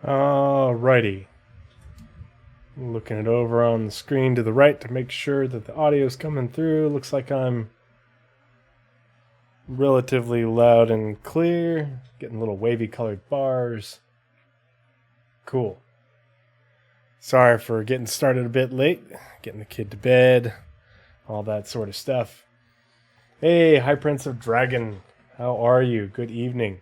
Alrighty. Looking it over on the screen to the right to make sure that the audio is coming through. Looks like I'm relatively loud and clear. Getting little wavy colored bars. Cool. Sorry for getting started a bit late. Getting the kid to bed. All that sort of stuff. Hey, High Prince of Dragon. How are you? Good evening.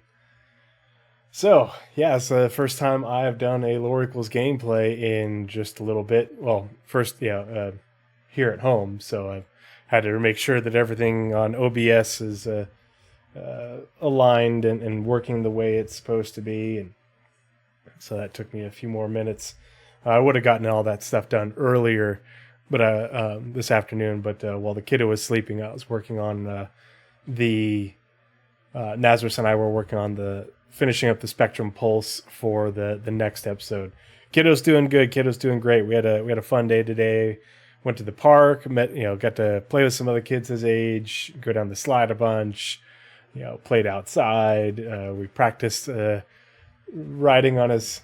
So, yeah, it's the first time I've done a Lore Equals gameplay in just a little bit. Well, first, here at home. So I've had to make sure that everything on OBS is aligned and working the way it's supposed to be. And so that took me a few more minutes. I would have gotten all that stuff done earlier, but this afternoon. But while the kiddo was sleeping, I was working on Nazareth and I were working on finishing up the Spectrum Pulse for the next episode. Kiddo's doing good. Kiddo's doing great. We had a fun day today. Went to the park, got to play with some other kids his age, go down the slide a bunch, played outside. We practiced riding on his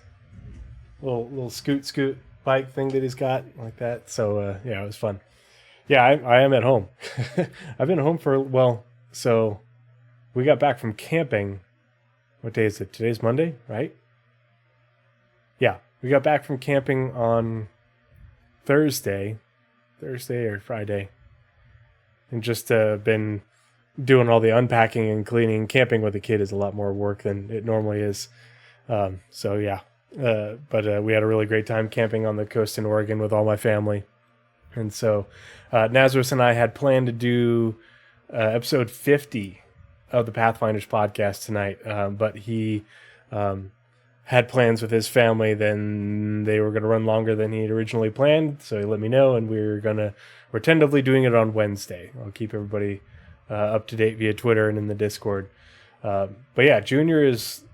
little scoot bike thing that he's got like that. So it was fun. Yeah, I am at home. I've been home so we got back from camping. What day is it? Today's Monday, right? Yeah, we got back from camping on Thursday or Friday, and just been doing all the unpacking and cleaning. Camping with a kid is a lot more work than it normally is. But we had a really great time camping on the coast in Oregon with all my family. And so Nazareth and I had planned to do episode 50 of the Pathfinders podcast tonight, but he had plans with his family. Then they were going to run longer than he had originally planned, so he let me know, and we're tentatively doing it on Wednesday. I'll keep everybody up to date via Twitter and in the Discord. But yeah, Junior is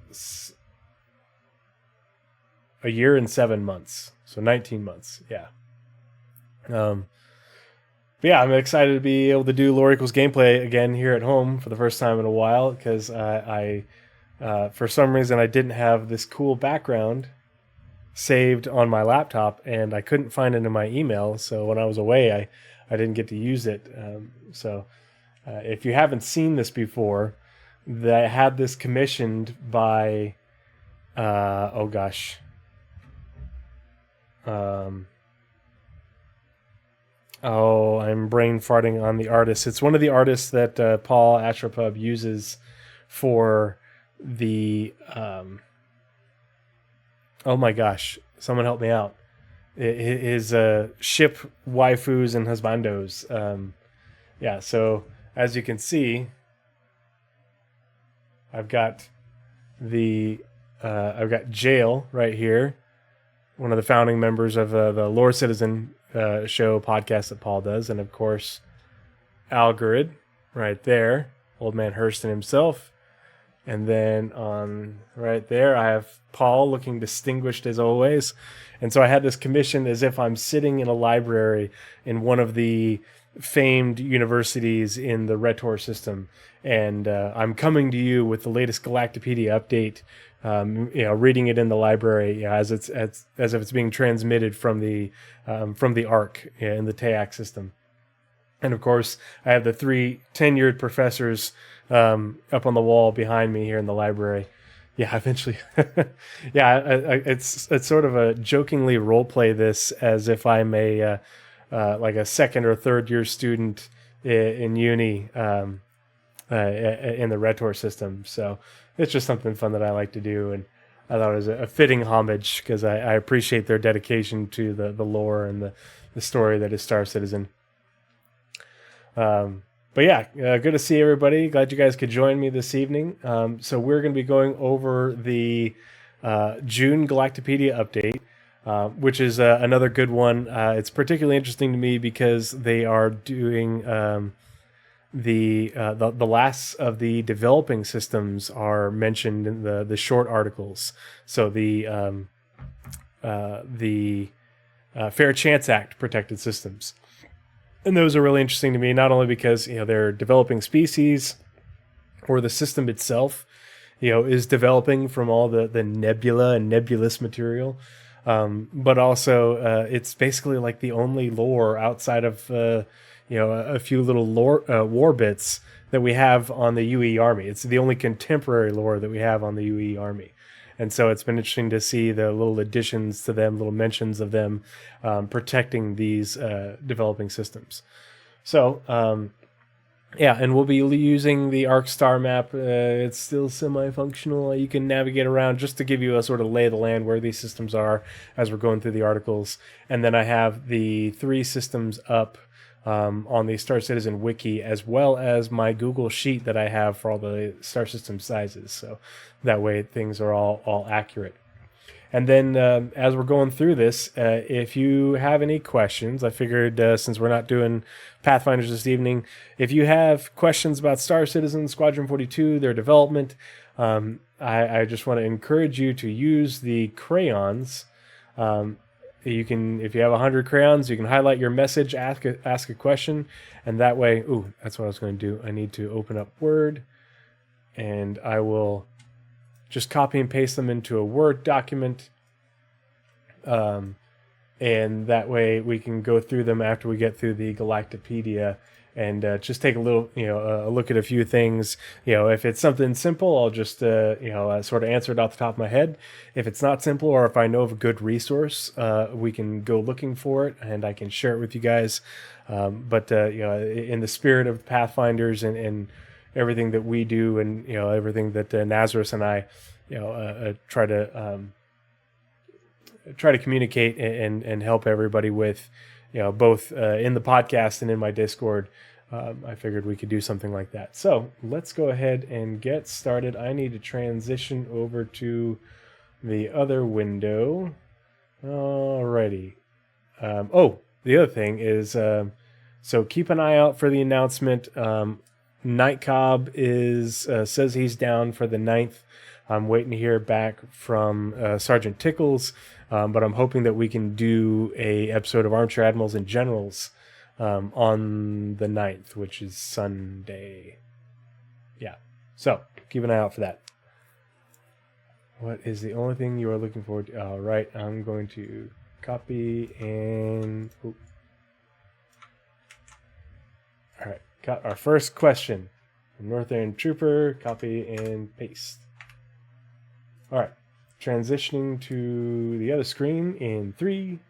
a year and 7 months, so 19 months. Yeah. But yeah, I'm excited to be able to do Lore Equals gameplay again here at home for the first time in a while, because I for some reason, I didn't have this cool background saved on my laptop, and I couldn't find it in my email. So when I was away, I didn't get to use it. If you haven't seen this before, I had this commissioned by, I'm brain farting on the artist. It's one of the artists that Paul Atropub uses for the... oh my gosh, someone help me out. His ship waifus and husbandos. So as you can see, I've got Jail right here, one of the founding members of the Lore Citizen show podcast that Paul does, and of course Algorid right there, Old Man Hurston himself. And then on right there I have Paul, looking distinguished as always. And so I had this commission as if I'm sitting in a library in one of the famed universities in the Retor system, and I'm coming to you with the latest Galactapedia update, reading it in the library as if it's being transmitted from the Ark in the Teac system. And of course, I have the 3 tenured professors up on the wall behind me here in the library. Yeah, eventually. It's sort of a jokingly role play this as if I'm a second or third year student in uni in the Retor system. So it's just something fun that I like to do, and I thought it was a fitting homage because I appreciate their dedication to the lore and the story that is Star Citizen. Good to see everybody. Glad you guys could join me this evening. So we're going to be going over the June Galactapedia update, which is another good one. It's particularly interesting to me because they are doing the last of the developing systems are mentioned in the short articles. So the Fair Chance Act protected systems. And those are really interesting to me, not only because they're developing species or the system itself is developing from all the nebula and nebulous material. But also, it's basically like the only lore outside of a few little war bits that we have on the UE army. It's the only contemporary lore that we have on the UE army. And so it's been interesting to see the little additions to them, little mentions of them protecting these developing systems. So, yeah, and we'll be using the Ark Starmap. It's still semi-functional. You can navigate around just to give you a sort of lay of the land where these systems are as we're going through the articles. And then I have the 3 systems up on the Star Citizen wiki, as well as my Google sheet that I have for all the star system sizes. So that way things are all accurate. And then as we're going through this, if you have any questions, I figured since we're not doing Pathfinders this evening, if you have questions about Star Citizen, Squadron 42, their development, I just want to encourage you to use the crayons. You can, if you have 100 crayons, you can highlight your message, ask a question, and that way, ooh, that's what I was going to do. I need to open up Word, and I will just copy and paste them into a Word document. And that way we can go through them after we get through the Galactapedia and just take a little, a look at a few things. If it's something simple, I'll just, sort of answer it off the top of my head. If it's not simple, or if I know of a good resource, we can go looking for it and I can share it with you guys. But in the spirit of Pathfinders and everything that we do, and everything that Nazareth and I try to communicate and help everybody with, both in the podcast and in my Discord, I figured we could do something like that. So let's go ahead and get started. I need to transition over to the other window. Alrighty. The other thing is, so keep an eye out for the announcement. Night Cobb says he's down for the 9th. I'm waiting to hear back from Sergeant Tickles, but I'm hoping that we can do a episode of Armchair Admirals and Generals on the 9th, which is Sunday. Yeah, so keep an eye out for that. What is the only thing you are looking forward to? All right, I'm going to copy and... Ooh. All right, got our first question. Northern Trooper, copy and paste. All right, transitioning to the other screen in 3,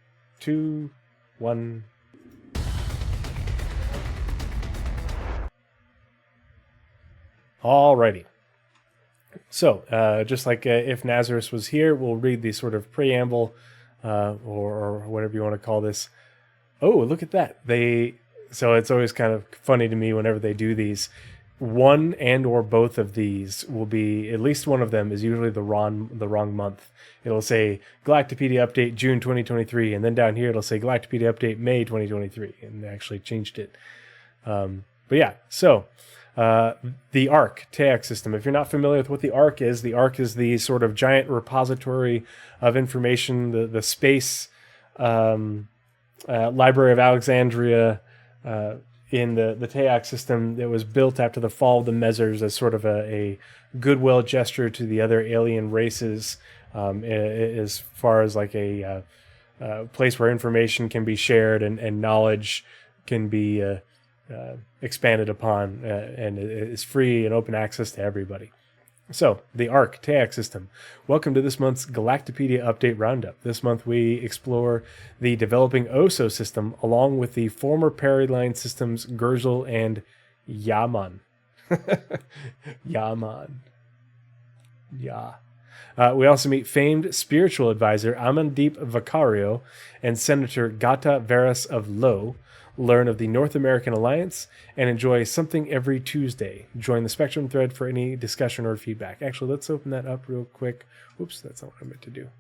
2, 1. Alrighty. So, just like if Nazareth was here, we'll read the sort of preamble, or whatever you want to call this. Oh, look at that! So it's always kind of funny to me whenever they do these. One and or both of these will be, at least one of them is usually the wrong month. It'll say Galactapedia update June 2023, and then down here it'll say Galactapedia update May 2023, and they actually changed it. But yeah, so the Ark TAX system. If you're not familiar with what the Ark is the sort of giant repository of information, the space Library of Alexandria. In the TAX system that was built after the fall of the Mezzers as sort of a goodwill gesture to the other alien races, as far as like a place where information can be shared and knowledge can be expanded upon, and is free and open access to everybody. So, the Ark TAX system. Welcome to this month's Galactapedia Update Roundup. This month we explore the developing OSO system along with the former Paraline systems Gurzel and Yaman. Yaman. Yeah. We also meet famed spiritual advisor Amandeep Vicario and Senator Gata Veras of Lo, learn of the North American Alliance, and enjoy something every Tuesday. Join the Spectrum thread for any discussion or feedback. Actually, let's open that up real quick. Oops, that's not what I meant to do.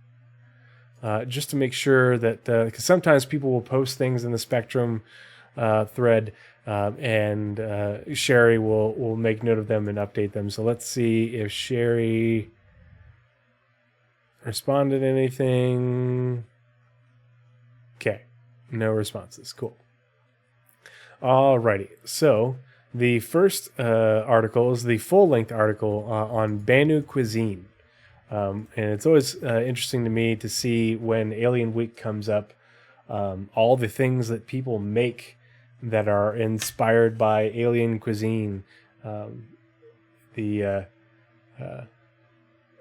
Just to make sure that, because sometimes people will post things in the Spectrum thread, and Sherry will make note of them and update them. So let's see if Sherry responded to anything. Okay, no responses. Cool. Alrighty, so The first article is the full-length article on Banu cuisine. And it's always interesting to me to see when Alien Week comes up, all the things that people make that are inspired by alien cuisine. The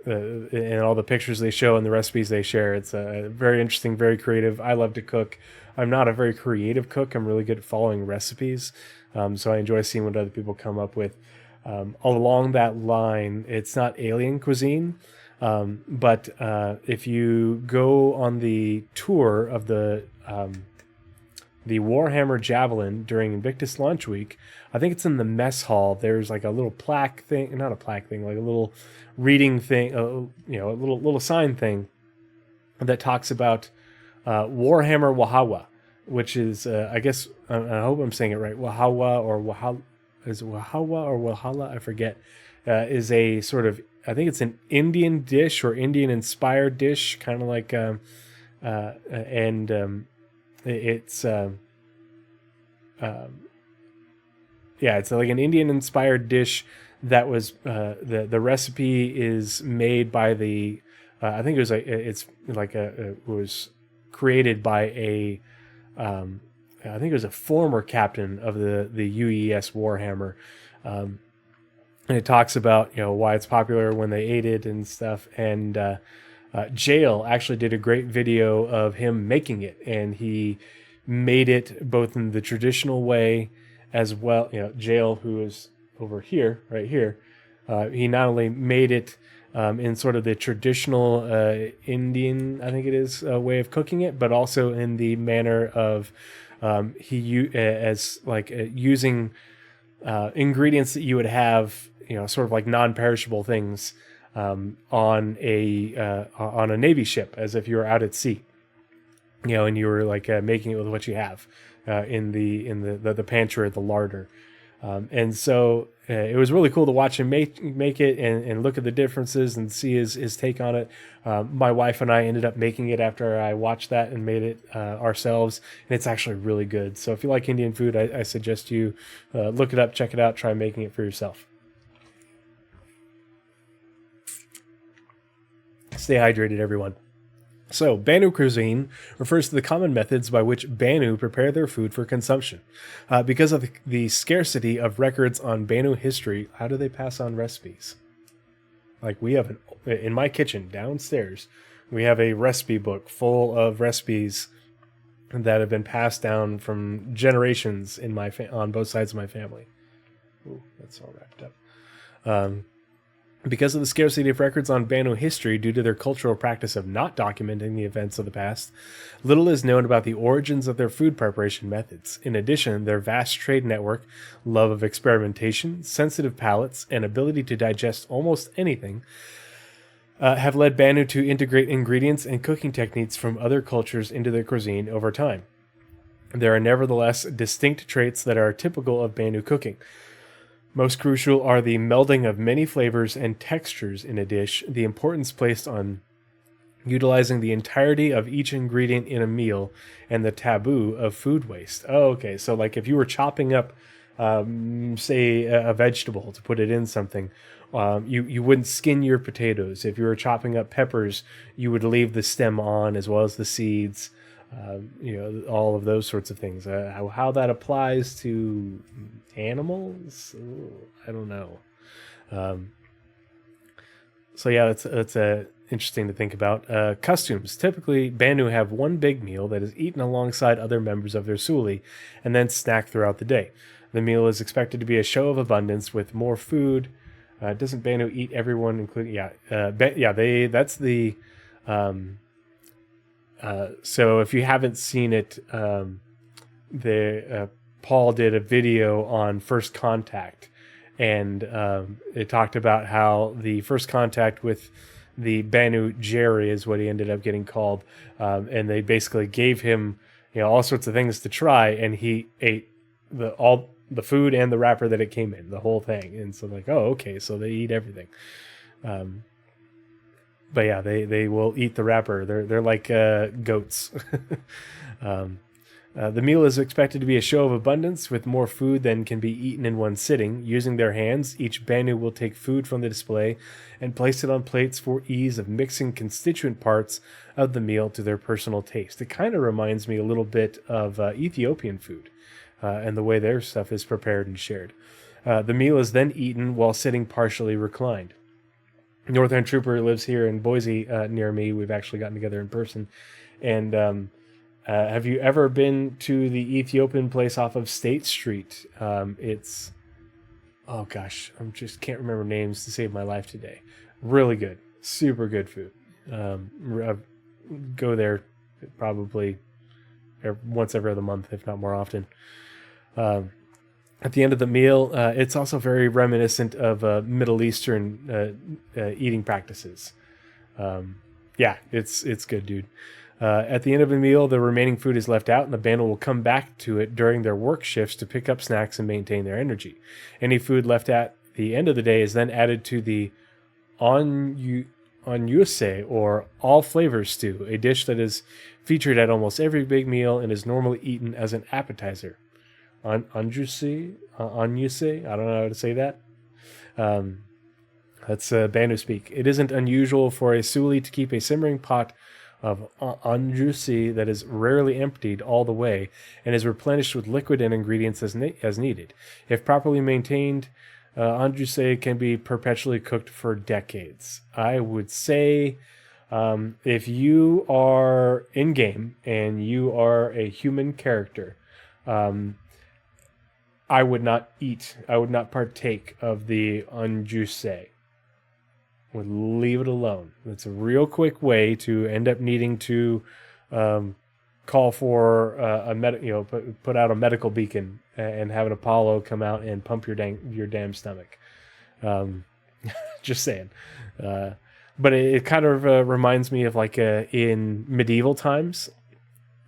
and all the pictures they show and the recipes they share. It's very interesting, very creative. I love to cook. I'm not a very creative cook. I'm really good at following recipes. So I enjoy seeing what other people come up with. Along that line, it's not alien cuisine, but if you go on the tour of the Warhammer Javelin during Invictus Launch Week, I think it's in the mess hall. There's like a little plaque thing, not a plaque thing, like a little reading thing, a little sign thing that talks about Warhammer Wahawa, which is, I guess, I hope I'm saying it right, Wahawa or Wahala, is it Wahawa or Wahala? I forget. Is a sort of, I think it's an Indian dish or Indian-inspired dish, kind of like, it's it's like an Indian-inspired dish that was the recipe is made by the I think it was created by a I think it was a former captain of the UES Warhammer, and it talks about why it's popular when they ate it and stuff. And Jail actually did a great video of him making it, and he made it both in the traditional way as well. Jail, who is over here, right here, he not only made it in sort of the traditional Indian, I think it is, way of cooking it, but also in the manner of using ingredients that you would have, sort of like non-perishable things on a Navy ship, as if you were out at sea, and you were like making it with what you have in the pantry or the larder. And so it was really cool to watch him make it and look at the differences and see his take on it. My wife and I ended up making it after I watched that and made it ourselves, and it's actually really good. So if you like Indian food, I suggest you look it up, check it out, try making it for yourself. Stay hydrated, everyone. So, Banu cuisine refers to the common methods by which Banu prepare their food for consumption. Because of the scarcity of records on Banu history, how do they pass on recipes? Like, we have in my kitchen downstairs, we have a recipe book full of recipes that have been passed down from generations in on both sides of my family. Ooh, that's all wrapped up. Because of the scarcity of records on Banu history due to their cultural practice of not documenting the events of the past, little is known about the origins of their food preparation methods. In addition, their vast trade network, love of experimentation, sensitive palates, and ability to digest almost anything have led Banu to integrate ingredients and cooking techniques from other cultures into their cuisine over time. There are nevertheless distinct traits that are typical of Banu cooking. Most crucial are the melding of many flavors and textures in a dish, the importance placed on utilizing the entirety of each ingredient in a meal, and the taboo of food waste. Oh, okay. So like if you were chopping up, say, a vegetable to put it in something, you wouldn't skin your potatoes. If you were chopping up peppers, you would leave the stem on as well as the seeds. All of those sorts of things. How that applies to animals, I don't know. So yeah, that's interesting to think about. Costumes. Typically, Banu have one big meal that is eaten alongside other members of their Suli, and then snack throughout the day. The meal is expected to be a show of abundance with more food. Doesn't Banu eat everyone, including that's the. So if you haven't seen it, Paul did a video on First Contact, and it talked about how the first contact with the Banu Jerry is what he ended up getting called, and they basically gave him all sorts of things to try, and he ate all the food and the wrapper that it came in, the whole thing. And so like, oh, okay, so they eat everything. But yeah, they will eat the wrapper. They're like goats. The meal is expected to be a show of abundance, with more food than can be eaten in one sitting. Using their hands, each Banu will take food from the display and place it on plates for ease of mixing constituent parts of the meal to their personal taste. It kind of reminds me a little bit of Ethiopian food and the way their stuff is prepared and shared. The meal is then eaten while sitting partially reclined. Northern Trooper lives here in Boise near me. We've actually gotten together in person. And have you ever been to the Ethiopian place off of State Street? It's, oh gosh, I just can't remember names to save my life today. Really good, super good food. I go there probably once every other month, if not more often. At the end of the meal, it's also very reminiscent of Middle Eastern eating practices. Yeah, it's good, dude. At the end of the meal, the remaining food is left out, and the band will come back to it during their work shifts to pick up snacks and maintain their energy. Any food left at the end of the day is then added to the onyuse, or all flavors stew, a dish that is featured at almost every big meal and is normally eaten as an appetizer. Onyuse, I don't know how to say that. That's Banu speak. It isn't unusual for a Suli to keep a simmering pot of anjusi that is rarely emptied all the way and is replenished with liquid and ingredients as needed. If properly maintained, anjusi can be perpetually cooked for decades. I would say if you are in-game and you are a human character, I would not partake of the anjusi. Would leave it alone. It's a real quick way to end up needing to call for put out a medical beacon and have an Apollo come out and pump your damn stomach. Just saying. But it kind of reminds me of like in medieval times,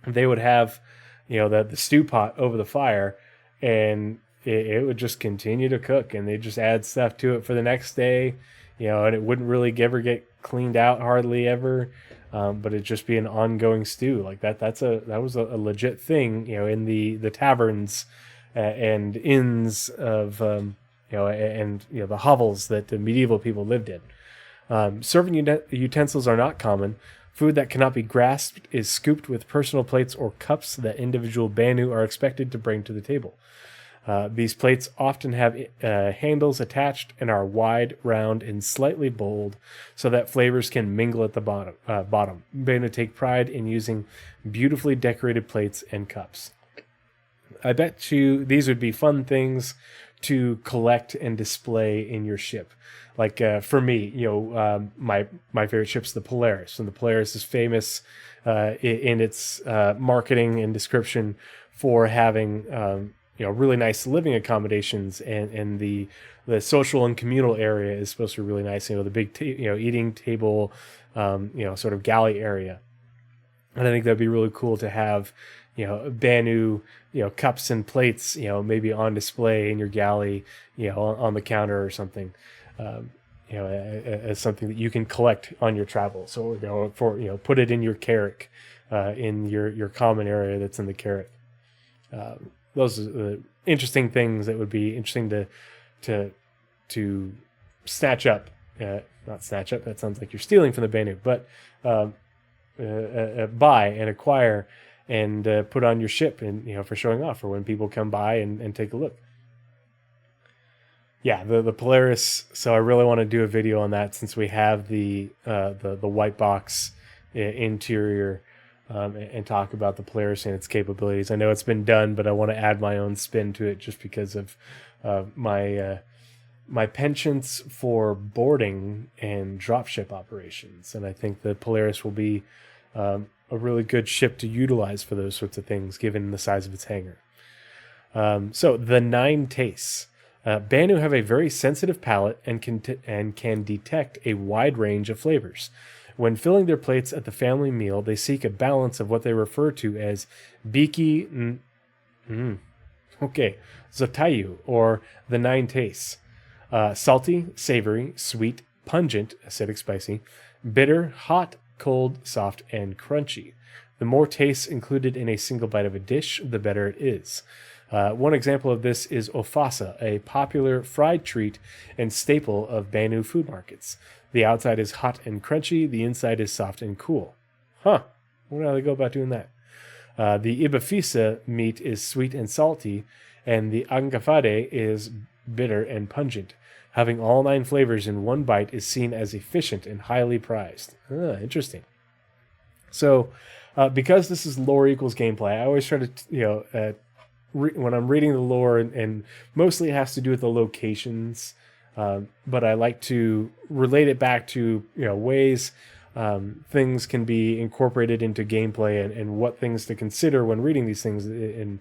they would have the stew pot over the fire, and it would just continue to cook, and they just add stuff to it for the next day. And it wouldn't really ever get cleaned out hardly ever, but it'd just be an ongoing stew like that. That was a legit thing, in the taverns and inns of, and the hovels that the medieval people lived in. Serving utensils are not common. Food that cannot be grasped is scooped with personal plates or cups that individual Banu are expected to bring to the table. These plates often have handles attached and are wide, round, and slightly bold so that flavors can mingle at the bottom. Banu take pride in using beautifully decorated plates and cups. I bet you these would be fun things to collect and display in your ship. Like for me, my favorite ship's the Polaris, and the Polaris is famous in its marketing and description for having really nice living accommodations, and the social and communal area is supposed to be really nice. The big eating table, sort of galley area, and I think that'd be really cool to have Banu cups and plates maybe on display in your galley, on the counter or something, as something that you can collect on your travels, or put it in your carrack, in your common area that's in the carrack. Those are the interesting things that would be interesting to snatch up. Not snatch up, that sounds like you're stealing from the Banu, but buy and acquire and put on your ship, and for showing off, or when people come by and take a look. Yeah, the Polaris. So I really want to do a video on that, since we have the white box interior. And talk about the Polaris and its capabilities. I know it's been done, but I want to add my own spin to it, just because of my penchants for boarding and dropship operations. And I think the Polaris will be a really good ship to utilize for those sorts of things, given the size of its hangar. So the 9 tastes. Banu have a very sensitive palate and can detect a wide range of flavors. When filling their plates at the family meal, they seek a balance of what they refer to as biki, zatayu, or the 9 tastes. Salty, savory, sweet, pungent, acidic, spicy, bitter, hot, cold, soft, and crunchy. The more tastes included in a single bite of a dish, the better it is. One example of this is ofasa, a popular fried treat and staple of Banu food markets. The outside is hot and crunchy, the inside is soft and cool. Huh. I wonder how they go about doing that. The ibafisa meat is sweet and salty, and the angafade is bitter and pungent. Having all 9 flavors in one bite is seen as efficient and highly prized. Interesting. So, because this is lore equals gameplay, I always try to, when I'm reading the lore, and mostly it has to do with the locations, but I like to relate it back to ways things can be incorporated into gameplay, and what things to consider when reading these things in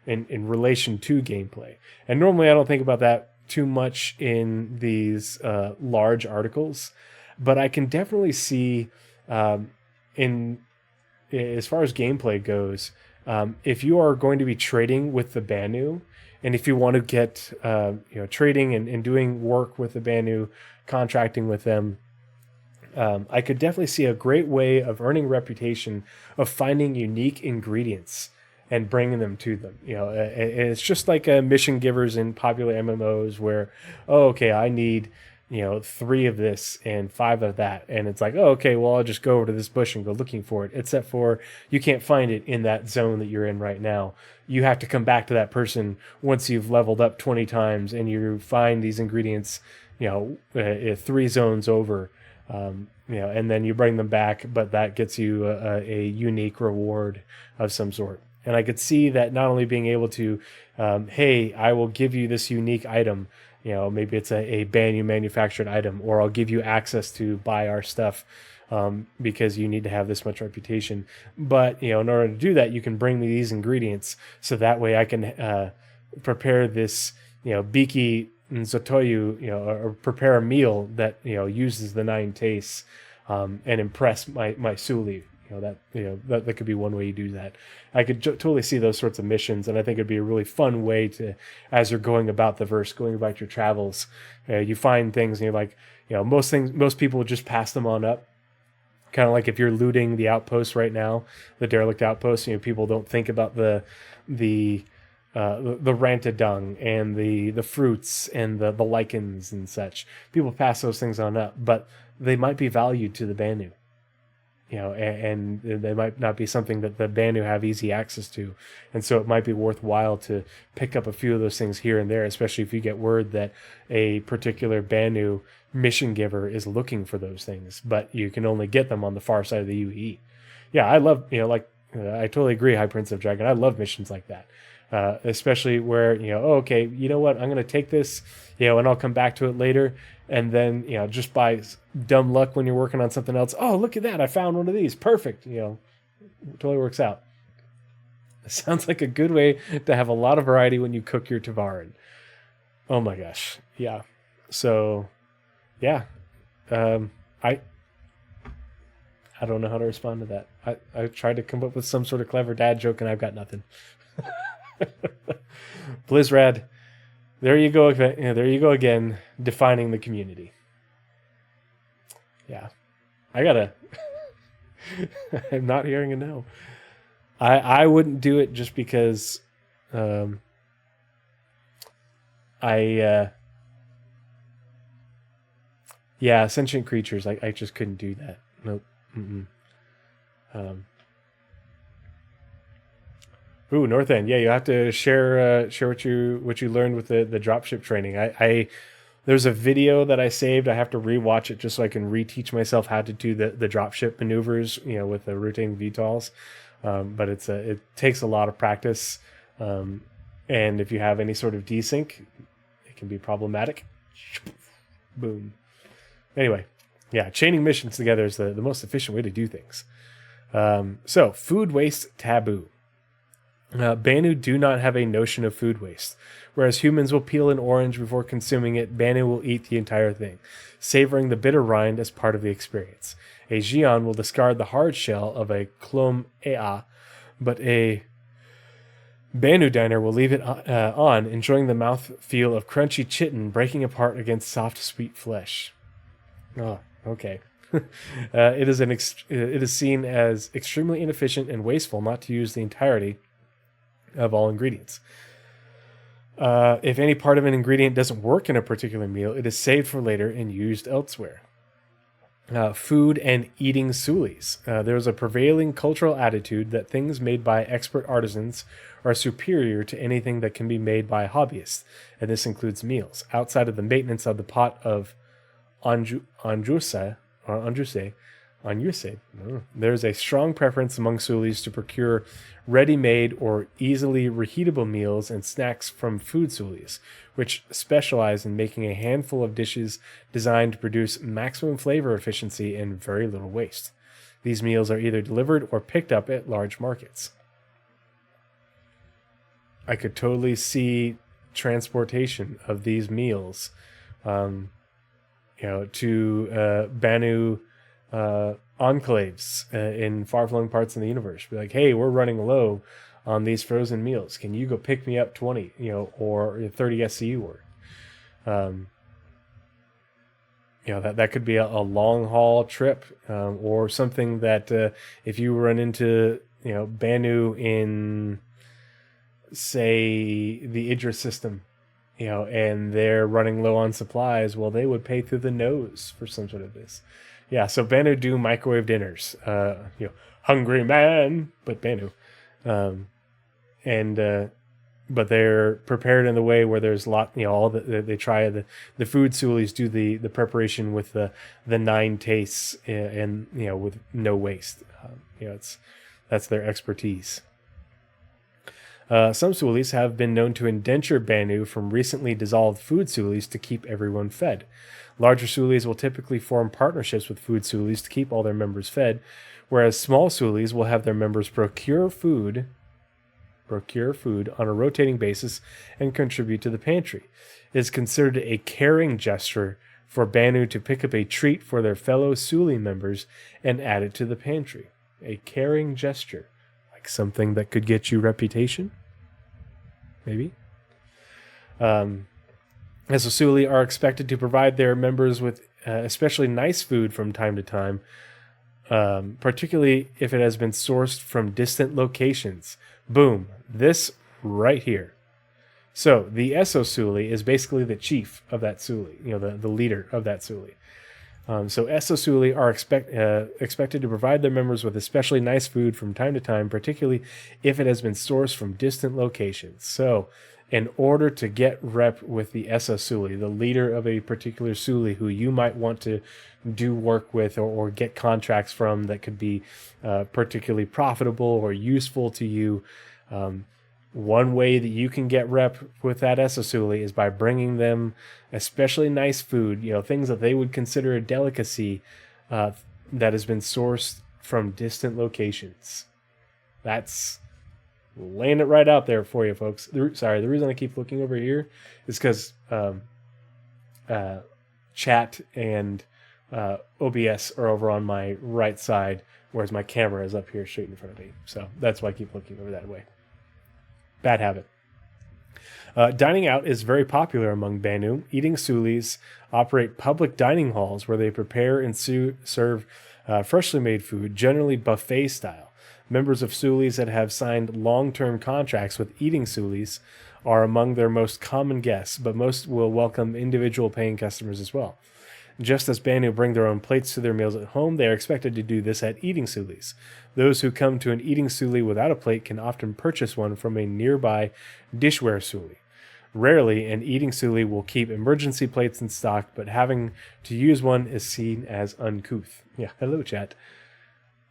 relation to gameplay. And normally I don't think about that too much in these large articles, but I can definitely see in as far as gameplay goes, if you are going to be trading with the Banu, and if you want to get trading and doing work with the Banu, contracting with them, I could definitely see a great way of earning reputation of finding unique ingredients and bringing them to them. And it's just like mission givers in popular MMOs where, I need 3 of this and 5 of that, and it's like, okay, well, I'll just go over to this bush and go looking for it, except for you can't find it in that zone that you're in right now. You have to come back to that person once you've leveled up 20 times and you find these ingredients 3 zones over, and then you bring them back, but that gets you a unique reward of some sort. And I could see that not only being able to, hey, I will give you this unique item, maybe it's a Banu manufactured item, or I'll give you access to buy our stuff because you need to have this much reputation. But, in order to do that, you can bring me these ingredients, so that way I can prepare this, biki zotoyu, or prepare a meal that, uses the 9 tastes and impress my Suli. That could be one way you do that. I could totally see those sorts of missions, and I think it'd be a really fun way to, as you're going about the verse, going about your travels, you find things and you're like, most people would just pass them on up. Kind of like if you're looting the outpost right now, the derelict outpost, people don't think about the ranta dung and the fruits and the lichens and such. People pass those things on up, but they might be valued to the Banu. And they might not be something that the Banu have easy access to. And so it might be worthwhile to pick up a few of those things here and there, especially if you get word that a particular Banu mission giver is looking for those things, but you can only get them on the far side of the UE. Yeah, I love, I totally agree, High Prince of Dragon. I love missions like that. Especially where, okay, you know what, I'm going to take this, and I'll come back to it later. And then, just by dumb luck when you're working on something else, oh, look at that, I found one of these. Perfect. It totally works out. It sounds like a good way to have a lot of variety when you cook your Tavarin. Oh my gosh. Yeah. So, yeah. I don't know how to respond to that. I tried to come up with some sort of clever dad joke and I've got nothing. Blizzrad. There you go. There you go again, defining the community. Yeah, I gotta. I'm not hearing a no. I wouldn't do it just because. Sentient creatures. I just couldn't do that. Nope. Ooh, North End. Yeah, you have to share what you learned with the dropship training. There's a video that I saved. I have to rewatch it just so I can reteach myself how to do the dropship maneuvers, with the rotating VTOLs. But it takes a lot of practice, and if you have any sort of desync, it can be problematic. Boom. Anyway, yeah, chaining missions together is the most efficient way to do things. So, food waste taboo. Banu do not have a notion of food waste. Whereas humans will peel an orange before consuming it, Banu will eat the entire thing, savoring the bitter rind as part of the experience. A Xion will discard the hard shell of a Clom Ea, but a Banu diner will leave it on, enjoying the mouthfeel of crunchy chitin breaking apart against soft, sweet flesh. Oh, okay. It is seen as extremely inefficient and wasteful not to use the entirety of all ingredients. If any part of an ingredient doesn't work in a particular meal, it is saved for later and used elsewhere. Food and eating sulis. There is a prevailing cultural attitude that things made by expert artisans are superior to anything that can be made by hobbyists, and this includes meals. Outside of the maintenance of the pot of anjuse, there is a strong preference among sulis to procure ready-made or easily reheatable meals and snacks from food sulis, which specialize in making a handful of dishes designed to produce maximum flavor efficiency and very little waste. These meals are either delivered or picked up at large markets. I could totally see transportation of these meals, to Banu enclaves in far-flung parts of the universe. Be like, hey, we're running low on these frozen meals. Can you go pick me up 20, or 30 SCU worth? That could be a long haul trip, or something that if you run into, Banu in, say, the Idris system, and they're running low on supplies, well, they would pay through the nose for some sort of this. Yeah, so Banu do microwave dinners. Hungry man, but Banu. But they're prepared in the way where there's a lot, they try the food sulis do the preparation with the 9 tastes and with no waste. That's their expertise. Some sulis have been known to indenture Banu from recently dissolved food sulis to keep everyone fed. Larger sulis will typically form partnerships with food sulis to keep all their members fed, whereas small sulis will have their members procure food on a rotating basis and contribute to the pantry. It is considered a caring gesture for Banu to pick up a treat for their fellow suli members and add it to the pantry. A caring gesture. Like something that could get you reputation? Maybe? As a suli are expected to provide their members with especially nice food from time to time, particularly if it has been sourced from distant locations. Boom. This right here. So the Esso Suli is basically the chief of that Suli, the leader of that Suli. So Esso Suli are expected to provide their members with especially nice food from time to time, particularly if it has been sourced from distant locations. So in order to get rep with the Esso Suli, the leader of a particular Suli who you might want to do work with or get contracts from that could be particularly profitable or useful to you, one way that you can get rep with that Esso Suli is by bringing them especially nice food, things that they would consider a delicacy that has been sourced from distant locations. That's laying it right out there for you, folks. The reason I keep looking over here is because chat and OBS are over on my right side, whereas my camera is up here straight in front of me. So that's why I keep looking over that way. Bad habit. Dining out is very popular among Banu. Eating sulis operate public dining halls where they prepare and serve freshly made food, generally buffet style. Members of sulis that have signed long-term contracts with eating sulis are among their most common guests, but most will welcome individual paying customers as well. Just as Banu bring their own plates to their meals at home, they are expected to do this at eating sulis. Those who come to an eating suli without a plate can often purchase one from a nearby dishware suli. Rarely, an eating suli will keep emergency plates in stock, but having to use one is seen as uncouth. Yeah, hello, chat.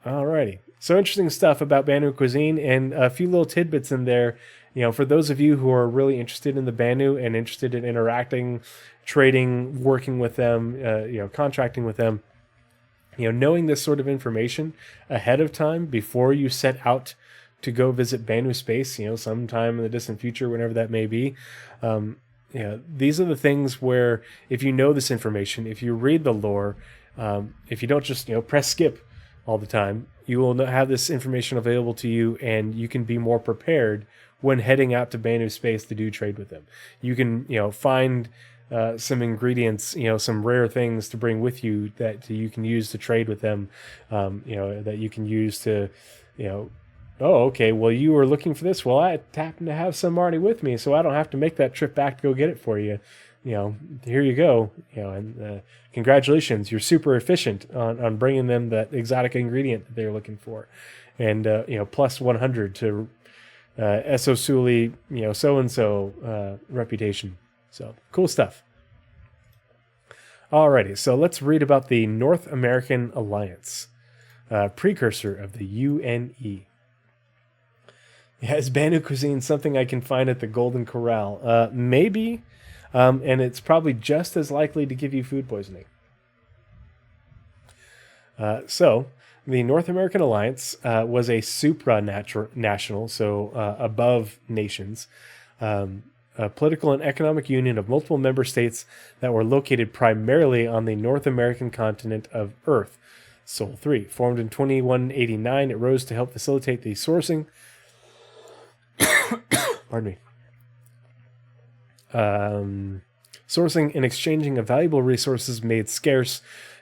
Alrighty. So interesting stuff about Banu cuisine and a few little tidbits in there. For those of you who are really interested in the Banu and interested in interacting, trading, working with them, contracting with them, knowing this sort of information ahead of time before you set out to go visit Banu space, sometime in the distant future, whenever that may be. These are the things where if you know this information, if you read the lore, if you don't just, press skip all the time, you will have this information available to you and you can be more prepared when heading out to Banu space to do trade with them. You can, find some ingredients, some rare things to bring with you that you can use to trade with them, that you can use to, oh, okay, well, you were looking for this. Well, I happen to have some already with me, so I don't have to make that trip back to go get it for you. Here you go. And congratulations, you're super efficient on bringing them that exotic ingredient that they're looking for. And, plus 100 to Esosuli, so-and-so reputation. So cool stuff. Alrighty, so let's read about the North American Alliance, precursor of the UNE. Yeah, is Banu cuisine something I can find at the Golden Corral? Maybe, and it's probably just as likely to give you food poisoning. So, the North American Alliance was a supranational, so above nations, a political and economic union of multiple member states that were located primarily on the North American continent of Earth. Sol 3. Formed in 2189, it rose to help facilitate the sourcing pardon me. Sourcing and exchanging of valuable resources made scarce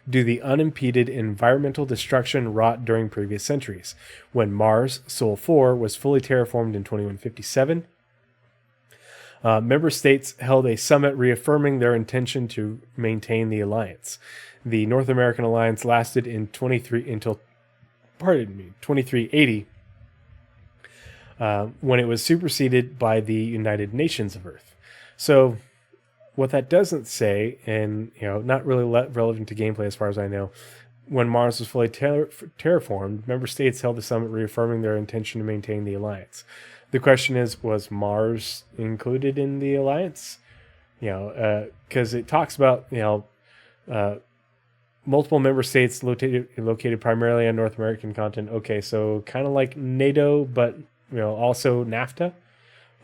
due to the unimpeded environmental destruction wrought during previous centuries. When Mars, Sol 4, was fully terraformed in 2157, member states held a summit reaffirming their intention to maintain the alliance. The North American Alliance lasted until 2380, when it was superseded by the United Nations of Earth. So, what that doesn't say, and not really relevant to gameplay as far as I know, when Mars was fully terraformed, member states held a summit reaffirming their intention to maintain the alliance. The question is, was Mars included in the alliance? Because it talks about multiple member states located primarily on North American continent. Okay, so kind of like NATO, but also NAFTA,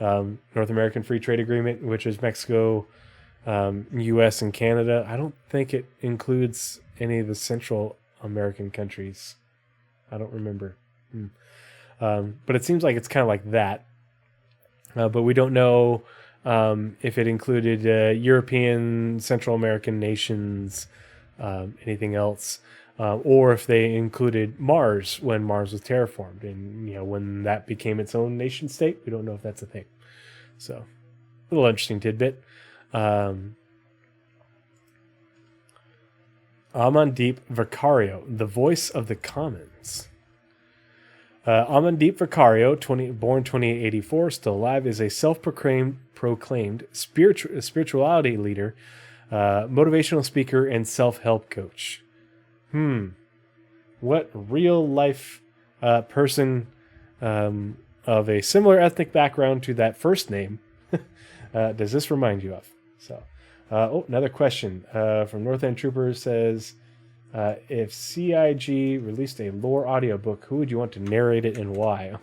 North American Free Trade Agreement, which is Mexico, U.S. and Canada. I don't think it includes any of the Central American countries. I don't remember. But it seems like it's kind of like that. But we don't know if it included European, Central American nations, anything else, or if they included Mars when Mars was terraformed, and when that became its own nation state. We don't know if that's a thing. So, a little interesting tidbit. Amandeep Vicario, the voice of the commons. Amandeep Vicario, born 2884, still alive, is a self-proclaimed spirituality leader, motivational speaker, and self-help coach. What real-life person of a similar ethnic background to that first name does this remind you of? So, another question from North End Trooper says, if CIG released a lore audiobook, who would you want to narrate it and why?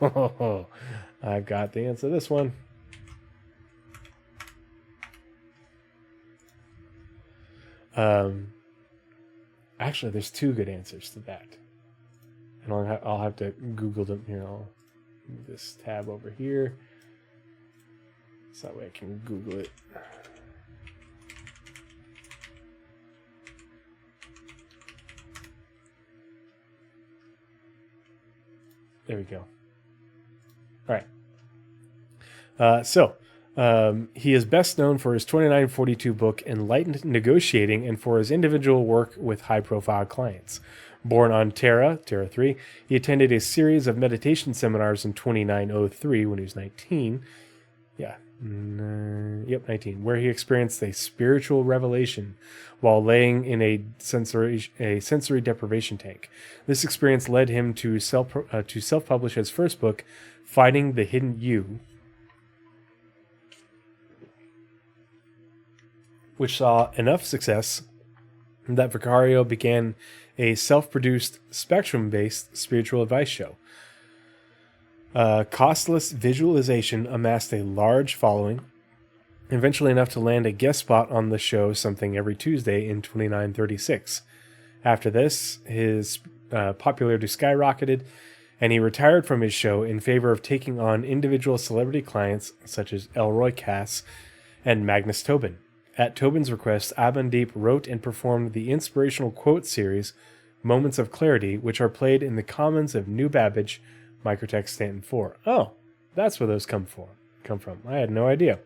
I've got the answer to this one. Actually, there's two good answers to that. And I'll have to Google them here. I'll move this tab over here, so that way I can Google it. There we go. All right. He is best known for his 2942 book, Enlightened Negotiating, and for his individual work with high-profile clients. Born on Terra 3, he attended a series of meditation seminars in 2903 when he was 19. 19, where he experienced a spiritual revelation while laying in a sensory deprivation tank. This experience led him to self-publish his first book, Finding the Hidden You, which saw enough success that Vicario began a self-produced, spectrum-based spiritual advice show. Costless visualization amassed a large following, eventually enough to land a guest spot on the show Something Every Tuesday in 2936. After this, his popularity skyrocketed, and he retired from his show in favor of taking on individual celebrity clients such as Elroy Cass and Magnus Tobin. At Tobin's request, Abandeep wrote and performed the inspirational quote series Moments of Clarity, which are played in the Commons of New Babbage, Microtext Stanton 4. Oh, that's where those come from. I had no idea.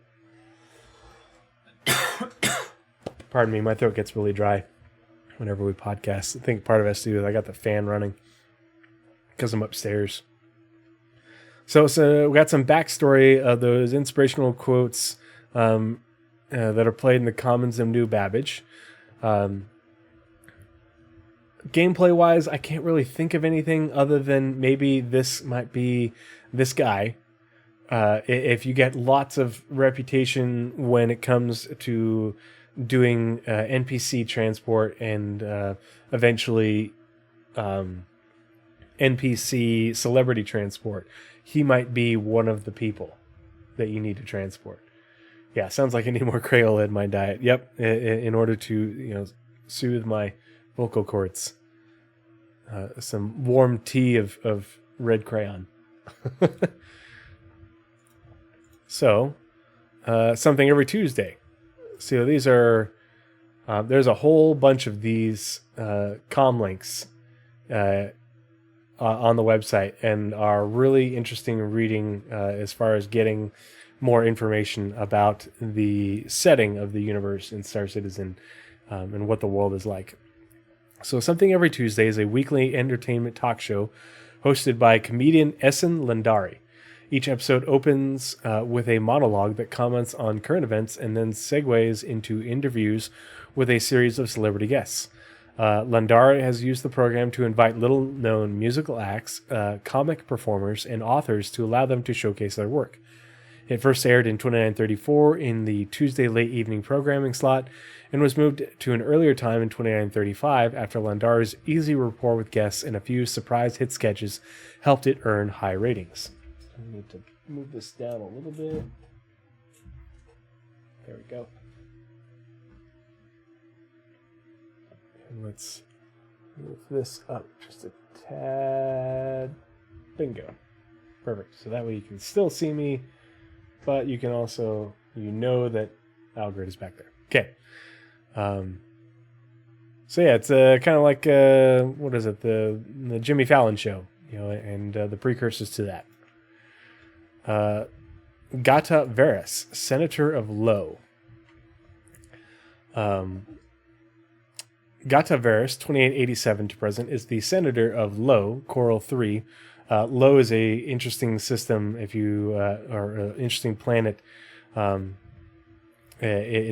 Pardon me, my throat gets really dry whenever we podcast. I think part of it has to do with I got the fan running because I'm upstairs. So we got some backstory of those inspirational quotes that are played in the Commons of New Babbage. Gameplay-wise, I can't really think of anything other than maybe this might be this guy. If you get lots of reputation when it comes to doing NPC transport and eventually NPC celebrity transport, he might be one of the people that you need to transport. Yeah, sounds like I need more Crayola in my diet. Yep, in order to soothe my vocal cords. Some warm tea of red crayon. So, something every Tuesday. So these are, there's a whole bunch of these comm links on the website and are really interesting reading as far as getting more information about the setting of the universe in Star Citizen and what the world is like. So Something Every Tuesday is a weekly entertainment talk show hosted by comedian Essen Landari. Each episode opens with a monologue that comments on current events and then segues into interviews with a series of celebrity guests. Landari has used the program to invite little-known musical acts, comic performers, and authors to allow them to showcase their work. It first aired in 2934 in the Tuesday late evening programming slot and was moved to an earlier time in 2935 after Landari's easy rapport with guests and a few surprise hit sketches helped it earn high ratings. I need to move this down a little bit. There we go. And let's move this up just a tad. Bingo. Perfect. So that way you can still see me, but you can also, that Algrid is back there. Okay. So yeah, it's kind of like, what is it? The Jimmy Fallon show, and the precursors to that. Gata Veras, Senator of Low. Gata Veras, 2887 to present, is the Senator of Low, Coral 3. Low is a interesting system or an interesting planet in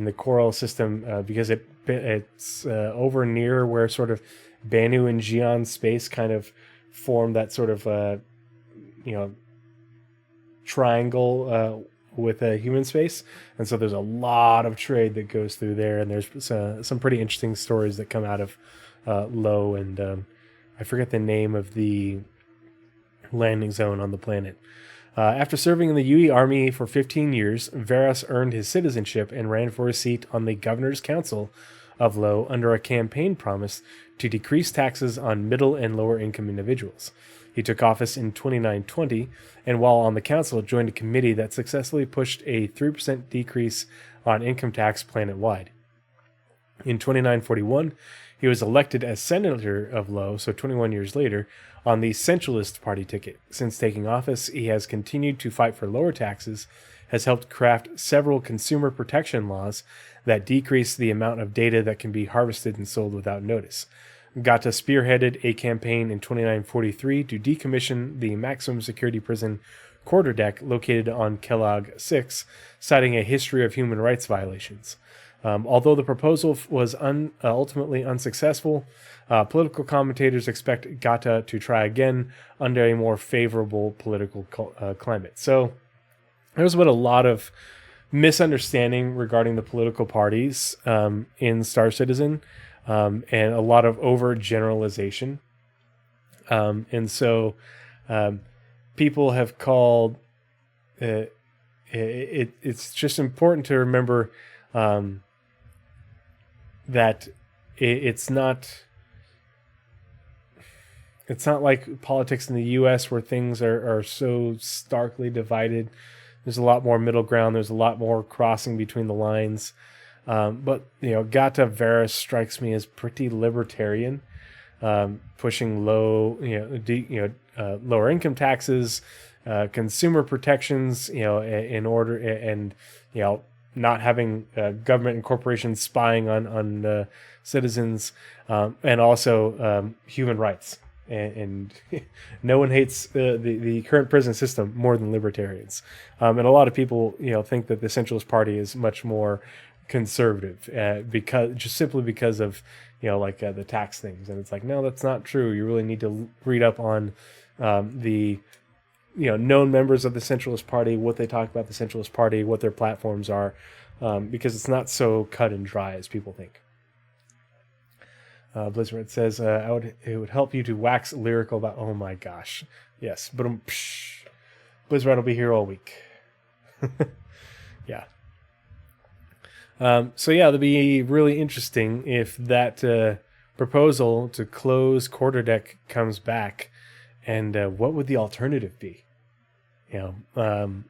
the Coral system because it's over near where sort of Banu and Xi'an space kind of form that sort of triangle with a human space, and so there's a lot of trade that goes through there, and there's some pretty interesting stories that come out of Low, and I forget the name of the landing zone on the planet. After serving in the UE Army for 15 years, Veras earned his citizenship and ran for a seat on the Governor's Council of Low under a campaign promise to decrease taxes on middle and lower income individuals. He took office in 2920, and while on the council, joined a committee that successfully pushed a 3% decrease on income tax planet-wide. In 2941, he was elected as Senator of Low, so 21 years later, on the Centralist Party ticket. Since taking office, he has continued to fight for lower taxes, has helped craft several consumer protection laws that decrease the amount of data that can be harvested and sold without notice. Gata spearheaded a campaign in 2943 to decommission the maximum security prison quarterdeck located on Kellogg 6, citing a history of human rights violations. Although the proposal was ultimately unsuccessful, political commentators expect Gata to try again under a more favorable political climate. So there's been a lot of misunderstanding regarding the political parties in Star Citizen, and a lot of overgeneralization. And so people have called it's just important to remember that it's not like politics in the U.S. where things are so starkly divided. There's a lot more middle ground. There's a lot more crossing between the lines. But Gata Varus strikes me as pretty libertarian, pushing lower income taxes, consumer protections, in order, and not having government and corporations spying on citizens, and also human rights. And no one hates the current prison system more than libertarians. And a lot of people, think that the Centralist Party is much more conservative, simply because of the tax things. And it's like, no, that's not true. You really need to read up on the known members of the Centralist Party, what they talk about the Centralist Party, what their platforms are, because it's not so cut and dry as people think. Blizzard says, it would help you to wax lyrical about, oh my gosh. Yes, but Blizzard will be here all week. Yeah. So it'll be really interesting if that proposal to close Quarterdeck comes back, and what would the alternative be? I'm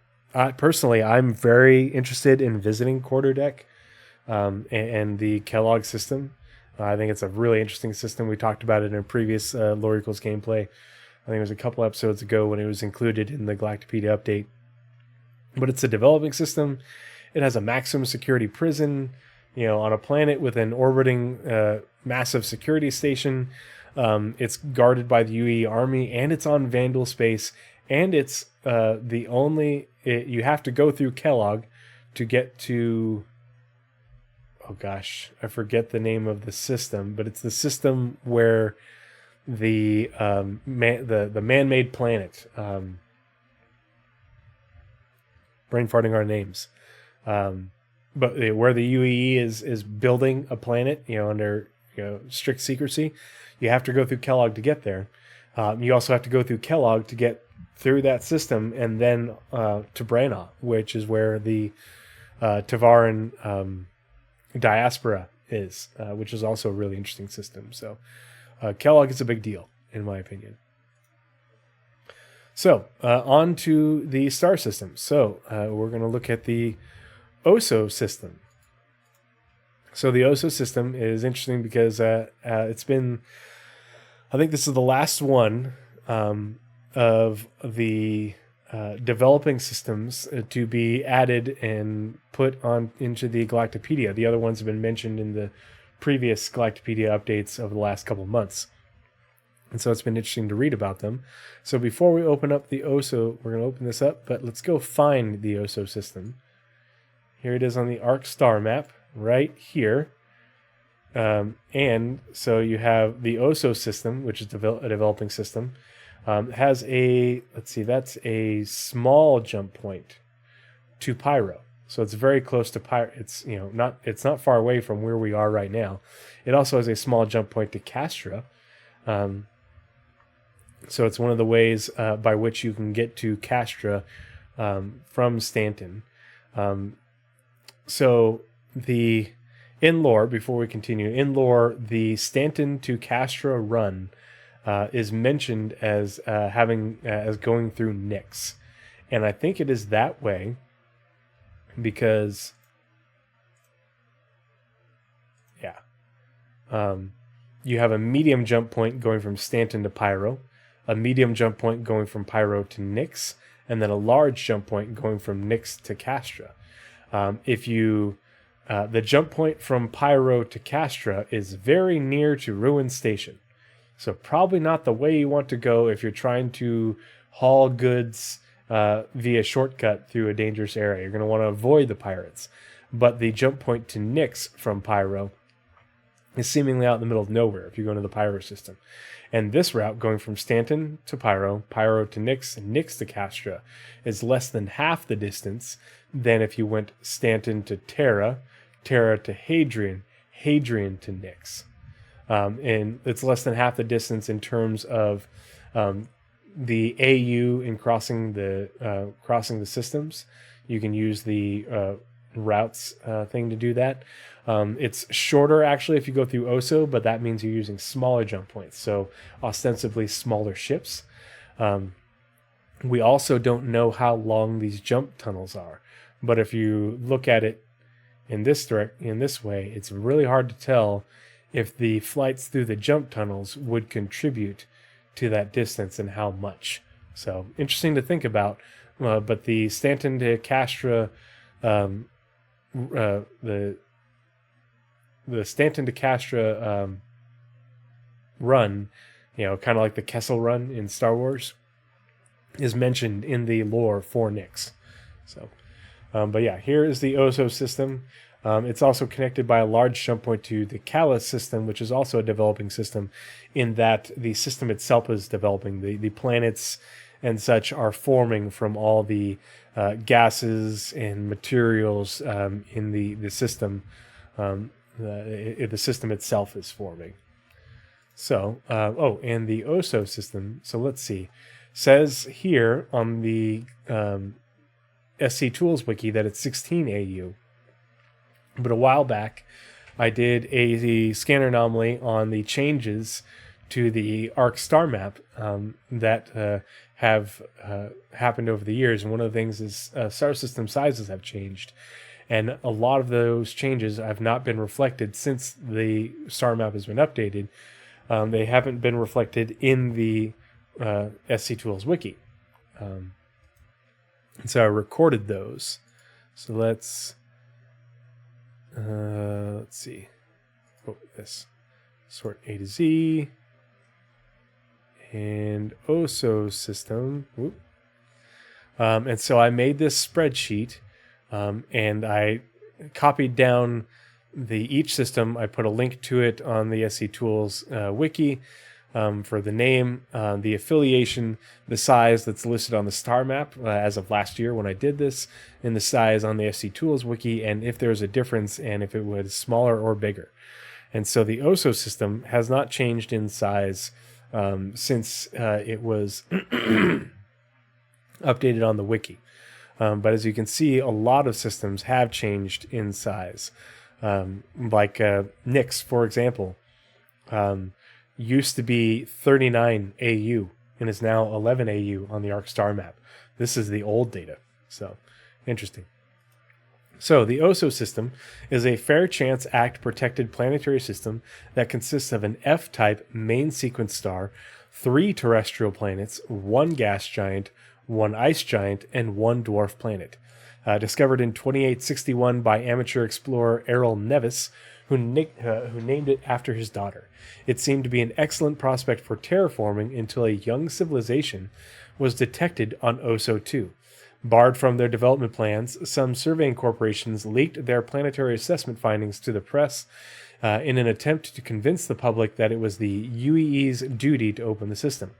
very interested in visiting Quarterdeck and the Kellogg system. I think it's a really interesting system. We talked about it in a previous Lore Equals gameplay. I think it was a couple episodes ago when it was included in the Galactapedia update. But it's a developing system. It has a maximum security prison, on a planet with an orbiting massive security station. It's guarded by the UE army, and it's on Vandal space, and it's you have to go through Kellogg to get to... Oh gosh, I forget the name of the system, but it's the system where the man-made planet, brain farting our names, but where the UEE is building a planet, under strict secrecy. You have to go through Kellogg to get there. You also have to go through Kellogg to get through that system, and then to Branagh, which is where the Tavaran diaspora is, which is also a really interesting system. So Kellogg is a big deal, in my opinion. So on to the star system. So we're going to look at the Oso system. So the Oso system is interesting because it's been, I think this is the last one of the developing systems to be added and put on into the Galactapedia. The other ones have been mentioned in the previous Galactapedia updates over the last couple of months. And so it's been interesting to read about them. So before we open up the Oso, we're going to open this up, but let's go find the Oso system. Here it is on the Ark Starmap, right here. And so you have the Oso system, which is a developing system. Has a, that's a small jump point to Pyro. So it's very close to Pyro. It's, it's not far away from where we are right now. It also has a small jump point to Castra. So it's one of the ways by which you can get to Castra from Stanton. So in lore, before we continue, in lore, the Stanton to Castra run is mentioned as as going through Nyx, and I think it is that way because, you have a medium jump point going from Stanton to Pyro, a medium jump point going from Pyro to Nyx, and then a large jump point going from Nyx to Castra. The jump point from Pyro to Castra is very near to Ruin Station. So probably not the way you want to go if you're trying to haul goods via shortcut through a dangerous area. You're going to want to avoid the pirates. But the jump point to Nyx from Pyro is seemingly out in the middle of nowhere if you go into the Pyro system. And this route going from Stanton to Pyro, Pyro to Nyx, and Nyx to Castra is less than half the distance than if you went Stanton to Terra, Terra to Hadrian, Hadrian to Nyx. And it's less than half the distance in terms of the AU in crossing the systems. You can use the routes thing to do that. It's shorter actually if you go through Oso, but that means you're using smaller jump points, so ostensibly smaller ships. We also don't know how long these jump tunnels are, but if you look at it in this way, it's really hard to tell if the flights through the jump tunnels would contribute to that distance and how much. So interesting to think about. But the Stanton to Castra, the Stanton to Castra run, kind of like the Kessel Run in Star Wars, is mentioned in the lore for Nyx. So, but yeah, here is the Oso system. It's also connected by a large jump point to the Kala system, which is also a developing system, in that the system itself is developing. The planets and such are forming from all the gases and materials in the system. The system itself is forming. So, and the Oso system. So let's see. Says here on the SC Tools wiki that it's 16 AU. But a while back, I did a scanner anomaly on the changes to the Ark Starmap that have happened over the years. And one of the things is star system sizes have changed. And a lot of those changes have not been reflected since the star map has been updated. They haven't been reflected in the SC Tools wiki. And so I recorded those. So let's see. This sort A to Z and Oso system. And so I made this spreadsheet. And I copied down each system. I put a link to it on the SC Tools wiki for the name, the affiliation, the size that's listed on the star map as of last year when I did this, and the size on the SC Tools wiki, and if there's a difference and if it was smaller or bigger. And so the Oso system has not changed in size since it was updated on the wiki. But as you can see, a lot of systems have changed in size. Like Nyx, for example, used to be 39 AU and is now 11 AU on the Ark Star map. This is the old data. So, interesting. So, the Oso system is a Fair Chance Act protected planetary system that consists of an F-type main sequence star, 3 terrestrial planets, 1 gas giant, 1 ice giant, and 1 dwarf planet. Discovered in 2861 by amateur explorer Errol Nevis, who named it after his daughter. It seemed to be an excellent prospect for terraforming until a young civilization was detected on Oso 2. Barred from their development plans, some surveying corporations leaked their planetary assessment findings to the press in an attempt to convince the public that it was the UEE's duty to open the system.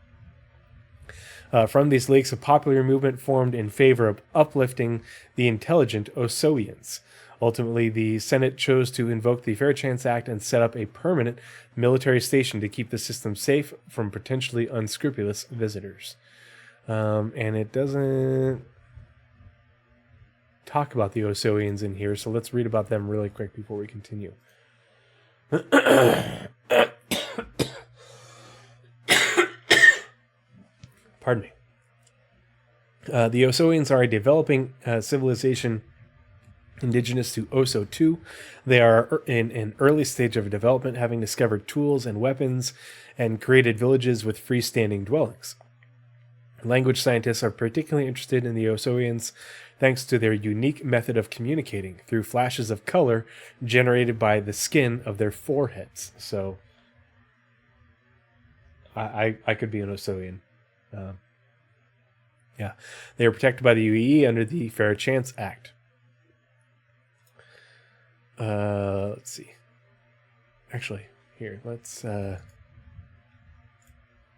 From these leaks, a popular movement formed in favor of uplifting the intelligent Osoians. Ultimately, the Senate chose to invoke the Fair Chance Act and set up a permanent military station to keep the system safe from potentially unscrupulous visitors. And it doesn't talk about the Osoians in here, so let's read about them really quick before we continue. Pardon me. The Osoians are a developing civilization indigenous to Oso 2. They are in an early stage of development, having discovered tools and weapons and created villages with freestanding dwellings. Language scientists are particularly interested in the Osoians thanks to their unique method of communicating through flashes of color generated by the skin of their foreheads. So, I could be an Osoian. Yeah, they are protected by the UEE under the Fair Chance Act. Let's see. Actually, here, let's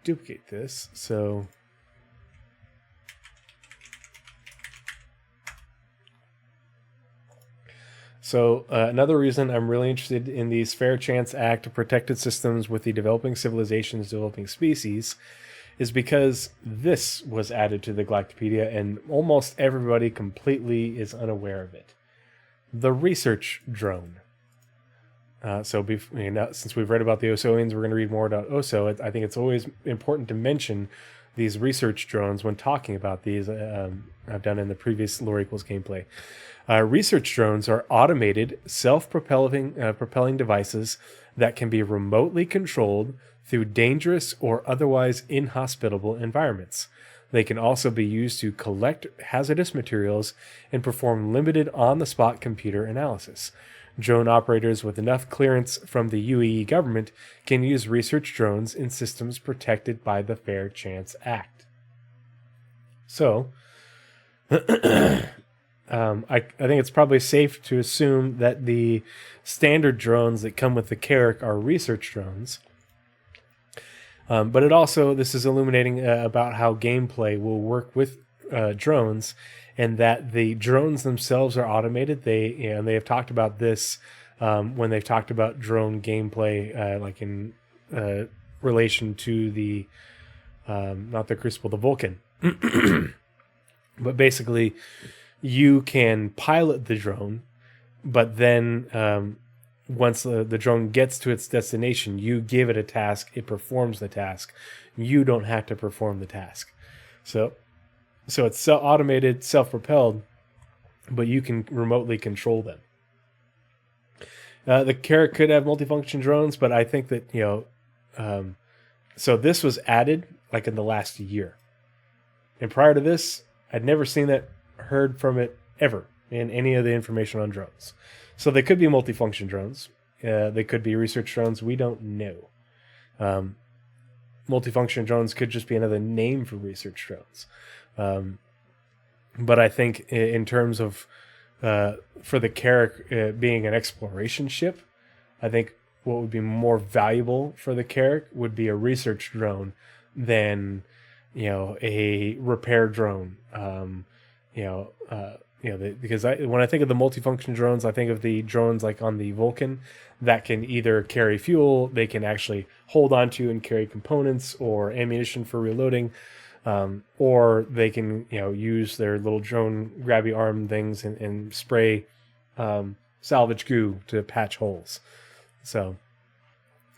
duplicate this. So, another reason I'm really interested in these Fair Chance Act protected systems with the developing civilizations, developing species, is because this was added to the Galactapedia and almost everybody completely is unaware of it. The research drone. Since we've read about the Osoians, we're going to read more about Oso. I think it's always important to mention these research drones when talking about these. I've done in the previous Lore Equals gameplay. Research drones are automated, propelling devices that can be remotely controlled through dangerous or otherwise inhospitable environments. They can also be used to collect hazardous materials and perform limited on-the-spot computer analysis. Drone operators with enough clearance from the UAE government can use research drones in systems protected by the Fair Chance Act. So, I think it's probably safe to assume that the standard drones that come with the Carrack are research drones. But this is illuminating about how gameplay will work with drones, and that the drones themselves are automated. They have talked about this when they've talked about drone gameplay, like in relation to the not the Crucible, the Vulcan. But basically, you can pilot the drone, but then once the drone gets to its destination, you give it a task, it performs the task. You don't have to perform the task. So it's automated, self-propelled, but you can remotely control them. The Carrack could have multifunction drones, but I think that, so this was added like in the last year. And prior to this, I'd never seen that, heard from it ever in any of the information on drones. So they could be multifunction drones. They could be research drones. We don't know. Multifunction drones could just be another name for research drones. But I think in terms of for the Carrack being an exploration ship, I think what would be more valuable for the Carrack would be a research drone than a repair drone. Because when I think of the multifunction drones, I think of the drones like on the Vulcan that can either carry fuel, they can actually hold onto and carry components or ammunition for reloading, or they can use their little drone grabby arm things and spray salvage goo to patch holes. So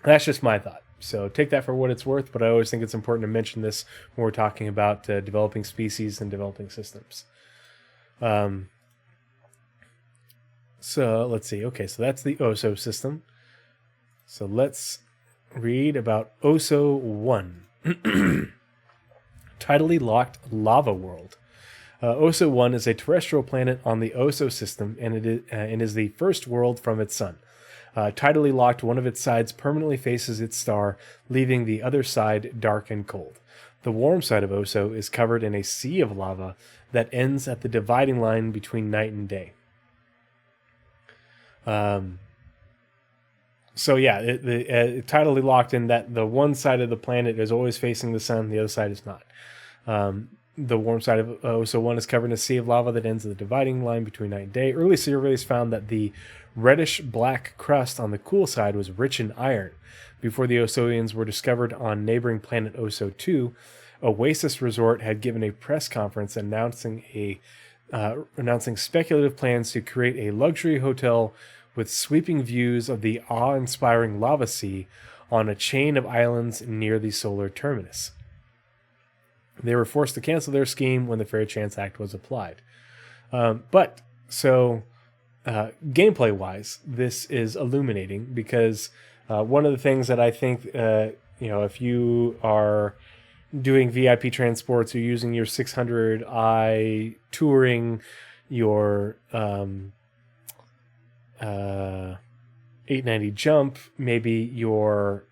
that's just my thought. So take that for what it's worth, but I always think it's important to mention this when we're talking about developing species and developing systems. So let's see. Okay, so that's the OSO system. So let's read about OSO 1. Tidally locked lava world. OSO 1 is a terrestrial planet on the OSO system, and it is the first world from its sun. Tidally locked, one of its sides permanently faces its star, leaving the other side dark and cold. The warm side of Oso is covered in a sea of lava that ends at the dividing line between night and day. Tidally locked in that the one side of the planet is always facing the sun, the other side is not. The warm side of Oso 1 is covered in a sea of lava that ends at the dividing line between night and day. Early surveys found that the reddish-black crust on the cool side was rich in iron. Before the Osoians were discovered on neighboring planet Oso 2, Oasis Resort had given a press conference announcing speculative plans to create a luxury hotel with sweeping views of the awe-inspiring lava sea on a chain of islands near the solar terminus. They were forced to cancel their scheme when the Fair Chance Act was applied. Gameplay-wise, this is illuminating because one of the things that I think, if you are doing VIP transports, you're using your 600i touring, your 890 jump, maybe your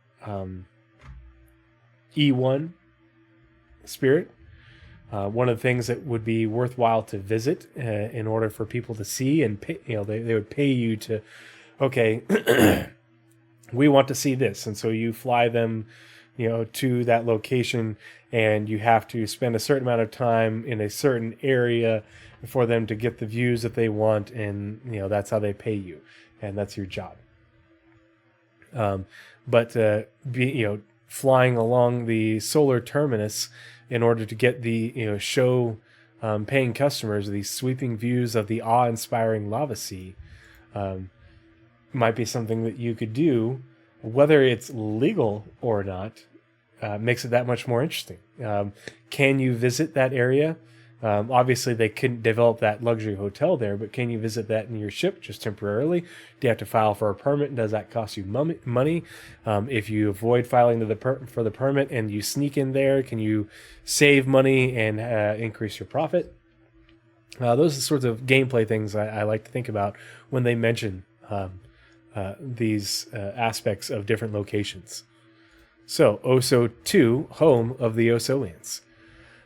E1 Spirit. One of the things that would be worthwhile to visit in order for people to see and pay, they would pay you to, okay, we want to see this. And so you fly them, to that location, and you have to spend a certain amount of time in a certain area for them to get the views that they want. And, that's how they pay you. And that's your job. Flying along the solar terminus in order to get the show paying customers these sweeping views of the awe-inspiring lava sea might be something that you could do. Whether it's legal or not makes it that much more interesting. Can you visit that area? Obviously, they couldn't develop that luxury hotel there, but can you visit that in your ship just temporarily? Do you have to file for a permit? Does that cost you money? If you avoid filing for the permit and you sneak in there, can you save money and increase your profit? Those are the sorts of gameplay things I like to think about when they mention these aspects of different locations. So, Oso 2, home of the Osoians.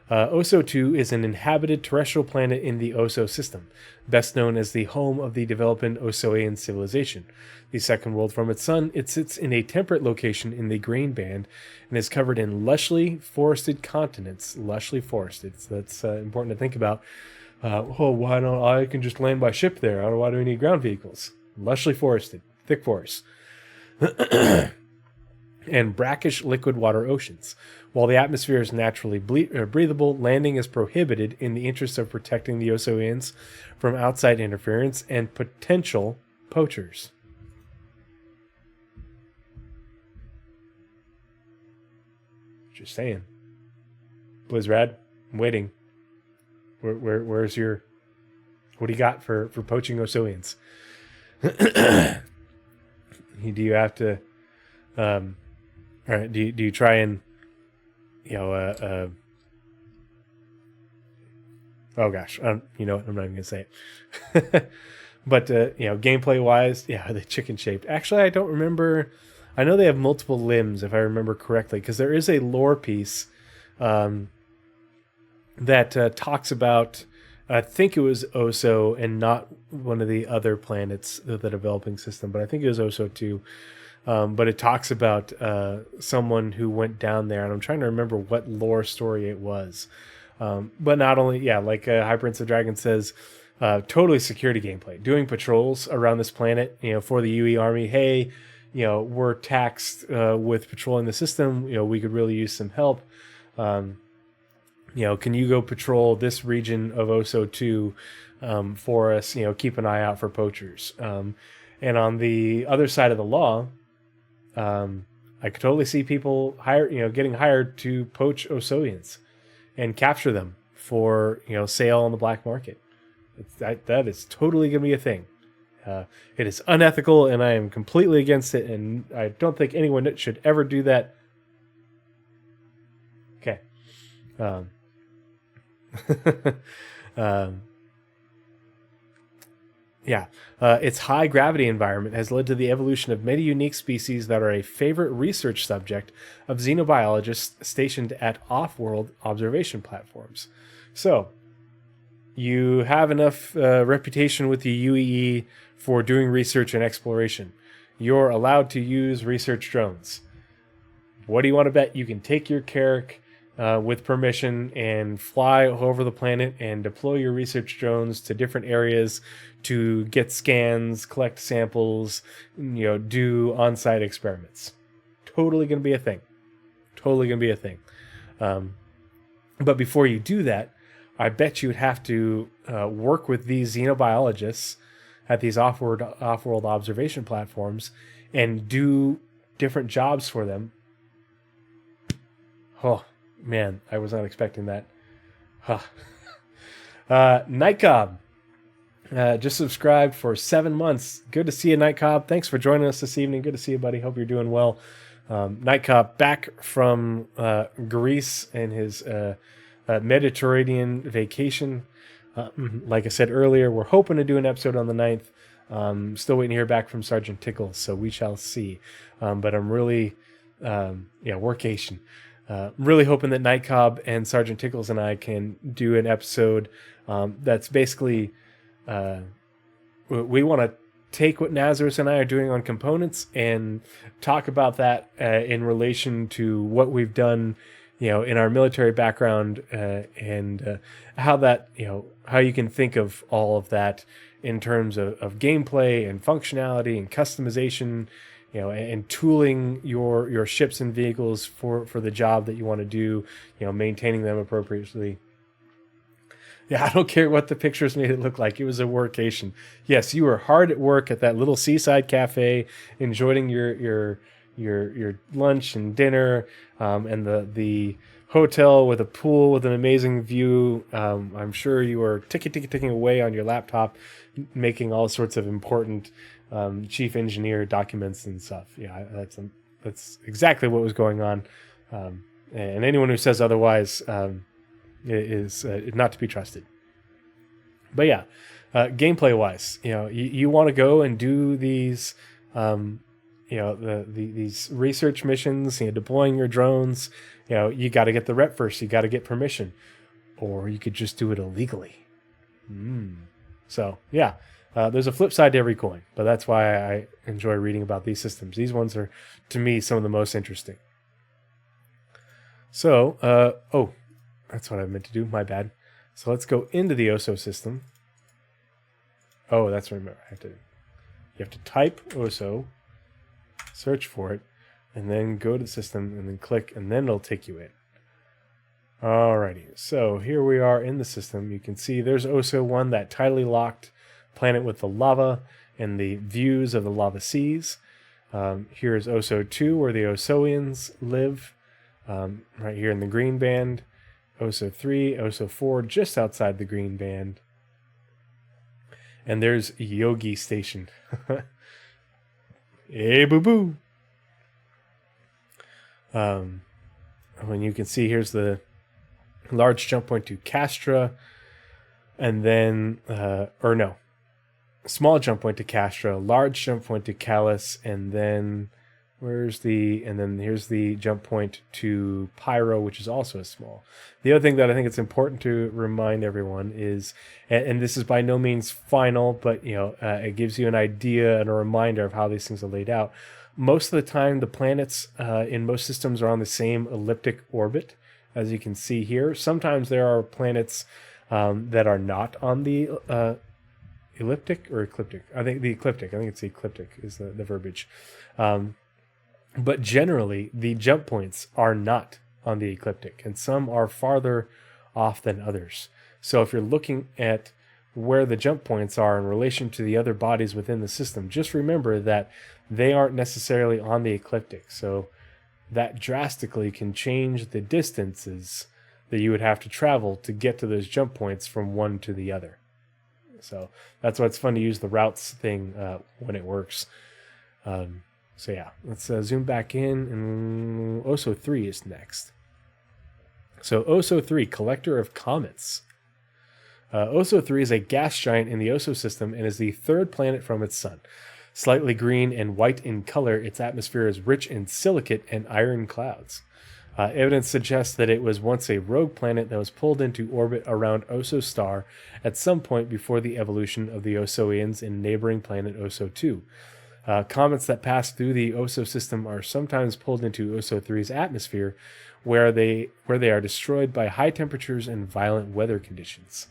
Oso 2 is an inhabited terrestrial planet in the Oso system, best known as the home of the developing Osoian civilization. The second world from its sun, it sits in a temperate location in the Grain Band and is covered in lushly forested continents. Lushly forested, so that's important to think about. Why don't I can just land by ship there? Why do we need ground vehicles? Lushly forested, thick forests. And brackish liquid water oceans. While the atmosphere is naturally breathable, landing is prohibited in the interest of protecting the Osoians from outside interference and potential poachers. Just saying. Blizzrad, I'm waiting. Where's your... What do you got for poaching Osoians? Do you have to... all right, do you try and, oh gosh, you know what, I'm not even going to say it. But, gameplay-wise, yeah, the chicken-shaped. Actually, I don't remember. I know they have multiple limbs, if I remember correctly, because there is a lore piece that talks about, I think it was Oso and not one of the other planets of the developing system, but I think it was Oso 2. But it talks about someone who went down there, and I'm trying to remember what lore story it was. But not only, like High Prince of Dragon says, totally security gameplay. Doing patrols around this planet, for the UE army. Hey, we're taxed with patrolling the system. We could really use some help. Can you go patrol this region of Oso 2 for us? Keep an eye out for poachers. And on the other side of the law, I could totally see people getting hired to poach Osoians and capture them for, sale on the black market. That is totally going to be a thing. It is unethical, and I am completely against it, and I don't think anyone should ever do that. Okay. Its high gravity environment has led to the evolution of many unique species that are a favorite research subject of xenobiologists stationed at off-world observation platforms. So, you have enough reputation with the UEE for doing research and exploration. You're allowed to use research drones. What do you want to bet? You can take your Carrack with permission and fly over the planet and deploy your research drones to different areas to get scans, collect samples, do on-site experiments. Totally going to be a thing. But before you do that, I bet you would have to work with these xenobiologists at these off-world observation platforms and do different jobs for them. Oh, man, I was not expecting that. Nightcob just subscribed for 7 months. Good to see you, Nightcob. Thanks for joining us this evening. Good to see you, buddy. Hope you're doing well. Nightcob back from Greece and his Mediterranean vacation. Like I said earlier, we're hoping to do an episode on the 9th. Still waiting to hear back from Sergeant Tickles, so we shall see. But I'm really, workation. Really hoping that Nightcob and Sergeant Tickles and I can do an episode that's basically we want to take what Nazareth and I are doing on components and talk about that in relation to what we've done, in our military background, and how that, how you can think of all of that in terms of gameplay and functionality and customization, and tooling your ships and vehicles for the job that you want to do, maintaining them appropriately. Yeah, I don't care what the pictures made it look like. It was a workation. Yes, you were hard at work at that little seaside cafe, enjoying your your lunch and dinner, and the hotel with a pool with an amazing view. I'm sure you are ticking away on your laptop, making all sorts of important chief engineer documents and stuff. Yeah, that's exactly what was going on. And anyone who says otherwise is not to be trusted. But yeah, gameplay wise, you want to go and do these, these research missions, deploying your drones. You got to get the rep first. You got to get permission, or you could just do it illegally. So yeah, there's a flip side to every coin, but that's why I enjoy reading about these systems. These ones are, to me, some of the most interesting. So, that's what I meant to do. My bad. So let's go into the OSO system. Oh, that's what I remember. You have to type OSO, search for it, and then go to the system and then click, and then it'll take you in. Alrighty, so here we are in the system. You can see there's OSO 1, that tidally locked planet with the lava and the views of the lava seas. Here's OSO 2, where the Osoians live, right here in the green band. OSO 3, OSO 4, just outside the green band. And there's Yogi Station. Hey, boo-boo! When you can see, here's the large jump point to Castra, and then, small jump point to Castra, large jump point to Callus, and then here's the jump point to Pyro, which is also a small. The other thing that I think it's important to remind everyone is, and this is by no means final, but it gives you an idea and a reminder of how these things are laid out. Most of the time, the planets in most systems are on the same elliptic orbit, as you can see here. Sometimes there are planets that are not on the elliptic or ecliptic. I think the ecliptic. I think it's the ecliptic is the verbiage. But generally, the jump points are not on the ecliptic, and some are farther off than others. So if you're looking at where the jump points are in relation to the other bodies within the system, just remember that they aren't necessarily on the ecliptic. So that drastically can change the distances that you would have to travel to get to those jump points from one to the other. So that's why it's fun to use the routes thing when it works. So yeah, let's zoom back in, and OSO 3 is next. So OSO 3, Collector of Comets. OSO 3 is a gas giant in the OSO system and is the third planet from its sun. Slightly green and white in color, its atmosphere is rich in silicate and iron clouds. Evidence suggests that it was once a rogue planet that was pulled into orbit around Oso star at some point before the evolution of the Osoians in neighboring planet Oso 2. Comets that pass through the Oso system are sometimes pulled into Oso 3's atmosphere, where they are destroyed by high temperatures and violent weather conditions.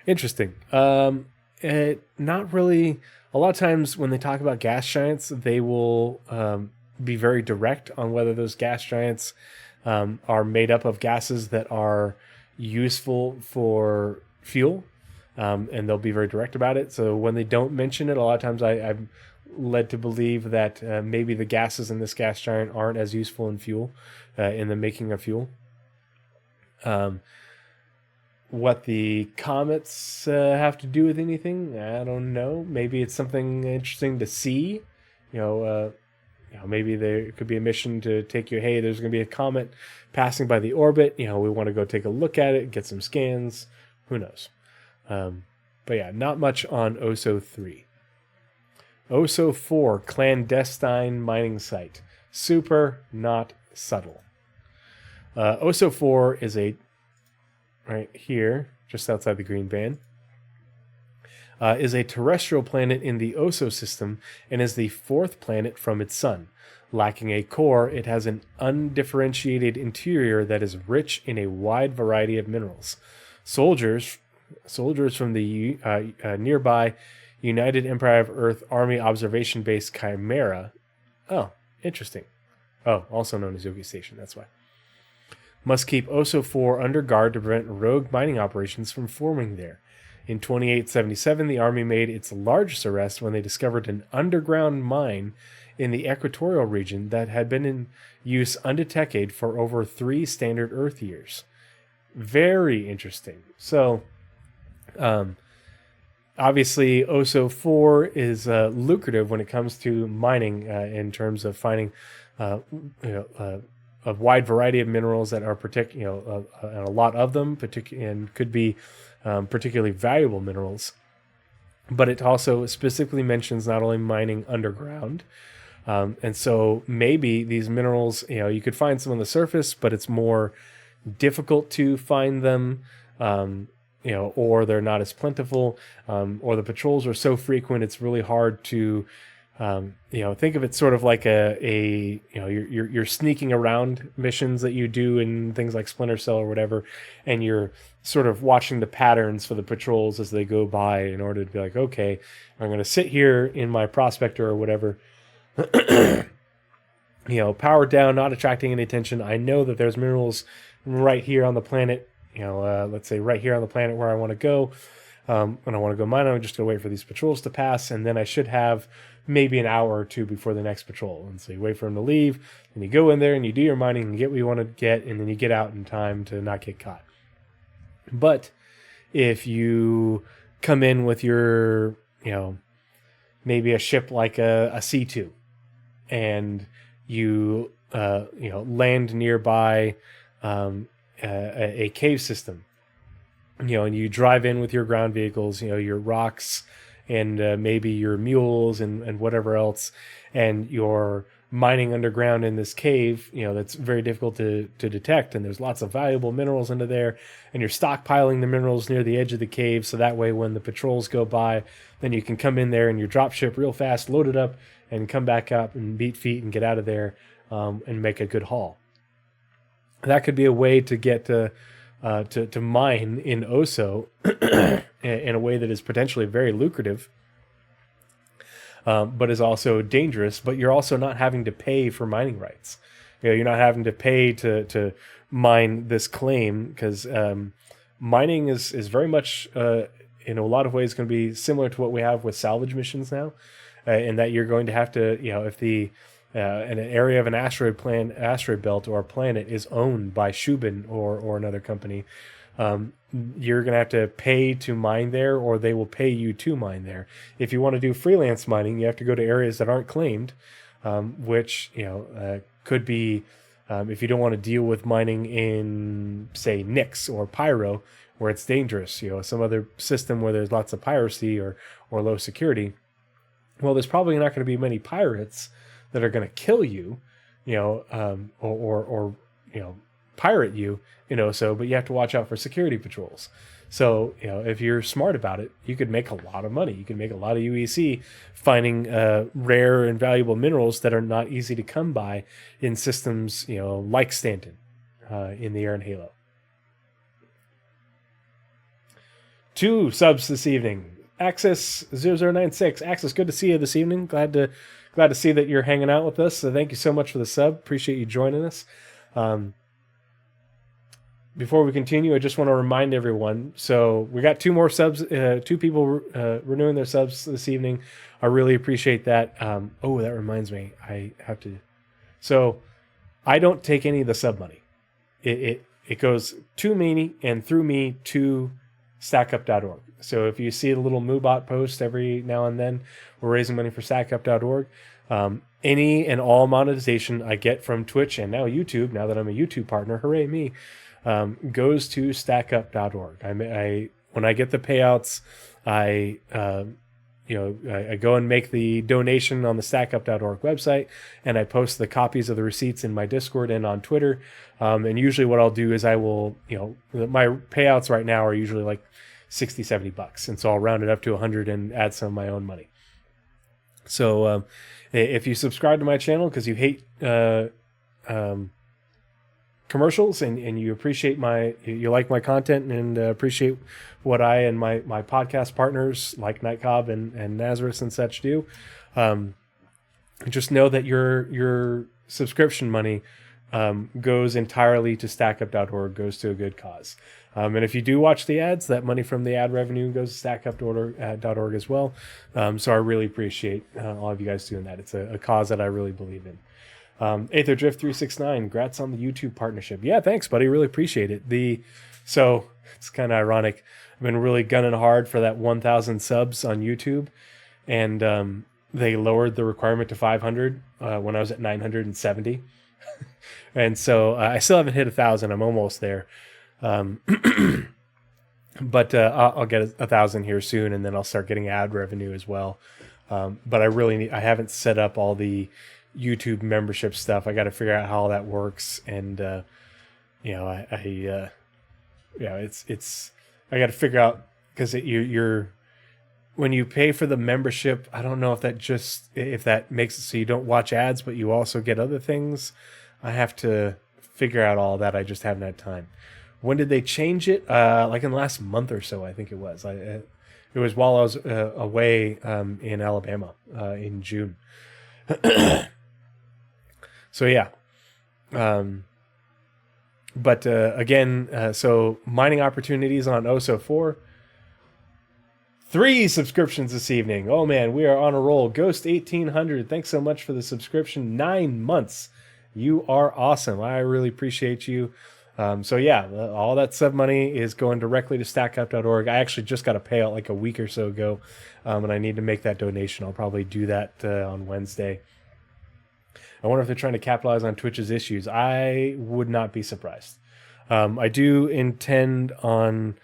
Interesting. Not really. A lot of times when they talk about gas giants, they will be very direct on whether those gas giants are made up of gases that are useful for fuel. And they'll be very direct about it. So when they don't mention it, a lot of times I'm led to believe that maybe the gases in this gas giant aren't as useful in fuel, in the making of fuel. What the comets have to do with anything, I don't know. Maybe it's something interesting to see. Maybe there could be a mission to take you, hey, there's going to be a comet passing by the orbit. We want to go take a look at it, get some scans. Who knows? But yeah, not much on OSO 3. OSO 4, Clandestine Mining Site. Super not subtle. OSO 4 is right here, just outside the green band, is a terrestrial planet in the Oso system and is the fourth planet from its sun. Lacking a core, it has an undifferentiated interior that is rich in a wide variety of minerals. Soldiers from the nearby United Empire of Earth Army Observation Base Chimera. Oh, interesting. Oh, also known as Yogi Station, that's why. Must keep Oso 4 under guard to prevent rogue mining operations from forming there. In 2877, the Army made its largest arrest when they discovered an underground mine in the equatorial region that had been in use undetected for over 3 standard Earth years. Very interesting. So, obviously, OSO 4 is lucrative when it comes to mining in terms of finding a wide variety of minerals that are and a lot of them, and could be particularly valuable minerals. But it also specifically mentions not only mining underground, and so maybe these minerals, you could find some on the surface, but it's more difficult to find them, or they're not as plentiful, or the patrols are so frequent it's really hard to, think of it sort of like you're sneaking around missions that you do in things like Splinter Cell or whatever, and you're sort of watching the patterns for the patrols as they go by in order to be like, okay, I'm going to sit here in my prospector or whatever, powered down, not attracting any attention. I know that there's minerals right here on the planet, let's say right here on the planet where I want to go. When I want to go mine, I'm just going to wait for these patrols to pass, and then I should have maybe an hour or two before the next patrol. And so you wait for them to leave, and you go in there and you do your mining and get what you want to get, and then you get out in time to not get caught. But if you come in with your, maybe a ship like a C2, and you, land nearby a cave system, and you drive in with your ground vehicles, your rocks and maybe your mules and whatever else, and you're mining underground in this cave, that's very difficult to detect, and there's lots of valuable minerals under there, and you're stockpiling the minerals near the edge of the cave, so that way when the patrols go by, then you can come in there and your drop ship real fast, load it up, and come back up and beat feet and get out of there, and make a good haul. That could be a way to get to mine in OSO in a way that is potentially very lucrative, but is also dangerous. But you're also not having to pay for mining rights. You're not having to pay to mine this claim, because mining is very much in a lot of ways going to be similar to what we have with salvage missions now, in that you're going to have to, if the an area of an asteroid belt or a planet is owned by Shubin or another company, you're going to have to pay to mine there, or they will pay you to mine there. If you want to do freelance mining, you have to go to areas that aren't claimed, which could be, if you don't want to deal with mining in, say, Nyx or Pyro, where it's dangerous, some other system where there's lots of piracy or low security. Well, there's probably not going to be many pirates that are going to kill you, or pirate you, but you have to watch out for security patrols. So, if you're smart about it, you could make a lot of money. You can make a lot of UEC finding rare and valuable minerals that are not easy to come by in systems, like Stanton in the Air and Halo. 2 subs this evening. Access 0096. Access, good to see you this evening. Glad to see that you're hanging out with us. So thank you so much for the sub. Appreciate you joining us. Before we continue, I just want to remind everyone. So we got 2 more subs, 2 people renewing their subs this evening. I really appreciate that. That reminds me. I have to. So I don't take any of the sub money. It goes to me and through me to stackup.org. So if you see a little Moobot post every now and then, we're raising money for stackup.org. Any and all monetization I get from Twitch and now YouTube, now that I'm a YouTube partner, hooray me, goes to stackup.org. When I get the payouts, I go and make the donation on the stackup.org website, and I post the copies of the receipts in my Discord and on Twitter. And usually what I'll do is I will, my payouts right now are usually like $60-$70, and so I'll round it up to 100 and add some of my own money. So if you subscribe to my channel because you hate commercials and you appreciate you like my content and appreciate what I and my podcast partners like Nightcob and Nazareth and such do, just know that your subscription money goes entirely to stackup.org, goes to a good cause. And if you do watch the ads, that money from the ad revenue goes to stackup.org as well. So I really appreciate all of you guys doing that. It's a cause that I really believe in. Aether Drift 369, congrats on the YouTube partnership. Yeah, thanks, buddy. Really appreciate it. So it's kind of ironic. I've been really gunning hard for that 1,000 subs on YouTube, and they lowered the requirement to 500 when I was at 970. And so I still haven't hit 1,000. I'm almost there. But I'll get 1,000 here soon, and then I'll start getting ad revenue as well. But I haven't set up all the YouTube membership stuff. I got to figure out how all that works, and it's I got to figure out, because you're when you pay for the membership, I don't know if that makes it so you don't watch ads, but you also get other things. I have to figure out all that. I just haven't had time. When did they change it? Like in the last month or so, I think it was. It was while I was away in Alabama in June. So yeah. But again, so mining opportunities on OSO 4. 3 subscriptions this evening. Oh man, we are on a roll. Ghost 1800, thanks so much for the subscription. 9 months. You are awesome. I really appreciate you. So yeah, all that sub money is going directly to stackup.org. I actually just got a payout like a week or so ago, and I need to make that donation. I'll probably do that on Wednesday. I wonder if they're trying to capitalize on Twitch's issues. I would not be surprised. I do intend on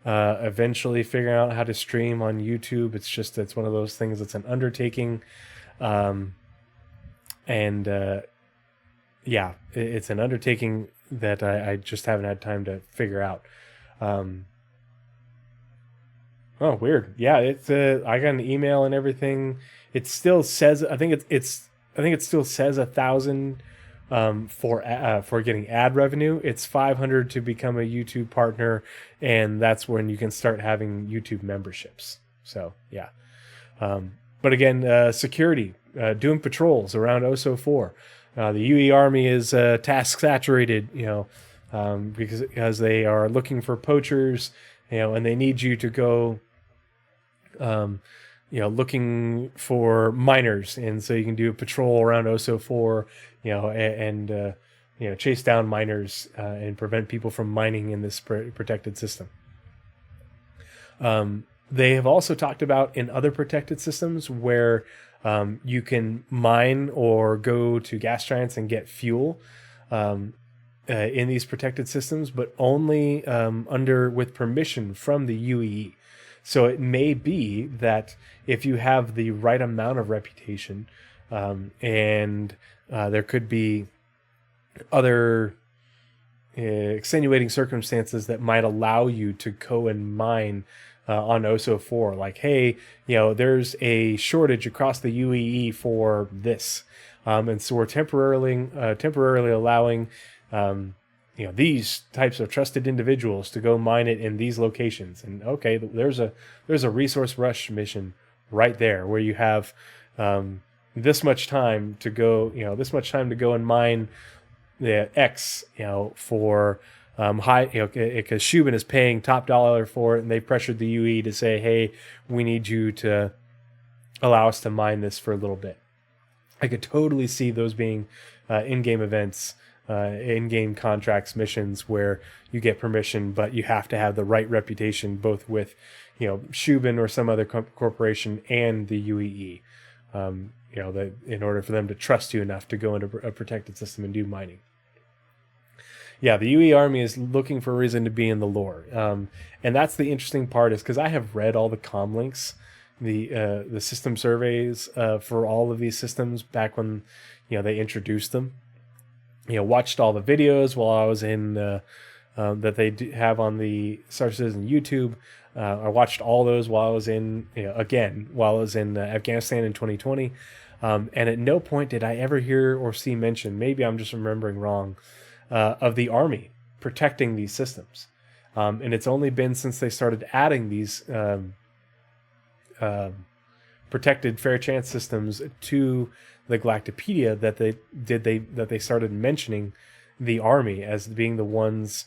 eventually figuring out how to stream on YouTube. It's one of those things. It's an undertaking, it's an undertaking that I just haven't had time to figure out. Oh, weird. Yeah, it's I got an email and everything. It still says, I think it still says 1,000 for getting ad revenue. It's 500 to become a YouTube partner, and that's when you can start having YouTube memberships. So yeah. But again, security, doing patrols around OSO 4. The UE Army is task saturated, because they are looking for poachers, and they need you to go, looking for miners, and so you can do a patrol around OSO 4, and chase down miners and prevent people from mining in this protected system. They have also talked about in other protected systems where you can mine or go to gas giants and get fuel in these protected systems, but only with permission from the UEE. So it may be that if you have the right amount of reputation, and there could be other extenuating circumstances that might allow you to go and mine on OSO 4, like, hey, there's a shortage across the UEE for this, and so we're temporarily allowing these types of trusted individuals to go mine it in these locations. And okay, there's a resource rush mission right there where you have this much time to go and mine the X, for high, because Shubin is paying top dollar for it, and they pressured the UE to say, hey, we need you to allow us to mine this for a little bit. I could totally see those being in-game events, in-game contracts, missions where you get permission, but you have to have the right reputation, both with, Shubin or some other corporation and the UEE, in order for them to trust you enough to go into a protected system and do mining. Yeah, the UE Army is looking for a reason to be in the lore. And that's the interesting part, is because I have read all the comm links, the system surveys for all of these systems back when, they introduced them. Watched all the videos while I was in, that they have on the Star Citizen YouTube. I watched all those while I was in, Afghanistan in 2020. And at no point did I ever hear or see mention, maybe I'm just remembering wrong, of the Army protecting these systems. And it's only been since they started adding these protected fair chance systems to the Galactapedia that they started mentioning the Army as being the ones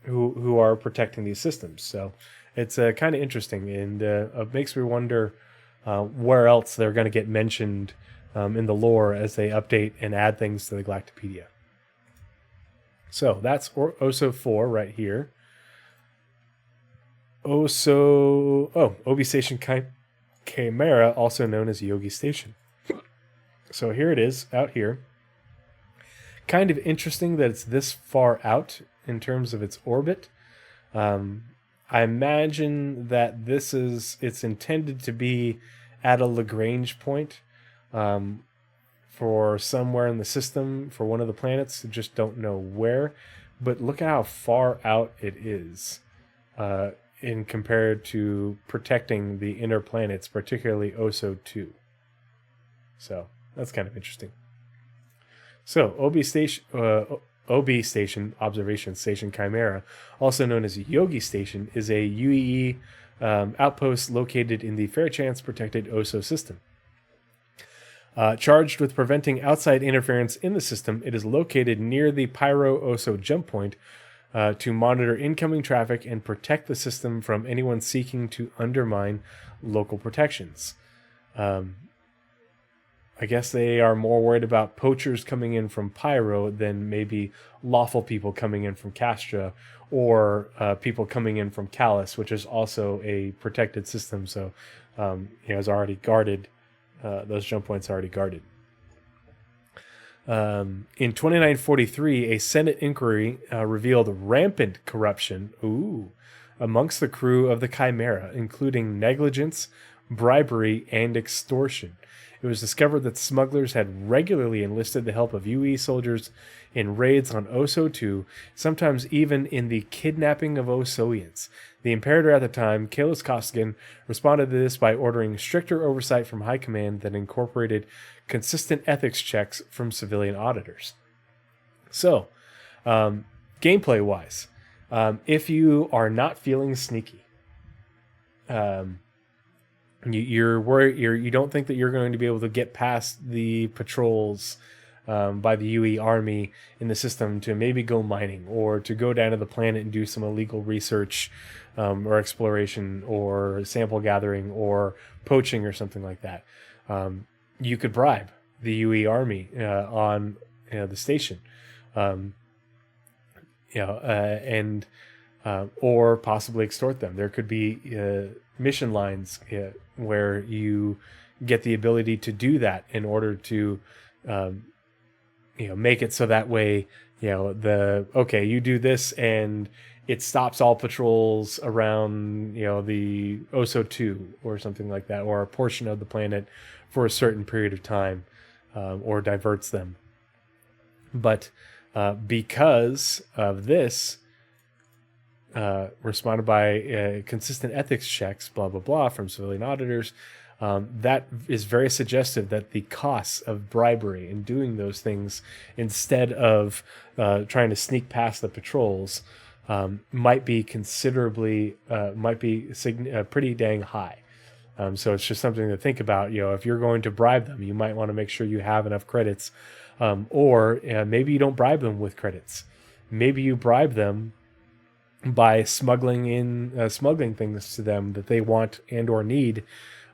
who are protecting these systems. So it's kind of interesting, and it makes me wonder where else they're going to get mentioned in the lore as they update and add things to the Galactapedia. So that's Oso 4 right here. Obi Station Chimera, also known as Yogi Station. So here it is out here. Kind of interesting that it's this far out in terms of its orbit. I imagine that it's intended to be at a Lagrange point for somewhere in the system for one of the planets. I just don't know where. But look at how far out it is in compared to protecting the inner planets, particularly Oso 2. So that's kind of interesting. So OB Station, Observation Station Chimera, also known as Yogi Station, is a UEE outpost located in the Fairchance protected Oso system. Charged with preventing outside interference in the system, it is located near the Pyro Oso jump point to monitor incoming traffic and protect the system from anyone seeking to undermine local protections. I guess they are more worried about poachers coming in from Pyro than maybe lawful people coming in from Castra, or people coming in from Callus, which is also a protected system. So, it's already guarded. Those jump points are already guarded. In 2943, a Senate inquiry revealed rampant corruption amongst the crew of the Chimera, including negligence, bribery, and extortion. It was discovered that smugglers had regularly enlisted the help of UE soldiers in raids on Oso 2, sometimes even in the kidnapping of Osoians. The Imperator at the time, Kalis Kostigan, responded to this by ordering stricter oversight from High Command that incorporated consistent ethics checks from civilian auditors. So, gameplay-wise, if you are not feeling sneaky, you're worried, you don't think that you're going to be able to get past the patrols by the UE army in the system to maybe go mining, or to go down to the planet and do some illegal research or exploration or sample gathering or poaching or something like that, you could bribe the UE army on the station, and or possibly extort them. There could be mission lines where you get the ability to do that in order to make it so that way you do this and it stops all patrols around the Oso 2 or something like that, or a portion of the planet for a certain period of time, or diverts them. But because of this, responded by consistent ethics checks, blah, blah, blah, from civilian auditors, that is very suggestive that the costs of bribery and doing those things instead of trying to sneak past the patrols might be pretty dang high. So it's just something to think about. If you're going to bribe them, you might want to make sure you have enough credits, or maybe you don't bribe them with credits. Maybe you bribe them by smuggling things to them that they want and or need,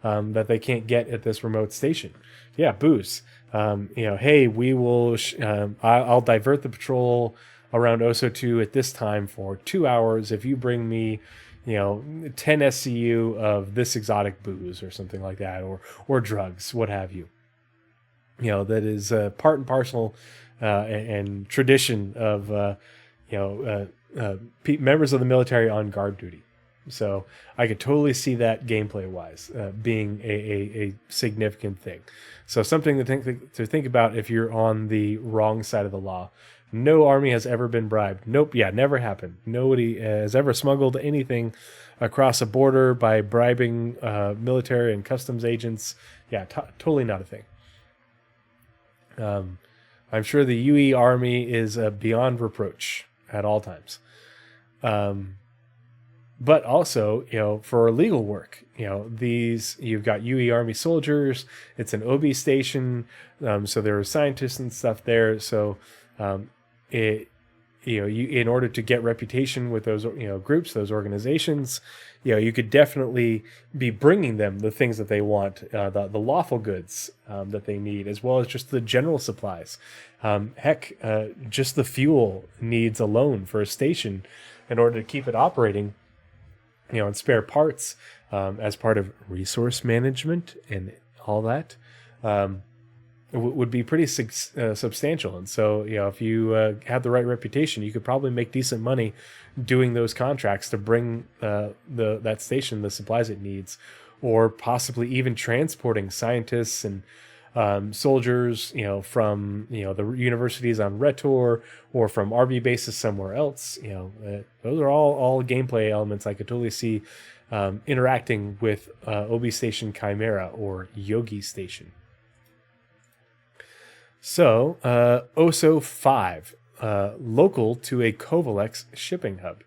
that they can't get at this remote station. Yeah, booze. Hey, we will. I'll divert the patrol around Oso 2 at this time for 2 hours if you bring me 10 SCU of this exotic booze or something like that, or drugs, what have you. That is part and parcel and tradition of members of the military on guard duty. So I could totally see that gameplay wise being a significant thing. So something to think about if you're on the wrong side of the law. No army has ever been bribed. Nope. Yeah, never happened. Nobody has ever smuggled anything across a border by bribing military and customs agents. Yeah, totally not a thing. I'm sure the UE army is beyond reproach at all times. But also, for legal work, you've got UE army soldiers. It's an OB station, so there are scientists and stuff there. So in order to get reputation with those groups, those organizations, you could definitely be bringing them the things that they want, the lawful goods that they need, as well as just the general supplies. Just the fuel needs alone for a station in order to keep it operating, and spare parts as part of resource management and all that. Would be pretty substantial. And so, if you have the right reputation, you could probably make decent money doing those contracts to bring that station the supplies it needs, or possibly even transporting scientists and soldiers, from the universities on Retor or from RV bases somewhere else. Those are all gameplay elements I could totally see interacting with Obi Station Chimera or Yogi Station. So, OSO 5, local to a Covalex shipping hub.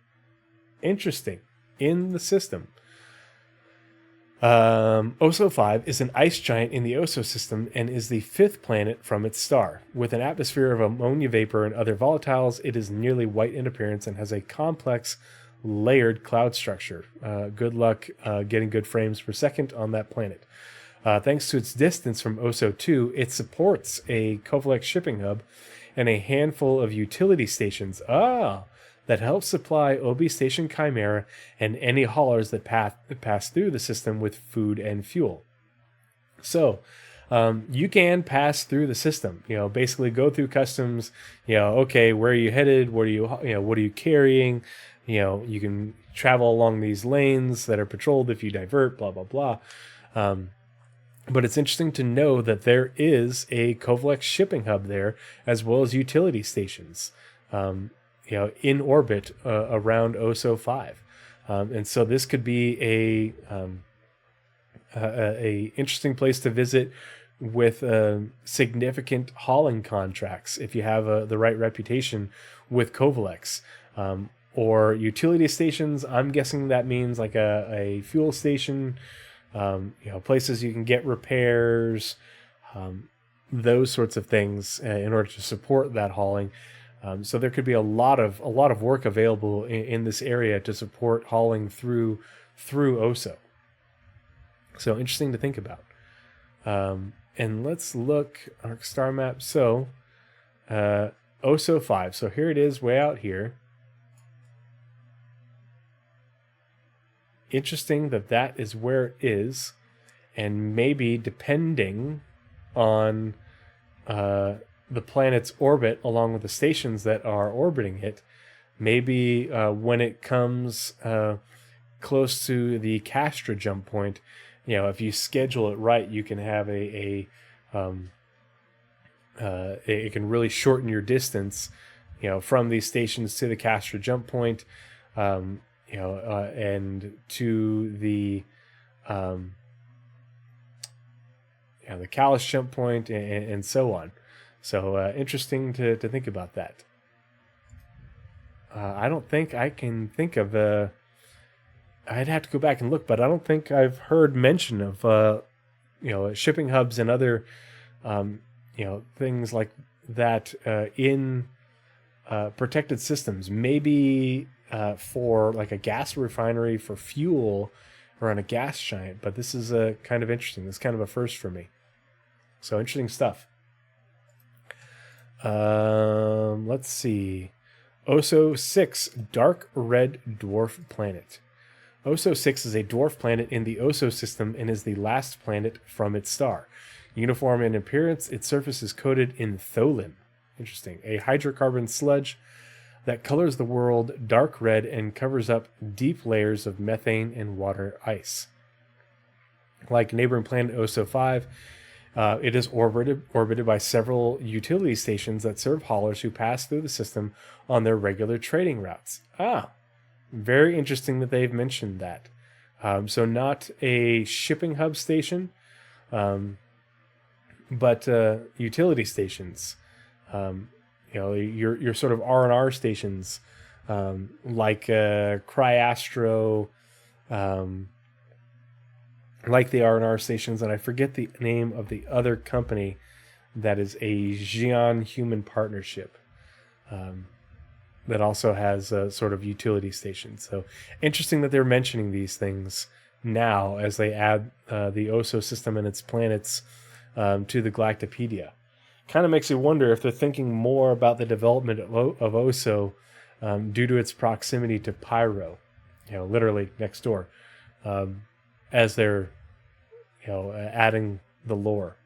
Interesting. In the system. OSO 5 is an ice giant in the OSO system and is the 5th planet from its star. With an atmosphere of ammonia vapor and other volatiles, it is nearly white in appearance and has a complex, layered cloud structure. Good luck getting good frames per second on that planet. Thanks to its distance from OSO 2, it supports a Covalex shipping hub and a handful of utility stations that help supply Obi Station Chimera and any haulers that pass through the system with food and fuel. So, you can pass through the system, basically go through customs, okay, where are you headed? What are you carrying? You can travel along these lanes that are patrolled if you divert, blah, blah, blah. But it's interesting to know that there is a Covalex shipping hub there, as well as utility stations, in orbit around OSO 5. And so this could be a interesting place to visit with significant hauling contracts if you have the right reputation with Covalex. Or utility stations, I'm guessing that means like a fuel station, places you can get repairs, those sorts of things in order to support that hauling. So there could be a lot of work available in this area to support hauling through OSO. So interesting to think about. And let's look Ark Starmap. So OSO 5. So here it is, way out here. Interesting that is where it is, and maybe depending on the planet's orbit along with the stations that are orbiting it, maybe when it comes close to the Castra jump point, if you schedule it right, you can have it can really shorten your distance, from these stations to the Castra jump point. And to the the Callus jump point and so on. So interesting to think about that. I don't think I can think of I'd have to go back and look, but I don't think I've heard mention of shipping hubs and other things like that in protected systems. Maybe for like a gas refinery for fuel or on a gas giant, but this is kind of interesting. This is kind of a first for me. So interesting stuff. Let's see. OSO 6, Dark Red Dwarf Planet. OSO 6 is a dwarf planet in the OSO system and is the last planet from its star. Uniform in appearance, its surface is coated in tholin. Interesting. A hydrocarbon sludge that colors the world dark red and covers up deep layers of methane and water ice. Like neighboring planet OSO 5, it is orbited by several utility stations that serve haulers who pass through the system on their regular trading routes. Very interesting that they've mentioned that. So not a shipping hub station, but utility stations. Your sort of R&R stations, like Cryastro, like the R&R stations, and I forget the name of the other company that is a Xi'an human partnership. that also has a sort of utility station. So interesting that they're mentioning these things now as they add the Oso system and its planets to the Galactapedia. Kind of makes you wonder if they're thinking more about the development of Oso due to its proximity to Pyro, literally next door, as they're adding the lore.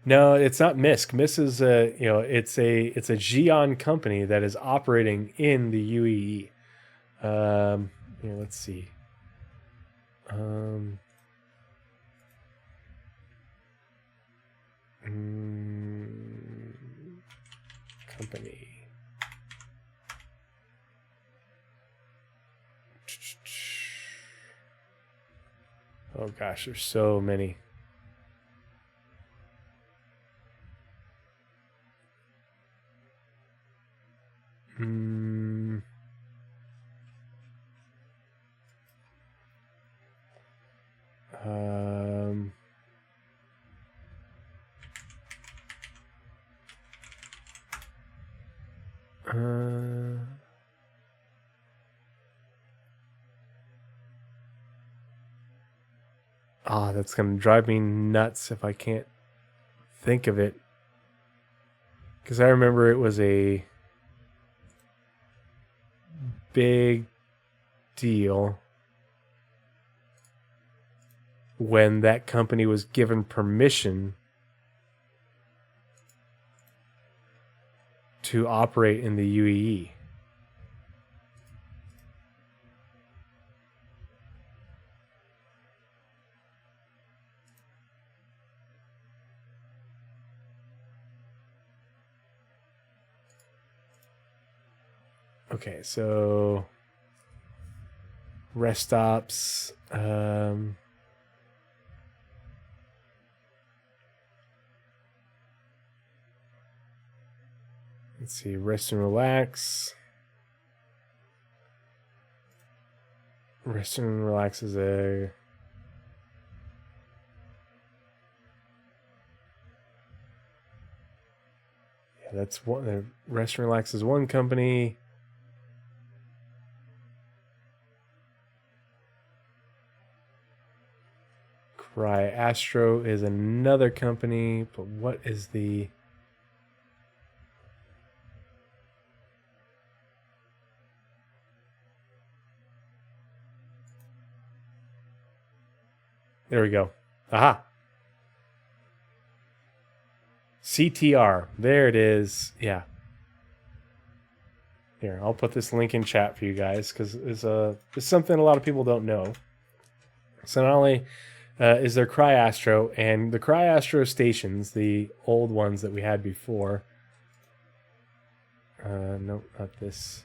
No, it's not MISC. MISC is it's a Geon company that is operating in the UEE. Let's see. Company. Oh gosh, there's so many. That's going to drive me nuts if I can't think of it. Because I remember it was a big deal when that company was given permission to operate in the UEE. Okay, so rest stops. Let's see, rest and relax. Rest and relax is a... Yeah, that's one. Rest and relax is one company. Cry Astro is another company, but what is the... There we go. Aha. CTR. There it is. Yeah. Here, I'll put this link in chat for you guys because it's something a lot of people don't know. So not only is there Cry Astro, and the Cry Astro stations, the old ones that we had before. No, not this.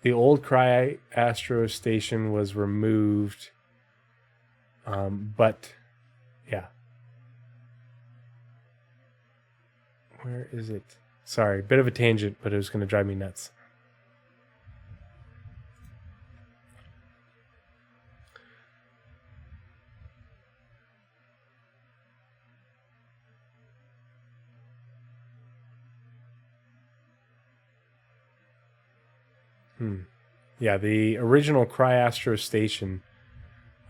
The old Cry Astro station was removed, but yeah. Where is it? Sorry, bit of a tangent, but it was going to drive me nuts. Yeah, the original Cry Astro station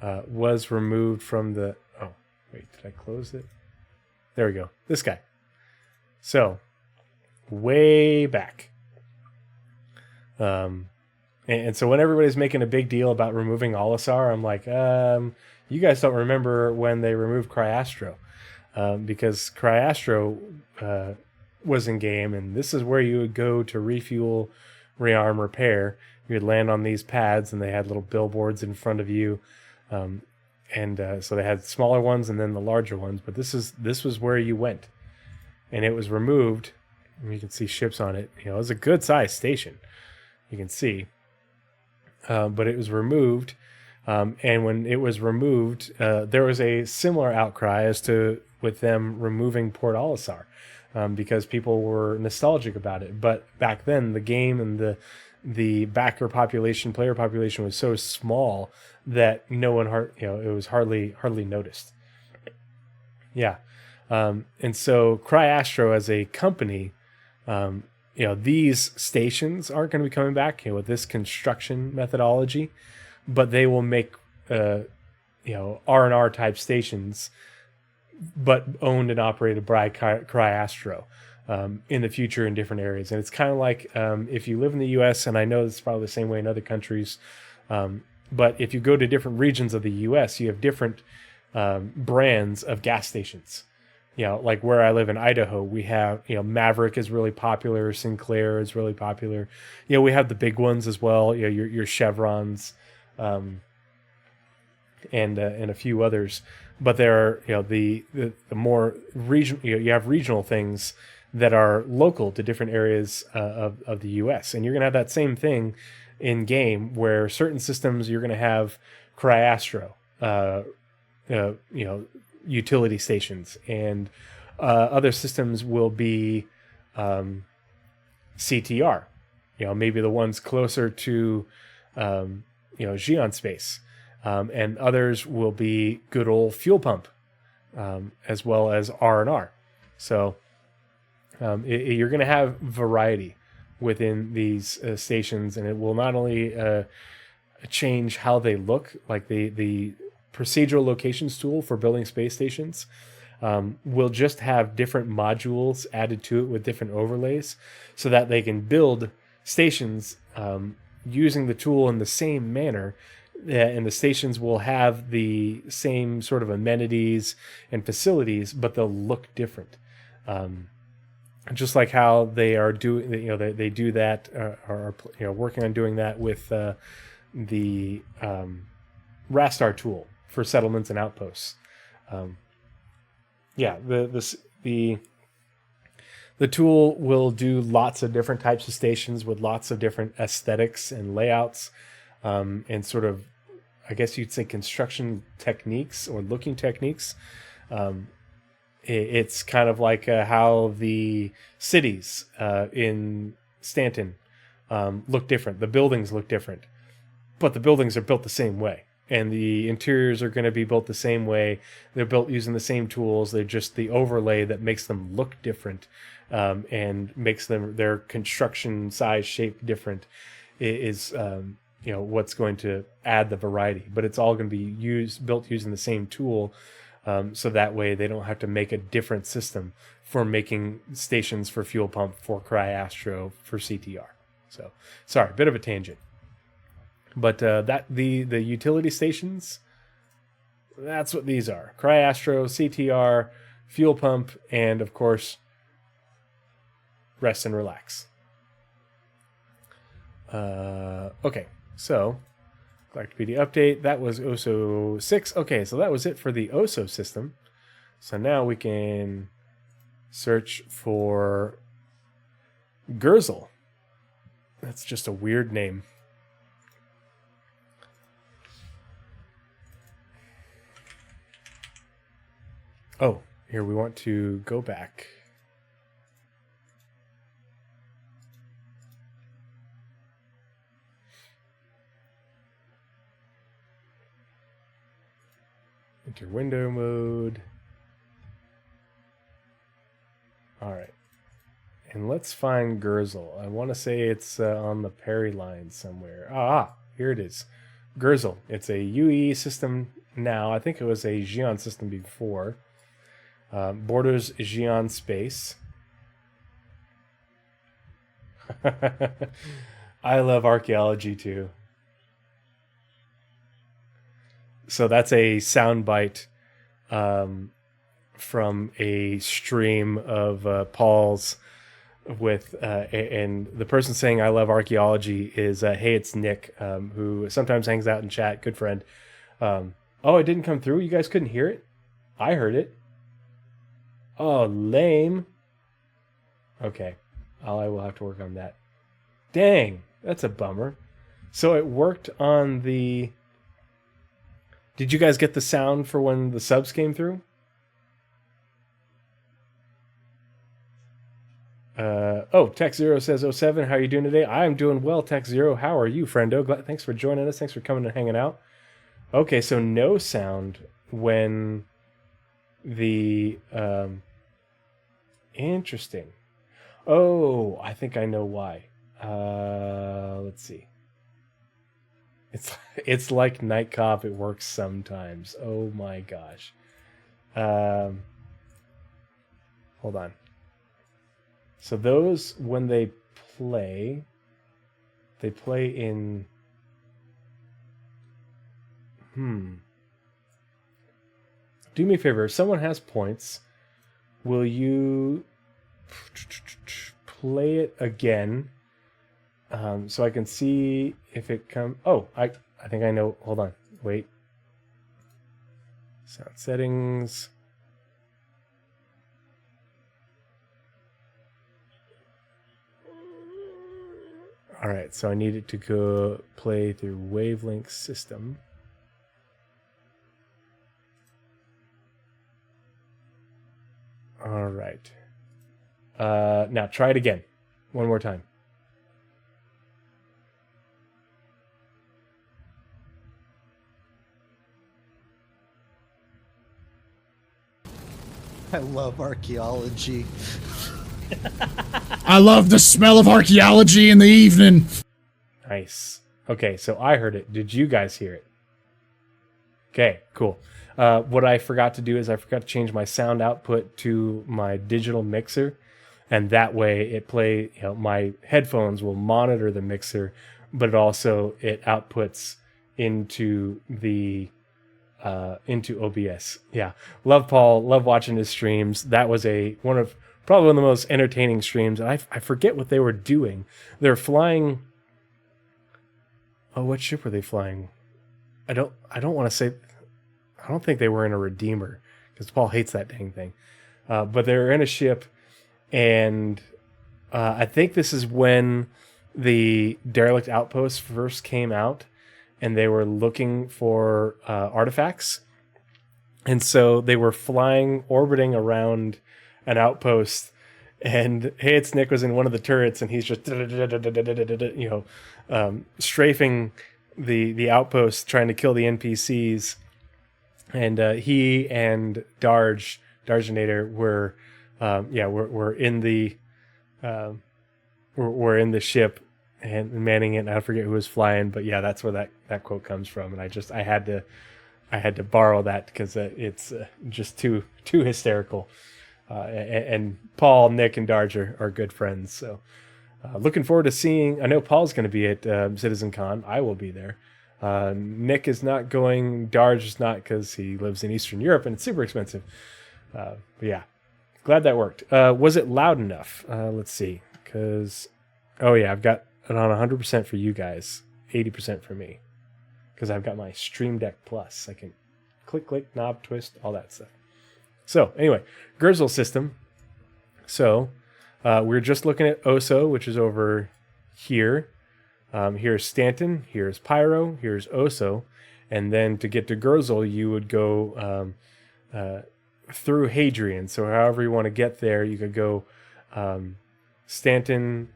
was removed from the... Oh, wait, did I close it? There we go. This guy. So, way back. And so when everybody's making a big deal about removing Olisar, I'm like, you guys don't remember when they removed Cry Astro. Because Cry Astro was in game, and this is where you would go to refuel, rearm, repair. You would land on these pads, and they had little billboards in front of you, so they had smaller ones and then the larger ones. But this was where you went, and it was removed. And you can see ships on it. It was a good sized station. You can see, but it was removed, and when it was removed, there was a similar outcry as to with them removing Port Olisar, because people were nostalgic about it. But back then, the game and the backer population, player population, was so small that no one it was hardly noticed. Yeah. And so CryAstro as a company, these stations aren't going to be coming back, with this construction methodology, but they will make, R&R type stations, but owned and operated by CryAstro, in the future in different areas. And it's kind of like, if you live in the US, and I know it's probably the same way in other countries, but if you go to different regions of the US, you have different brands of gas stations. Like where I live in Idaho, we have, Maverick is really popular. Sinclair is really popular. We have the big ones as well. Your Chevrons, and a few others. But there are, the more region, you have regional things that are local to different areas of the U.S. And you're going to have that same thing in game, where certain systems you're going to have CryAstro, utility stations, and other systems will be CTR, maybe the ones closer to Xi'an space, and others will be good old fuel pump, as well as R&R. So you're going to have variety within these stations, and it will not only change how they look, like the procedural locations tool for building space stations will just have different modules added to it with different overlays, so that they can build stations using the tool in the same manner, and the stations will have the same sort of amenities and facilities, but they'll look different. Just like how they are doing, they do that, or working on doing that with the Rastar tool for settlements and outposts. The tool will do lots of different types of stations with lots of different aesthetics and layouts, and sort of, I guess you'd say, construction techniques or looking techniques. It's kind of like how the cities in Stanton look different. The buildings look different, but the buildings are built the same way. And the interiors are going to be built the same way. They're built using the same tools. They're just the overlay that makes them look different, and makes their construction size, shape different, is what's going to add the variety. But it's all going to be built using the same tool, so that way they don't have to make a different system for making stations for fuel pump, for CryAstro, for CTR. So, sorry, bit of a tangent. But that the utility stations, that's what these are: CryAstro, CTR, fuel pump, and of course, rest and relax. Okay, so Galactapedia update. That was OSO 6. Okay, so that was it for the OSO system. So now we can search for Gurzel. That's just a weird name. Oh, here we want to go back. Enter window mode. All right. And let's find Gurzel. I want to say it's on the Perry line somewhere. Here it is. Gurzel. It's a UE system now. I think it was a Xi'an system before. Borders Xi'an space. I love archaeology too. So that's a soundbite from a stream of Paul's with and the person saying I love archaeology is hey, it's Nick, who sometimes hangs out in chat, good friend. It didn't come through? You guys couldn't hear it? I heard it. Oh, lame. Okay, I will have to work on that. Dang, that's a bummer. So it worked on the... Did you guys get the sound for when the subs came through? Tech Zero says, "Oh 07, how are you doing today?" I'm doing well, Tech Zero. How are you, friendo? Thanks for joining us. Thanks for coming and hanging out. Okay, so no sound when the interesting. Oh, I think I know why. Let's see. It's like Night Cop. It works sometimes. Oh my gosh. Hold on. So those, when they play in. Do me a favor. If someone has points, will you play it again? So I can see if it comes. Oh, I think I know. Hold on. Wait. Sound settings. All right. So I need it to go play through wavelength system. All right. Now try it again. One more time. I love archaeology. I love the smell of archaeology in the evening. Nice. Okay, so I heard it. Did you guys hear it? Okay, cool. What I forgot to do is I forgot to change my sound output to my digital mixer, and that way it my headphones will monitor the mixer, but it outputs into the into OBS. Yeah, love Paul. Love watching his streams. That was probably one of the most entertaining streams. And I forget what they were doing. They're flying. Oh, what ship were they flying? I don't want to say. I don't think they were in a Redeemer because Paul hates that dang thing. But they were in a ship, and I think this is when the derelict outpost first came out, and they were looking for artifacts. And so they were orbiting around an outpost. And Hey It's Nick was in one of the turrets, and he's just strafing the outpost, trying to kill the NPCs. And he and Dargenator were in the we're in the ship and manning it. And I forget who was flying, but yeah, that's where that quote comes from. And I had to borrow that because it's just too hysterical. And Paul, Nick, and Darge are good friends. So looking forward to seeing. I know Paul's going to be at CitizenCon. I will be there. Nick is not going. Darge is not because he lives in Eastern Europe and it's super expensive. But yeah, glad that worked. Was it loud enough? Let's see. I've got it on 100% for you guys, 80% for me, because I've got my Stream Deck Plus. I can click, knob, twist, all that stuff. So anyway, Gurzel system. So we're just looking at Oso, which is over here. Here's Stanton, here's Pyro, here's Oso, and then to get to Gurzel, you would go through Hadrian. So however you want to get there, you could go Stanton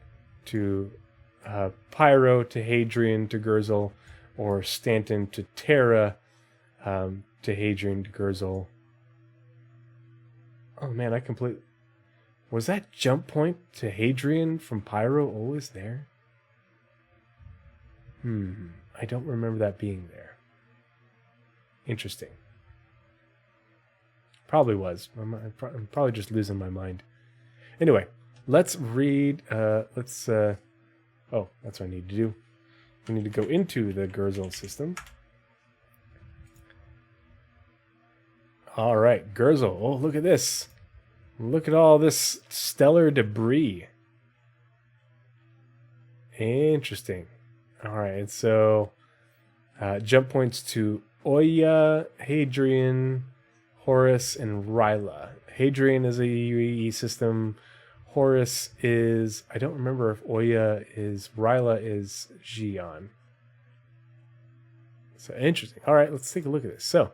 to Pyro to Hadrian to Gurzel, or Stanton to Terra to Hadrian to Gurzel. Oh man, was that jump point to Hadrian from Pyro always there? I don't remember that being there. Interesting. Probably was. I'm probably just losing my mind. Anyway, let's read. That's what I need to do. We need to go into the Gurzel system. All right, Gurzel. Oh, look at this. Look at all this stellar debris. Interesting. All right, so jump points to Oya, Hadrian, Horus, and Ryla. Hadrian is a UEE system. Horus is, I don't remember if Oya is, Ryla is Xi'an. So interesting. All right, let's take a look at this. So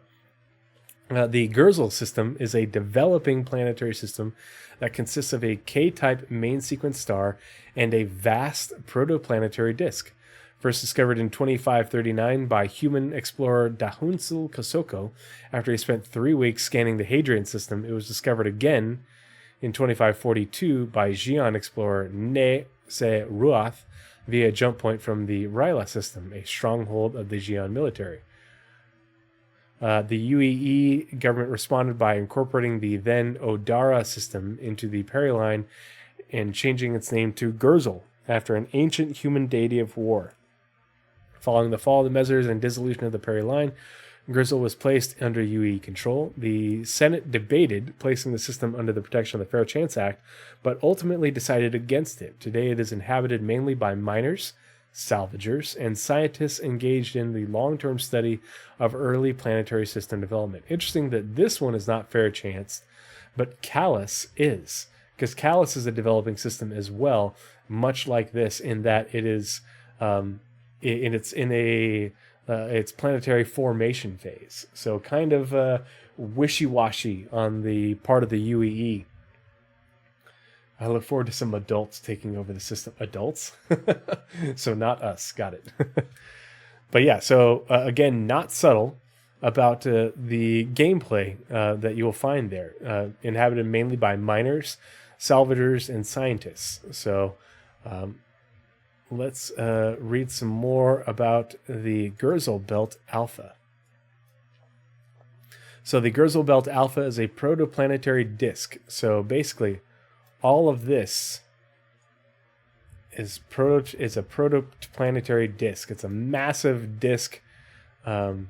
The Gurzel system is a developing planetary system that consists of a K-type main sequence star and a vast protoplanetary disk. First discovered in 2539 by human explorer Dahunsel Kosoko. After he spent 3 weeks scanning the Hadrian system, it was discovered again in 2542 by Xi'an explorer Ne Se Ruath via a jump point from the Ryla system, a stronghold of the Xi'an military. The UEE government responded by incorporating the then Odara system into the Periline and changing its name to Gurzel, after an ancient human deity of war. Following the fall of the Mezers and dissolution of the Periline, Gurzel was placed under UEE control. The Senate debated placing the system under the protection of the Fair Chance Act, but ultimately decided against it. Today it is inhabited mainly by miners, salvagers, and scientists engaged in the long-term study of early planetary system development. Interesting that this one is not fair chanced, but Callus is, because Callus is a developing system as well, much like this, in that it is its planetary formation phase. So kind of wishy-washy on the part of the UEE. I look forward to some adults taking over the system. Adults? So not us. Got it. But yeah, so again, not subtle about the gameplay that you will find there. Inhabited mainly by miners, salvagers, and scientists. So let's read some more about the Gurzel Belt Alpha. So the Gurzel Belt Alpha is a protoplanetary disk. So basically, all of this is a protoplanetary disk. It's a massive disk, that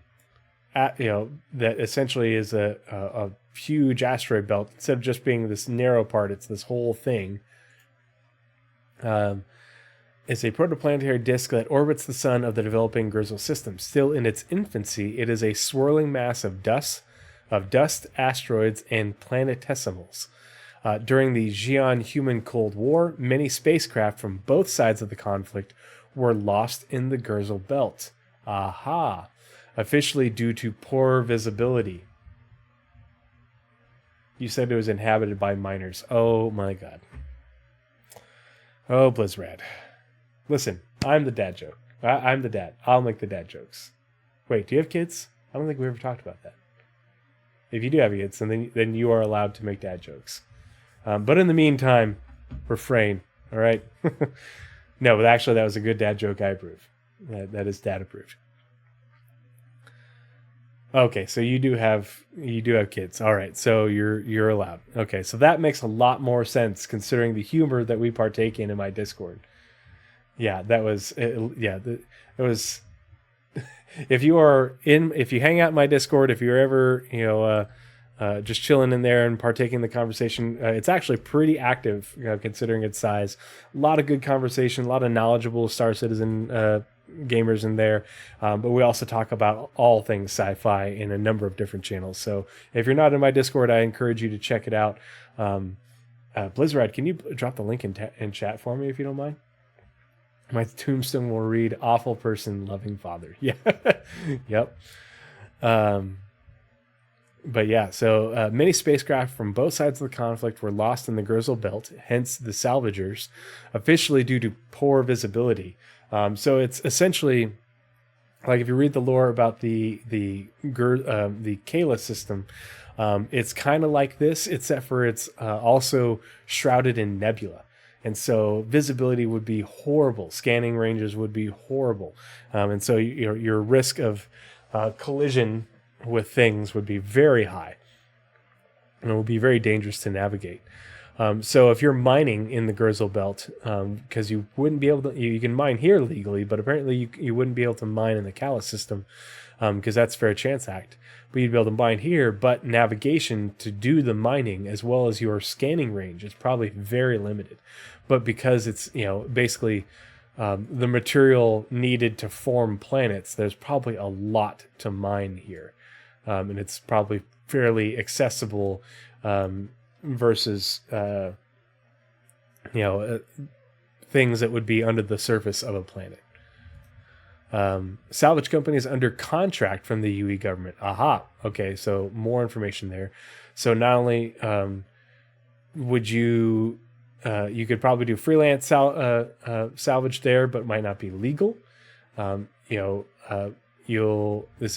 essentially is a huge asteroid belt. Instead of just being this narrow part, it's this whole thing. It's a protoplanetary disk that orbits the sun of the developing Gurzel system. Still in its infancy, it is a swirling mass of dust, asteroids, and planetesimals. During the Xi'an-human Cold War, many spacecraft from both sides of the conflict were lost in the Gurzel Belt. Aha! Officially due to poor visibility. You said it was inhabited by miners. Oh my god. Oh, Blizzrad. Listen, I'm the dad joke. I'm the dad. I'll make the dad jokes. Wait, do you have kids? I don't think we ever talked about that. If you do have kids, then you are allowed to make dad jokes. But in the meantime, refrain. All right. No, but actually, that was a good dad joke. I approve. That is dad approved. Okay, so you do have kids. All right, so you're allowed. Okay, so that makes a lot more sense considering the humor that we partake in my Discord. Yeah, that was it was. If you hang out in my Discord, if you're ever just chilling in there and partaking in the conversation, it's actually pretty active, considering its size. A lot of good conversation, a lot of knowledgeable Star Citizen gamers in there, but we also talk about all things sci-fi in a number of different channels. So if you're not in my Discord, I encourage you to check it out. Blizzrad, can you drop the link in chat for me if you don't mind? My tombstone will read awful person, loving father. Yeah. Yep. But yeah, so many spacecraft from both sides of the conflict were lost in the Gurzel Belt, hence the salvagers, officially due to poor visibility. So it's essentially like if you read the lore about the Kayla system, it's kind of like this, except for it's also shrouded in nebula. And so visibility would be horrible. Scanning ranges would be horrible. And so your risk of collision with things would be very high. And it would be very dangerous to navigate. So if you're mining in the Gurzel Belt, because you wouldn't be able to, you can mine here legally, but apparently you wouldn't be able to mine in the Callus system, because that's Fair Chance Act. But you'd be able to mine here, but navigation to do the mining as well as your scanning range is probably very limited. But because it's, basically the material needed to form planets, there's probably a lot to mine here. And it's probably fairly accessible versus, things that would be under the surface of a planet. Salvage company is under contract from the UE government. Aha. Okay, so more information there. So not only would you you could probably do freelance salvage there, but might not be legal. This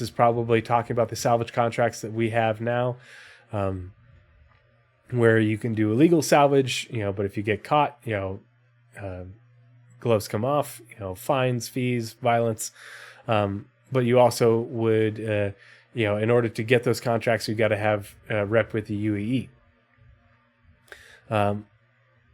is probably talking about the salvage contracts that we have now, where you can do illegal salvage, but if you get caught, gloves come off, fines, fees, violence. But you also would, in order to get those contracts, you've got to have rep with the UEE.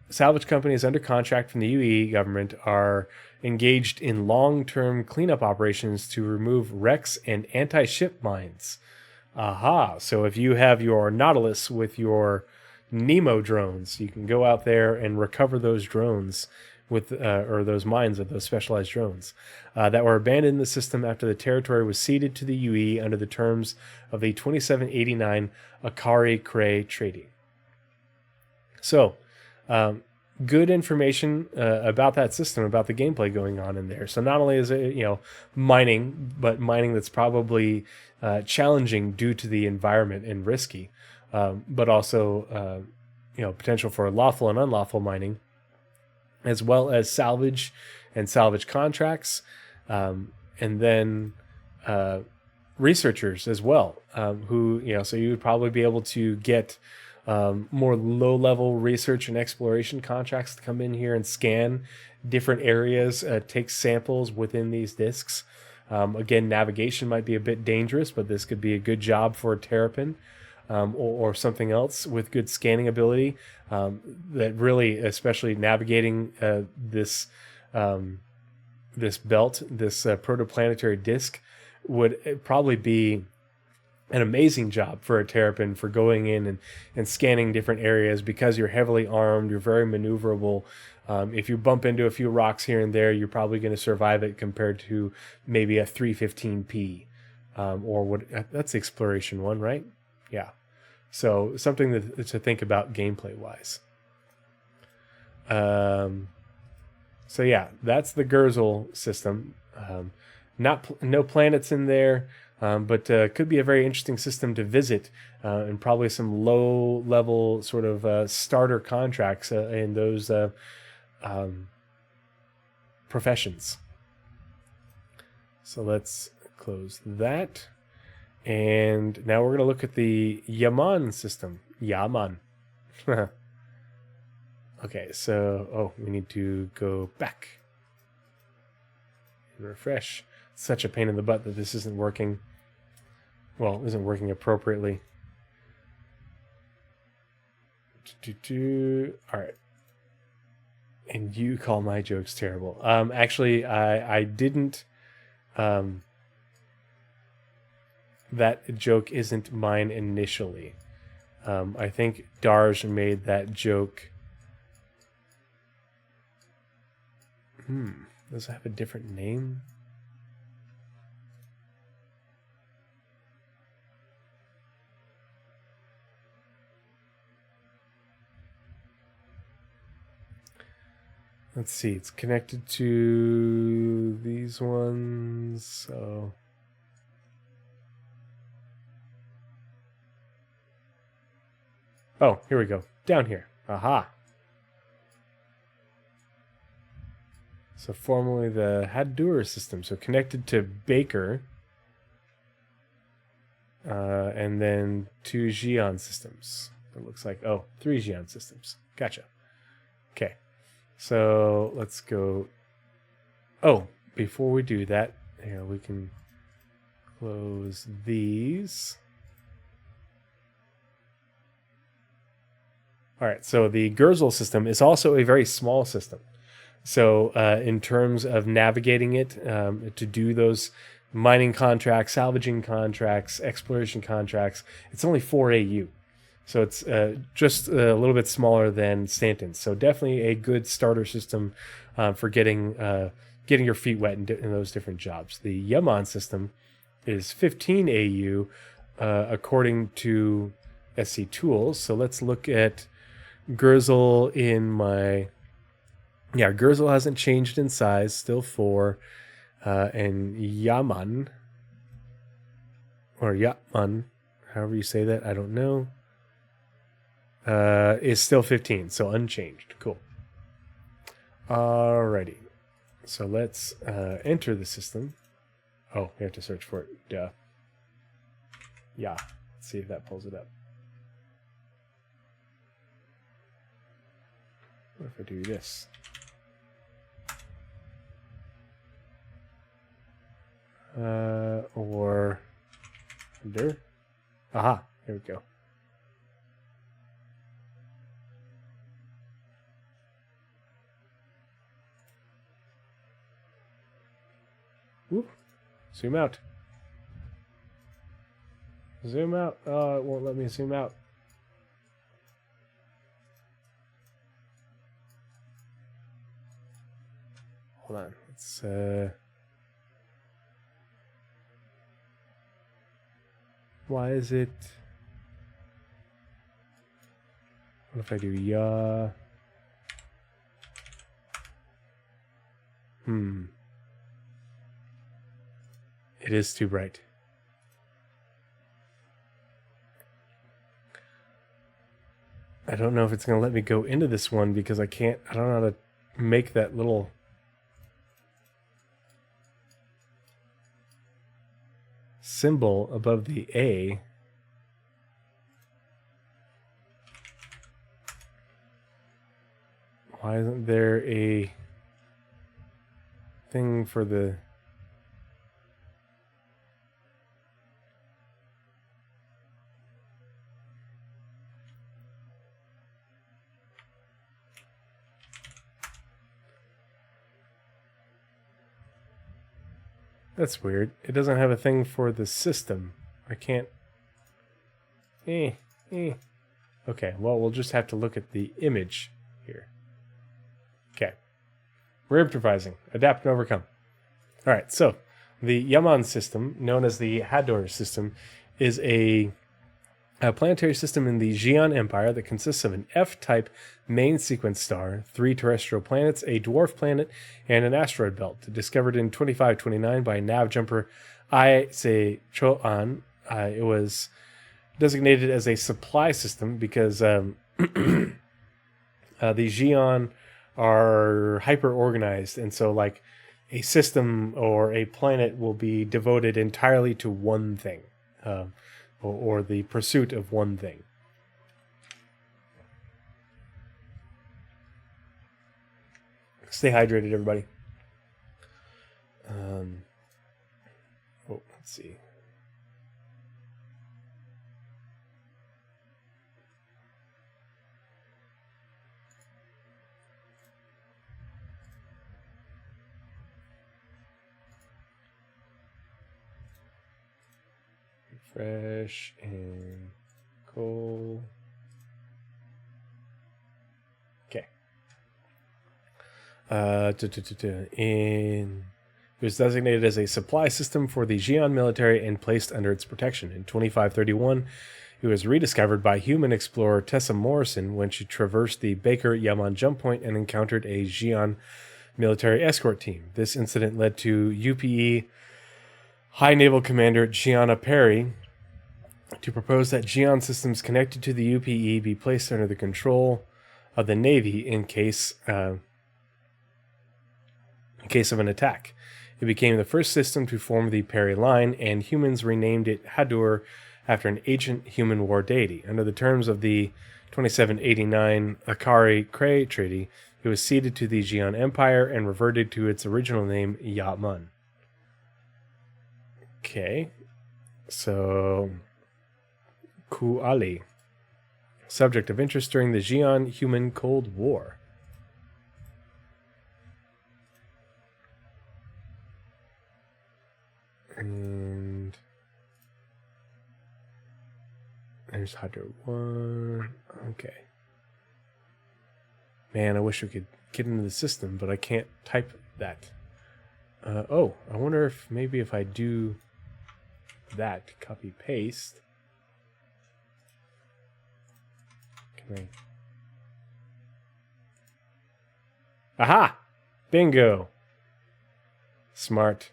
Salvage companies under contract from the UEE government are engaged in long-term cleanup operations to remove wrecks and anti-ship mines. Aha. So if you have your Nautilus with your Nemo drones, you can go out there and recover those drones with or those mines with those specialized drones that were abandoned in the system after the territory was ceded to the UE under the terms of the 2789 Akari-Cray Treaty. So, good information about that system, about the gameplay going on in there. So not only is it mining, but mining that's probably challenging due to the environment and risky, but also potential for lawful and unlawful mining, as well as salvage and salvage contracts, and then researchers as well, who so you would probably be able to get more low-level research and exploration contracts to come in here and scan different areas, take samples within these disks. Again, navigation might be a bit dangerous, but this could be a good job for a Terrapin or something else with good scanning ability that really, especially navigating this belt, this protoplanetary disk, would probably be an amazing job for a Terrapin for going in and scanning different areas, because you're heavily armed, you're very maneuverable. If you bump into a few rocks here and there, you're probably going to survive it compared to maybe a 315P or what? That's the exploration one, right? Yeah. So something to think about gameplay wise. So yeah, that's the Gurzel system. No planets in there. But could be a very interesting system to visit, and probably some low-level sort of starter contracts in those professions. So let's close that. And now we're going to look at the Yaman system. Yaman. Okay, so, we need to go back and refresh. Such a pain in the butt that this isn't working. Well, isn't working appropriately. All right. And you call my jokes terrible. Actually, I didn't. That joke isn't mine initially. I think Darj made that joke. Does it have a different name? Let's see, it's connected to these ones, so... Oh, here we go. Down here. Aha. So formerly the Hadur system. So connected to Baker. And then 2 Xeon systems. It looks like, 3 Xeon systems. Gotcha. Okay. So let's go. Before we do that, we can close these. All right, so the Gurzel system is also a very small system. So in terms of navigating it, to do those mining contracts, salvaging contracts, exploration contracts, it's only 4 AU. So it's just a little bit smaller than Stanton's. So definitely a good starter system for getting your feet wet in those different jobs. The Yaman system is 15 AU according to SC Tools. So let's look at Gurzel in my... Yeah, Gurzel hasn't changed in size, still 4. And Yaman, or Yatman, however you say that, I don't know, is still 15, so unchanged. Cool. Alrighty. So let's enter the system. Oh, we have to search for it. Duh. Yeah. Let's see if that pulls it up. What if I do this? Or under. Aha, here we go. Whoop. Zoom out. Zoom out. Oh, it won't let me zoom out. Hold on. Let's why is it? What if I do ya? It is too bright. I don't know if it's going to let me go into this one because I don't know how to make that little symbol above the A. Why isn't there a thing for the... That's weird. It doesn't have a thing for the system. I can't... Okay, well, we'll just have to look at the image here. Okay. We're improvising. Adapt and overcome. Alright, so the Yaman system, known as the Hador system, is a planetary system in the Xi'an Empire that consists of an F-type main sequence star, 3 terrestrial planets, a dwarf planet, and an asteroid belt. Discovered in 2529 by nav jumper I Se Cho'an. It was designated as a supply system because the Xi'an are hyper-organized, and so like a system or a planet will be devoted entirely to one thing. Or the pursuit of one thing. Stay hydrated, everybody. Let's see. Fresh and coal. Okay. It was designated as a supply system for the Xi'an military and placed under its protection. In 2531, it was rediscovered by human explorer Tessa Morrison when she traversed the Baker Yaman jump point and encountered a Xi'an military escort team. This incident led to UPE High Naval Commander Gianna Perry to propose that Xi'an systems connected to the UPE be placed under the control of the Navy in case of an attack. It became the first system to form the Perry Line, and humans renamed it Hadur after an ancient human war deity. Under the terms of the 2789 Akari Kray Treaty, it was ceded to the Xi'an Empire and reverted to its original name, Yatman. Okay, so Kuali, subject of interest during the Xi'an-Human Cold War. And there's Hadr 1. Okay. Man, I wish we could get into the system, but I can't type that. I wonder if maybe if I do that, copy paste. Can I? Aha! Bingo! Smart.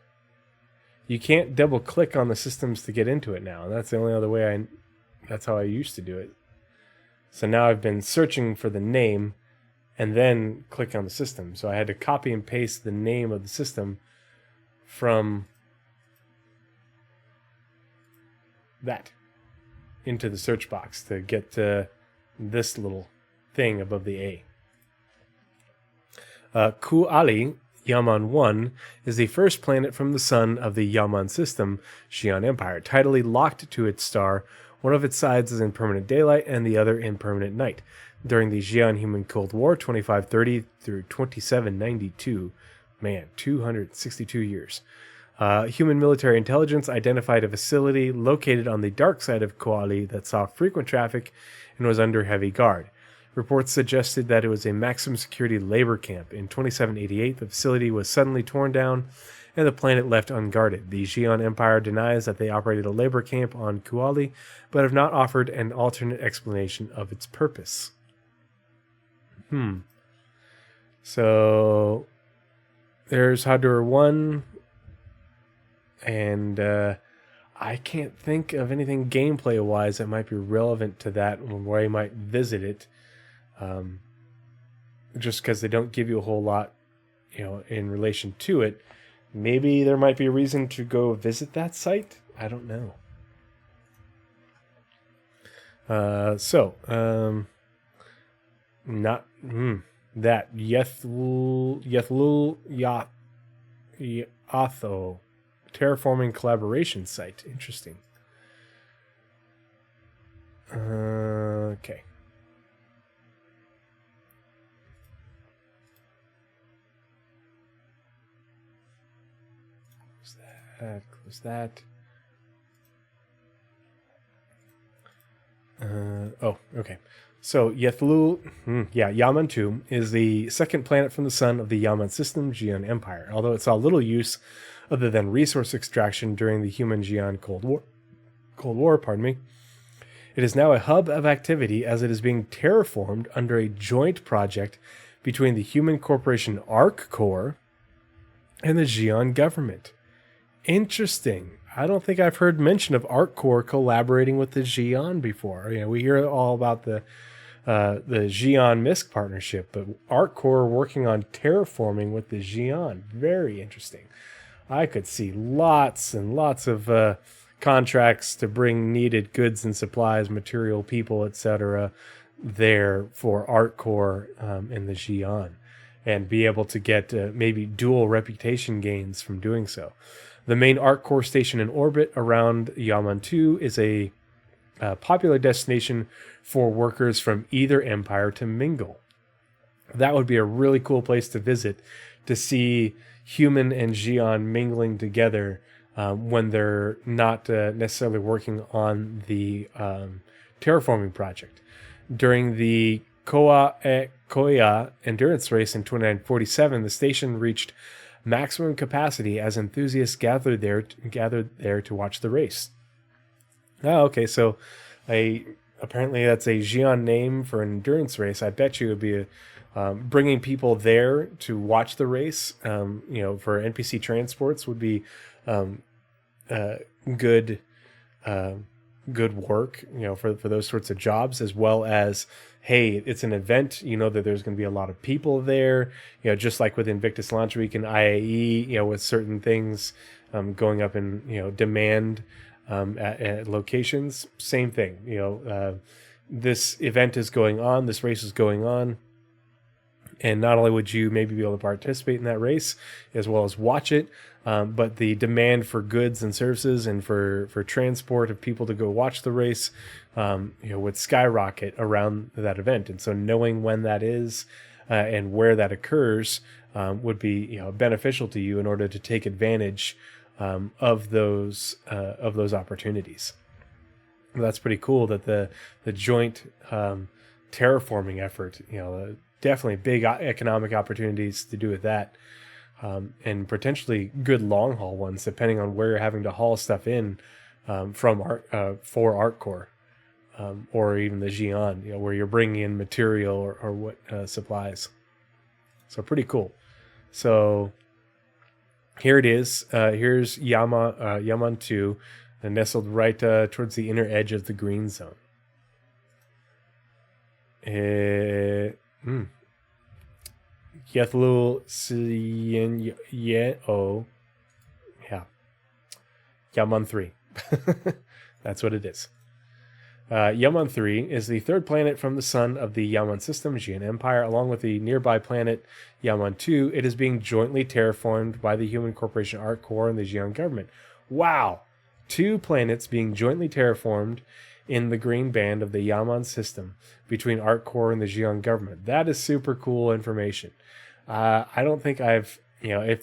You can't double click on the systems to get into it now. That's the only other way that's how I used to do it. So now I've been searching for the name and then click on the system. So I had to copy and paste the name of the system from that into the search box to get to this little thing above the A. Kuali Yaman 1 is the first planet from the sun of the Yaman system, Xi'an Empire, tidally locked to its star. One of its sides is in permanent daylight and the other in permanent night. During the Xi'an Human Cold War, 2530 through 2792, man, 262 years, human military intelligence identified a facility located on the dark side of Kuali that saw frequent traffic and was under heavy guard. Reports suggested that it was a maximum security labor camp. In 2788, the facility was suddenly torn down and the planet left unguarded. The Xi'an Empire denies that they operated a labor camp on Kuali, but have not offered an alternate explanation of its purpose. So there's Hadur 1, and I can't think of anything gameplay-wise that might be relevant to that, where I might visit it. Just because they don't give you a whole lot, in relation to it. Maybe there might be a reason to go visit that site. I don't know. Not that Yethlul Yatho terraforming collaboration site. Interesting. Okay. Close that. Okay. So Yethlul, Yaman 2 is the second planet from the sun of the Yaman system, Xi'an Empire. Although it saw little use other than resource extraction during the human-Xi'an Cold War, it is now a hub of activity as it is being terraformed under a joint project between the human corporation Ark Core and the Xi'an government. Interesting. I don't think I've heard mention of Ark Core collaborating with the Xi'an before. We hear all about the Xi'an MISC partnership, but Ark Core working on terraforming with the Xi'an. Very interesting. I could see lots and lots of contracts to bring needed goods and supplies, material, people, etc. there for Ark Core and the Xi'an, and be able to get maybe dual reputation gains from doing so. The main Ark Core station in orbit around Yaman 2 is a popular destination for workers from either empire to mingle. That would be a really cool place to visit, to see human and Xi'an mingling together when they're not necessarily working on the terraforming project. During the Koya endurance race in 2947, the station reached maximum capacity as enthusiasts gathered there to watch the race. Oh, okay, so apparently that's a Xi'an name for an endurance race. I bet you it would be bringing people there to watch the race. For NPC transports would be good work, for those sorts of jobs, as well as, hey, it's an event, that there's going to be a lot of people there, just like with Invictus Launch Week and IAE, with certain things going up in, demand at locations. Same thing, this event is going on, this race is going on, and not only would you maybe be able to participate in that race as well as watch it, but the demand for goods and services and for transport of people to go watch the race, would skyrocket around that event. And so knowing when that is and where that occurs would be beneficial to you in order to take advantage of those opportunities. Well, that's pretty cool that the joint terraforming effort, definitely big economic opportunities to do with that. And potentially good long haul ones, depending on where you're having to haul stuff in for Ark Core, or even the Xi'an, where you're bringing in material or what supplies. So pretty cool. So Here it is. Here's Yaman 2, nestled right towards the inner edge of the green zone. Yethlul Siyen Ye-O. Yeah. Yaman 3. That's what it is. Yaman 3 is the third planet from the sun of the Yaman system, Xi'an Empire. Along with the nearby planet Yaman 2, it is being jointly terraformed by the human corporation Ark Core and the Xi'an government. Wow! 2 planets being jointly terraformed in the green band of the Yaman system between Ark Core and the Xi'an government. That is super cool information. I don't think if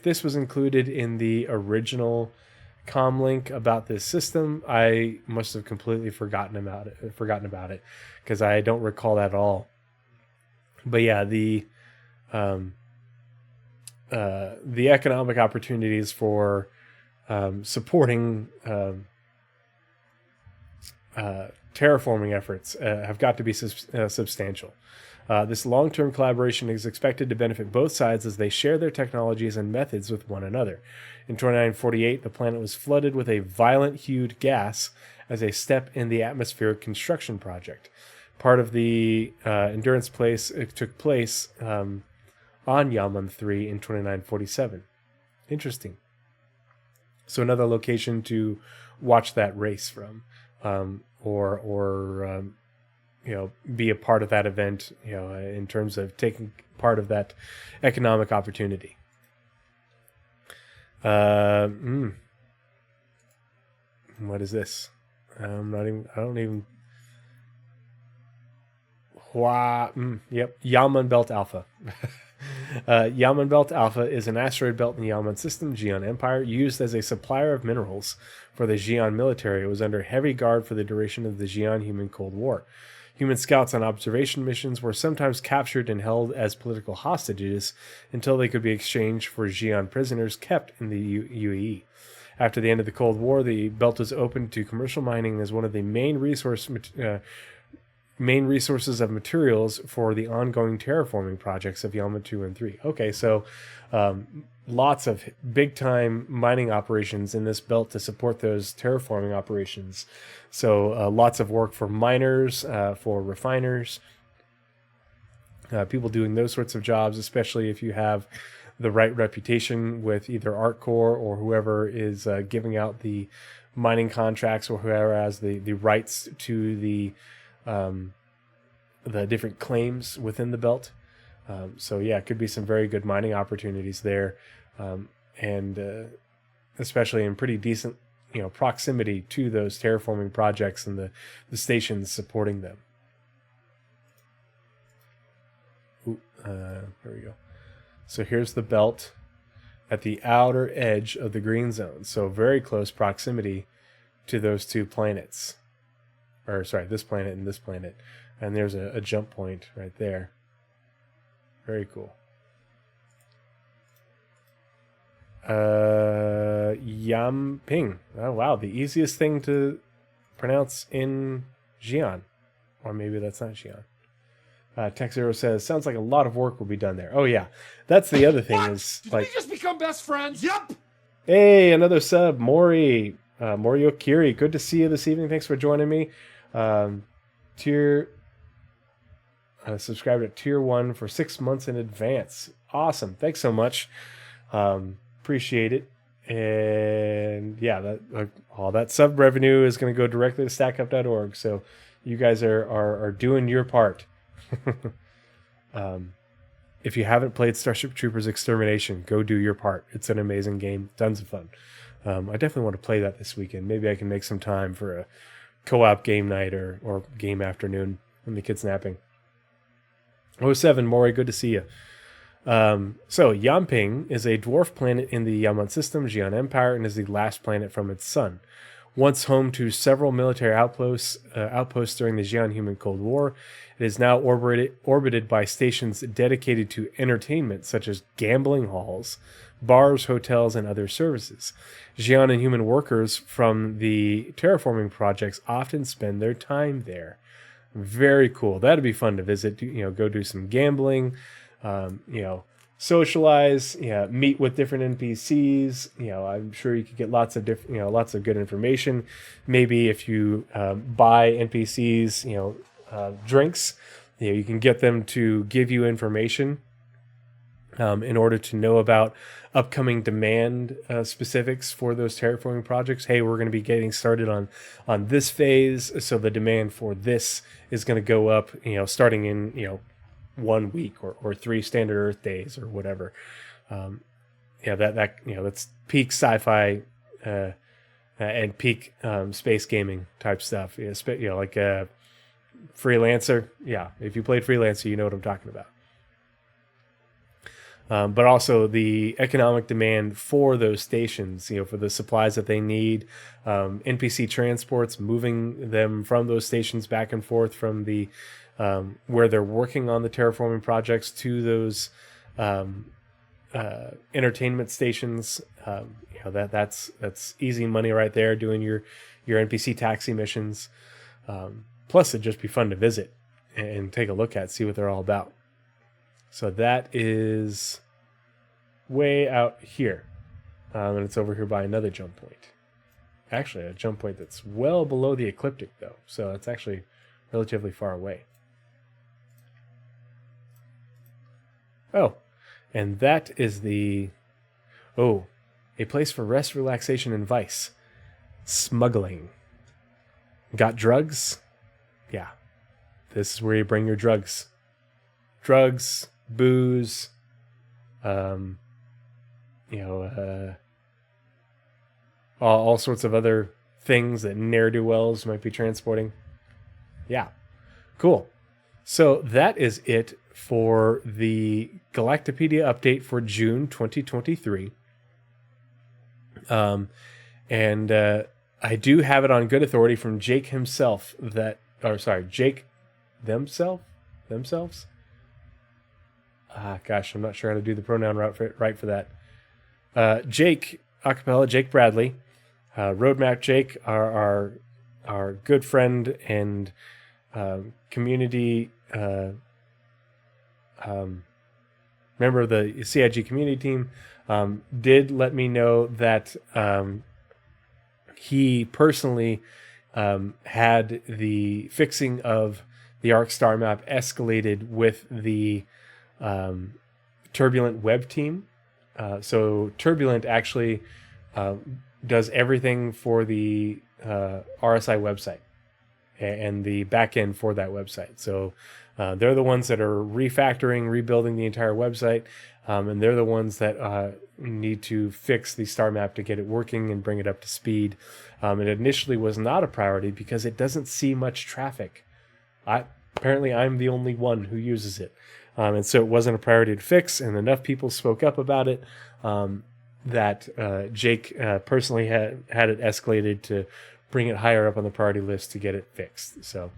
this was included in the original comlink about this system, I must have completely forgotten about it because I don't recall that at all. But yeah, the economic opportunities for supporting terraforming efforts have got to be substantial. This long-term collaboration is expected to benefit both sides as they share their technologies and methods with one another. In 2948, the planet was flooded with a violet-hued gas as a step in the atmospheric construction project. Part of the endurance took place on Yaman 3 in 2947. Interesting. So another location to watch that race from, or be a part of that event, in terms of taking part of that economic opportunity. What is this? Yep. Yaman Belt Alpha. Yaman Belt Alpha is an asteroid belt in the Yaman system, Xi'an Empire, used as a supplier of minerals for the Xi'an military. It was under heavy guard for the duration of the Xi'an Human Cold War. Human scouts on observation missions were sometimes captured and held as political hostages until they could be exchanged for Xi'an prisoners kept in the UAE. After the end of the Cold War, the belt was opened to commercial mining as one of the main resources of materials for the ongoing terraforming projects of Yaman 2 and 3. Okay, so lots of big-time mining operations in this belt to support those terraforming operations. So lots of work for miners, for refiners, people doing those sorts of jobs, especially if you have the right reputation with either Ark Core or whoever is giving out the mining contracts, or whoever has the rights to the different claims within the belt. So yeah, it could be some very good mining opportunities there, and especially in pretty decent, proximity to those terraforming projects and the stations supporting them. There we go. So here's the belt at the outer edge of the green zone. So very close proximity to those 2 planets. Or sorry, this planet and this planet. And there's a jump point right there. Very cool. Yamping. Oh, wow. The easiest thing to pronounce in Xi'an. Or maybe that's not Xi'an. Tech Zero says, sounds like a lot of work will be done there. Oh, yeah. That's the other thing. Is Did like, we just become best friends? Yep. hey, another sub. Mori Okiri. Good to see you this evening. Thanks for joining me. Subscribed at Tier 1 for 6 months in advance. Awesome. Thanks so much. Appreciate it. And yeah, all that sub revenue is going to go directly to stackup.org. So you guys are doing your part. If you haven't played Starship Troopers Extermination, go do your part. It's an amazing game. Tons of fun. I definitely want to play that this weekend. Maybe I can make some time for a co-op game night or game afternoon when the kid's napping. 07, Maury, good to see you. So Yamping is a dwarf planet in the Yaman system, Xi'an Empire, and is the last planet from its sun. Once home to several military outposts during the Xi'an Human Cold War, it is now orbited by stations dedicated to entertainment, such as gambling halls, bars, hotels, and other services. Xi'an and human workers from the terraforming projects often spend their time there. Very cool. That'd be fun to visit. Go do some gambling. socialize, meet with different NPCs. I'm sure you could get lots of different, lots of good information. Maybe if you buy NPCs, drinks, you can get them to give you information in order to know about upcoming demand specifics for those terraforming projects. Hey, we're going to be getting started on this phase, so the demand for this is going to go up, starting in 1 week or 3 standard Earth days or whatever. That's peak sci-fi and peak space gaming type stuff. Like Freelancer. Yeah, if you played Freelancer, you know what I'm talking about. But also the economic demand for those stations, for the supplies that they need, NPC transports, moving them from those stations back and forth from the where they're working on the terraforming projects to those entertainment stations. That's easy money right there. Doing your NPC taxi missions. Plus, it'd just be fun to visit and take a look at, see what they're all about. So that is way out here. And it's over here by another jump point. Actually, a jump point that's well below the ecliptic, though. So it's actually relatively far away. Oh, and that is a place for rest, relaxation, and vice. Smuggling. Got drugs? Yeah. This is where you bring your drugs. Drugs, booze, all sorts of other things that ne'er-do-wells might be transporting. Yeah, cool. So that is it for the Galactapedia update for June 2023. And I do have it on good authority from Jake himself Jake themselves? Gosh, I'm not sure how to do the pronoun right for that. Jake, acapella, Jake Bradley, Roadmap Jake, our good friend and community member of the CIG community team, did let me know that he personally had the fixing of the Ark Starmap escalated with the Turbulent web team. So Turbulent actually does everything for the RSI website and the backend for that website. So they're the ones that are refactoring, rebuilding the entire website, and they're the ones that need to fix the star map to get it working and bring it up to speed. It initially was not a priority because it doesn't see much traffic. Apparently I'm the only one who uses it. And so it wasn't a priority to fix, and enough people spoke up about it that Jake personally had it escalated to bring it higher up on the priority list to get it fixed. So,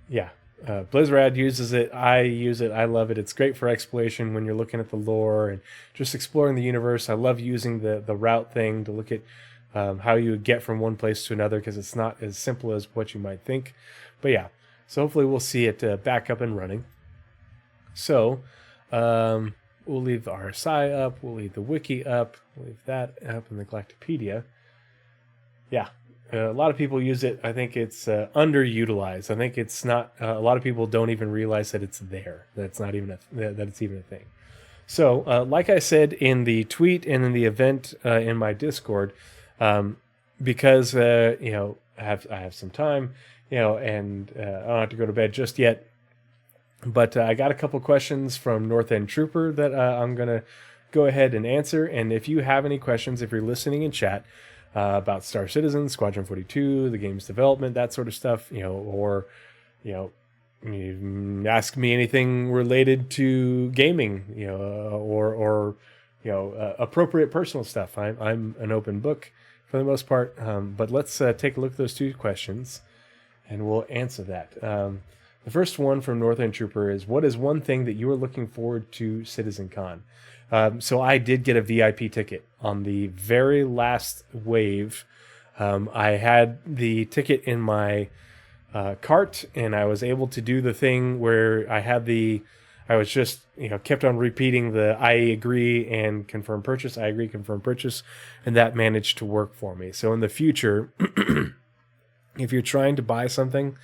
yeah, Blizzrad uses it. I use it. I love it. It's great for exploration when you're looking at the lore and just exploring the universe. I love using the route thing to look at how you would get from one place to another, because it's not as simple as what you might think. But yeah, so hopefully we'll see it back up and running. So we'll leave the RSI up. We'll leave the wiki up. We'll leave that up in the Galactapedia. Yeah, a lot of people use it. I think it's underutilized. I think it's not. A lot of people don't even realize that it's there. That it's not even that it's even a thing. So, like I said in the tweet and in the event in my Discord, because I have some time, and I don't have to go to bed just yet. But I got a couple questions from North End Trooper that I'm gonna go ahead and answer. And if you have any questions, if you're listening in chat about Star Citizen, Squadron 42, the game's development, that sort of stuff, or you ask me anything related to gaming, or appropriate personal stuff. I'm an open book for the most part. But let's take a look at those two questions, and we'll answer that. The first one from North End Trooper is, what is one thing that you are looking forward to CitizenCon? So I did get a VIP ticket on the very last wave. I had the ticket in my cart, and I was able to do the thing where I had the I was just, kept on repeating the I agree and confirm purchase, I agree, confirm purchase, and that managed to work for me. So in the future, if you're trying to buy something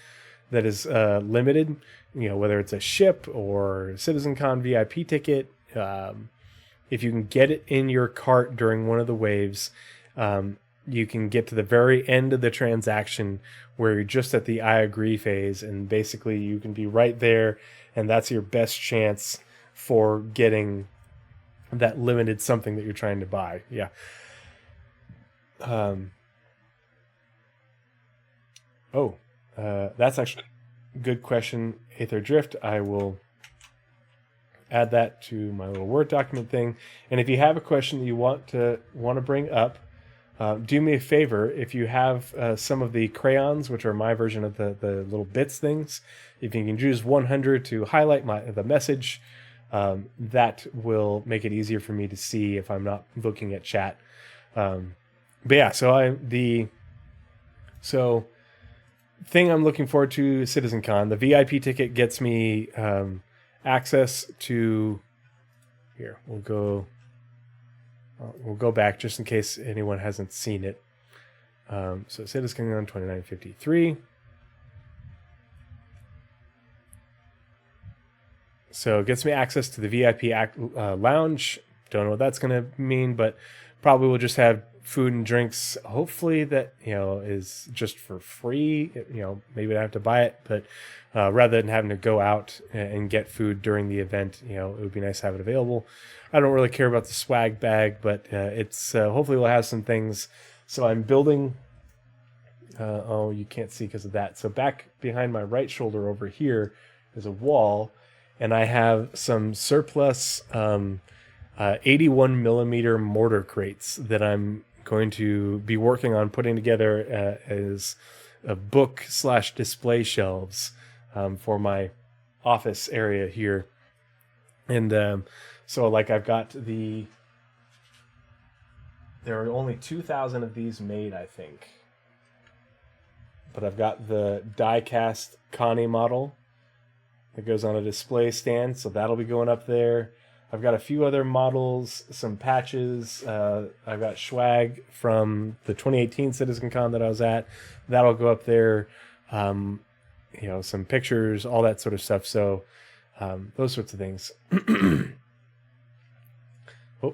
that is limited, whether it's a ship or CitizenCon VIP ticket, if you can get it in your cart during one of the waves, you can get to the very end of the transaction where you're just at the I agree phase, and basically you can be right there, and that's your best chance for getting that limited something that you're trying to buy. Yeah. That's actually a good question, Aether Drift. I will add that to my little Word document thing. And if you have a question that you want to bring up, do me a favor. If you have some of the crayons, which are my version of the little bits things, if you can use 100 to highlight the message, that will make it easier for me to see if I'm not looking at chat. But yeah, so thing I'm looking forward to, CitizenCon. The VIP ticket gets me access to. Here, we'll go back just in case anyone hasn't seen it. So CitizenCon 2953. So it gets me access to the VIP lounge. Don't know what that's going to mean, but probably we'll just have food and drinks. Hopefully that, is just for free. Maybe I have to buy it, but rather than having to go out and get food during the event, it would be nice to have it available. I don't really care about the swag bag, but it's hopefully we'll have some things. So I'm building. You can't see because of that. So back behind my right shoulder over here is a wall, and I have some surplus 81 millimeter mortar crates that I'm going to be working on putting together as a book / display shelves for my office area here. And so like I've got there are only 2,000 of these made, I think. But I've got the die-cast Connie model that goes on a display stand, so that'll be going up there. I've got a few other models, some patches. I've got swag from the 2018 CitizenCon that I was at. That'll go up there. Some pictures, all that sort of stuff. So those sorts of things.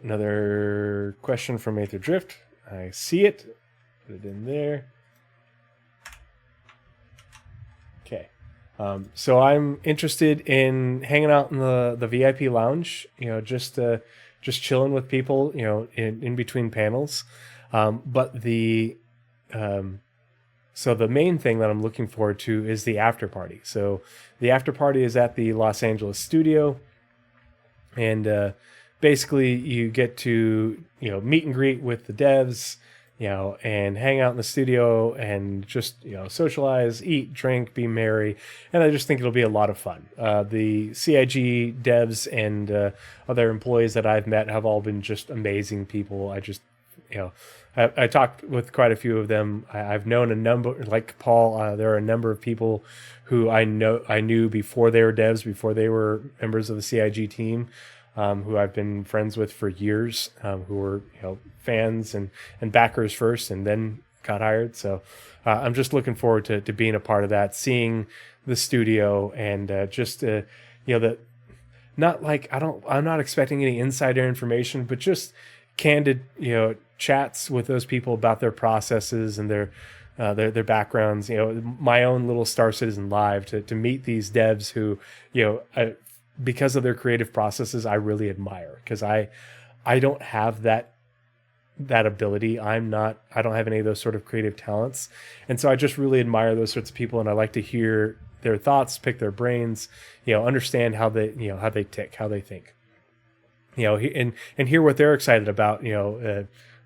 Another question from Aether Drift. I see it. Put it in there. Okay. So I'm interested in hanging out in the VIP lounge, just chilling with people, in between panels. So the main thing that I'm looking forward to is the after party. So the after party is at the Los Angeles studio, and basically you get to, meet and greet with the devs, and hang out in the studio and just, socialize, eat, drink, be merry. And I just think it'll be a lot of fun. The CIG devs and other employees that I've met have all been just amazing people. I just, I talked with quite a few of them. I've known a number, like Paul, there are a number of people who I knew before they were devs, before they were members of the CIG team. Who I've been friends with for years, who were fans and backers first, and then got hired. So I'm just looking forward to being a part of that, seeing the studio, and I'm not expecting any insider information, but just candid chats with those people about their processes and their backgrounds. My own little Star Citizen Live to meet these devs who because of their creative processes, I really admire, because I don't have that ability. I don't have any of those sort of creative talents. And so I just really admire those sorts of people. And I like to hear their thoughts, pick their brains, understand how they tick, how they think, and hear what they're excited about,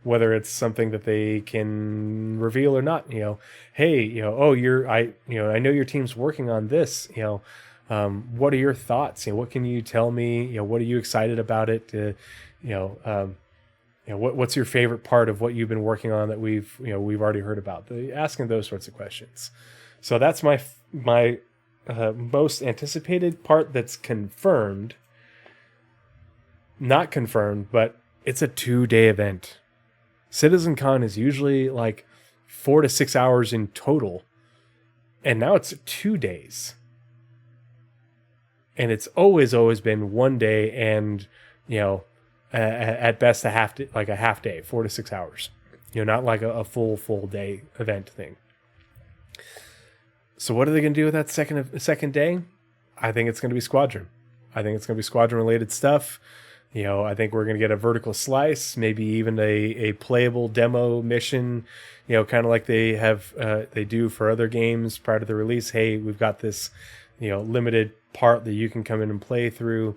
whether it's something that they can reveal or not, hey, I know your team's working on this, what are your thoughts? What can you tell me? What are you excited about it? What's your favorite part of what you've been working on that we've already heard about? Asking those sorts of questions. So that's my most anticipated part that's confirmed, not confirmed, but it's a 2-day event. CitizenCon is usually like 4 to 6 hours in total, and now it's 2 days. And it's always been 1 day, and at best a half day, 4 to 6 hours. Not like a full day event thing. So what are they going to do with that second day? I think it's going to be Squadron. I think it's going to be Squadron related stuff. I think we're going to get a vertical slice, maybe even a playable demo mission, kind of like they do for other games prior to the release. Hey, we've got this, limited part that you can come in and play through.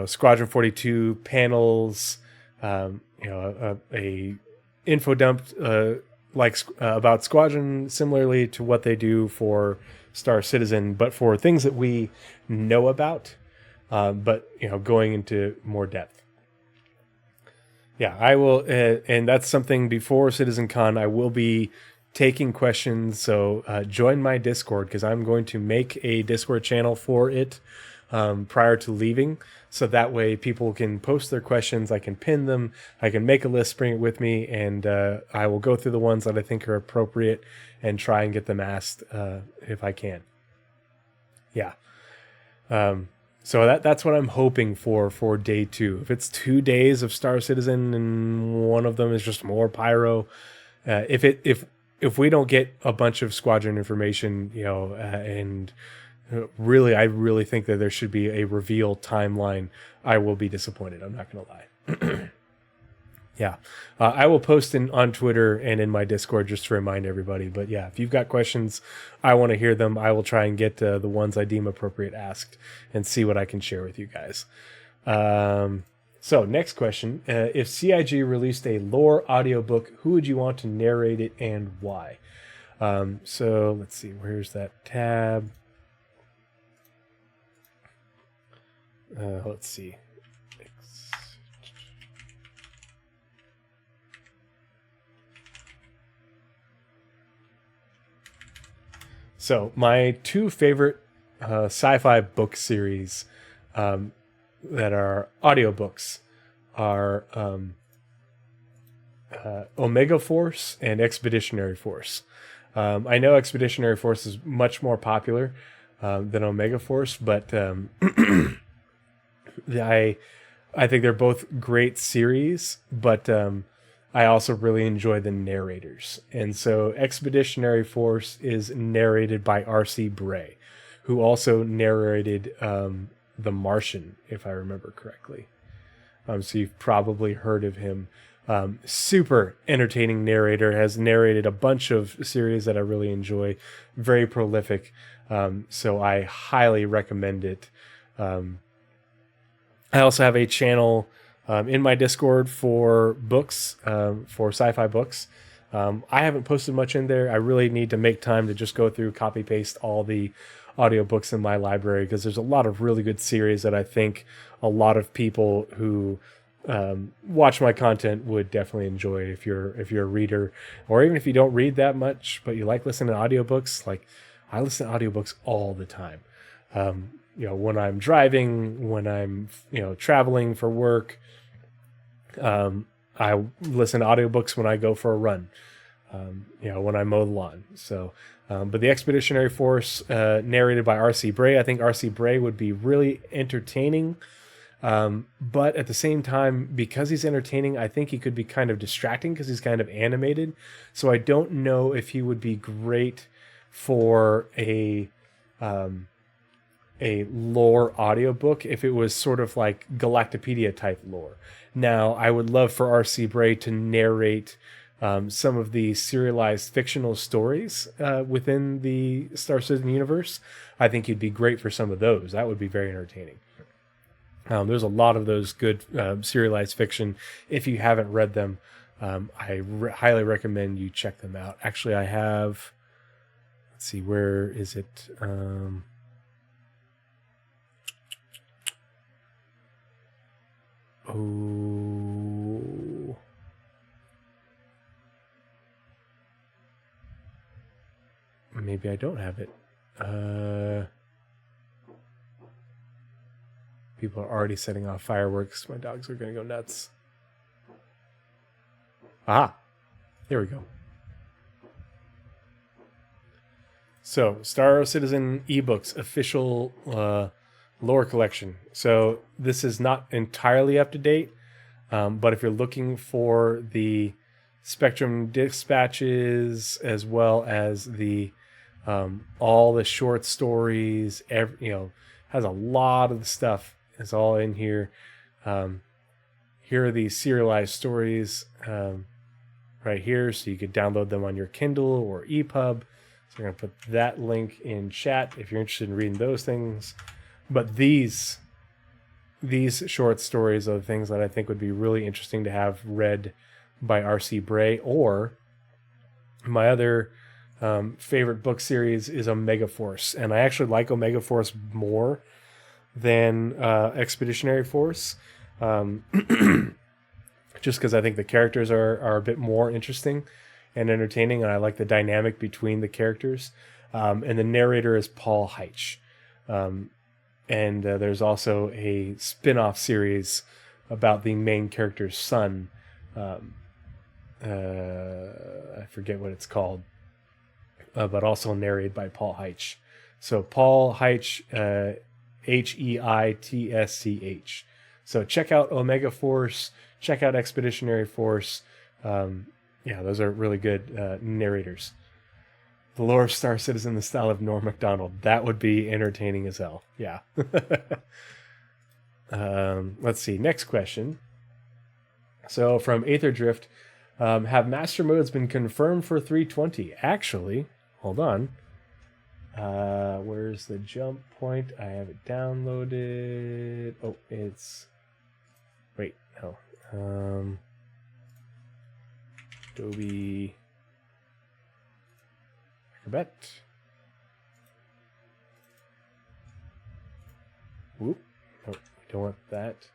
Squadron 42 panels, a info dump about Squadron, similarly to what they do for Star Citizen, but for things that we know about, but going into more depth. Yeah, I will, and that's something before CitizenCon. I will be taking questions, so join my Discord, because I'm going to make a Discord channel for it prior to leaving, so that way people can post their questions. I can pin them, I can make a list, bring it with me, and I will go through the ones that I think are appropriate and try and get them asked if I can. Yeah. So that's what I'm hoping for day 2. If it's 2 days of Star Citizen and one of them is just more pyro, if we don't get a bunch of Squadron information, and I really think that there should be a reveal timeline, I will be disappointed. I'm not going to lie. Yeah. I will post on Twitter and in my Discord just to remind everybody. But yeah, if you've got questions, I want to hear them. I will try and get the ones I deem appropriate asked and see what I can share with you guys. So next question. If CIG released a lore audiobook, who would you want to narrate it and why? So let's see. Where's that tab? Let's see. So my 2 favorite sci-fi book series that are audiobooks are Omega Force and Expeditionary Force. I know Expeditionary Force is much more popular than Omega Force, but I think they're both great series, but I also really enjoy the narrators. And so Expeditionary Force is narrated by R.C. Bray, who also narrated The Martian, if I remember correctly. So you've probably heard of him. Super entertaining narrator, has narrated a bunch of series that I really enjoy. Very prolific. So I highly recommend it. I also have a channel in my Discord for books, for sci-fi books. I haven't posted much in there. I really need to make time to just go through, copy paste all the audiobooks in my library, because there's a lot of really good series that I think a lot of people who watch my content would definitely enjoy. If you're a reader, or even if you don't read that much but you like listening to audiobooks, like I listen to audiobooks all the time. When I'm driving, when I'm traveling for work, I listen to audiobooks when I go for a run, when I mow the lawn. So, but the Expeditionary Force, narrated by R.C. Bray, I think R.C. Bray would be really entertaining. But at the same time, because he's entertaining, I think he could be kind of distracting because he's kind of animated. So I don't know if he would be great for a lore audiobook if it was sort of like Galactapedia type lore. Now, I would love for R.C. Bray to narrate some of the serialized fictional stories within the Star Citizen universe. I think he'd be great for some of those. That would be very entertaining. There's a lot of those good serialized fiction. If you haven't read them, I highly recommend you check them out. Actually, I have... Let's see, where is it? Maybe I don't have it. People are already setting off fireworks. My dogs are going to go nuts. Aha. There we go. So, Star Citizen eBooks official lore collection. So, this is not entirely up to date, but if you're looking for the Spectrum dispatches as well as the all the short stories, has a lot of the stuff is all in here. Here are the serialized stories right here, so you could download them on your Kindle or EPUB. So I'm going to put that link in chat if you're interested in reading those things. But these short stories are the things that I think would be really interesting to have read by R.C. Bray. Or my other favorite book series is Omega Force. And I actually like Omega Force more than Expeditionary Force. Just because I think the characters are a bit more interesting and entertaining, and I like the dynamic between the characters. And the narrator is Paul Heitch. And there's also a spin-off series about the main character's son. I forget what it's called, but also narrated by Paul Heitch. So Paul Heitch, Heitsch. So check out Omega Force, check out Expeditionary Force. Those are really good narrators. The lore of Star Citizen, the style of Norm Macdonald. That would be entertaining as hell. Yeah. Let's see. Next question. So from Aether Drift, have master modes been confirmed for 320? Actually, hold on. Where's the jump point? I have it downloaded. Oh, it's... Wait, no. Adobe Acrobat. Whoop. No, we don't want that.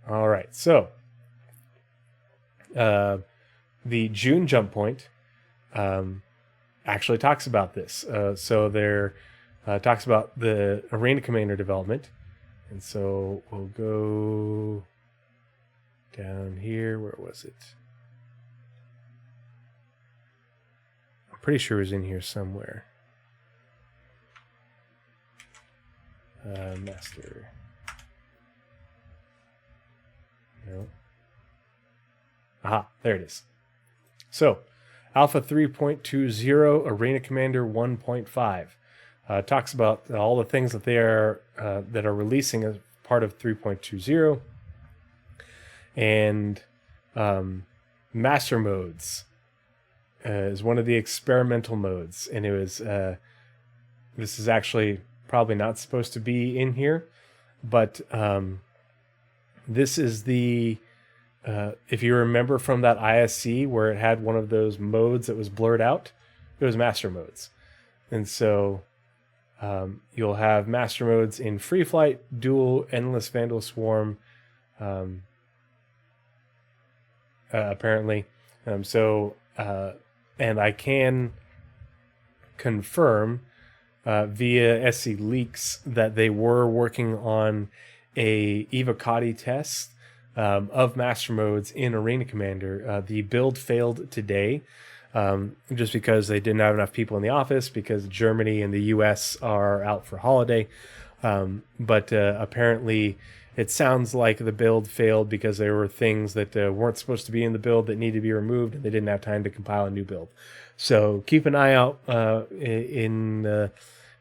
All right, so the June jump point actually talks about this. So there talks about the Arena Commander development. And so we'll go down here. Where was it? I'm pretty sure it was in here somewhere. Master. No. Aha, there it is. So, Alpha 3.20, Arena Commander 1.5. Talks about all the things that they are releasing as part of 3.20, and master modes is one of the experimental modes, and it was this is actually probably not supposed to be in here, but this is the if you remember from that ISC where it had one of those modes that was blurred out, it was master modes, and so. You'll have master modes in Free Flight, Duel, Endless Vandal Swarm, apparently. And I can confirm via SC Leaks that they were working on a Evocati test of master modes in Arena Commander. The build failed today. Just because they didn't have enough people in the office, because Germany and the US are out for holiday. But apparently it sounds like the build failed because there were things that weren't supposed to be in the build that needed to be removed, and they didn't have time to compile a new build. So keep an eye out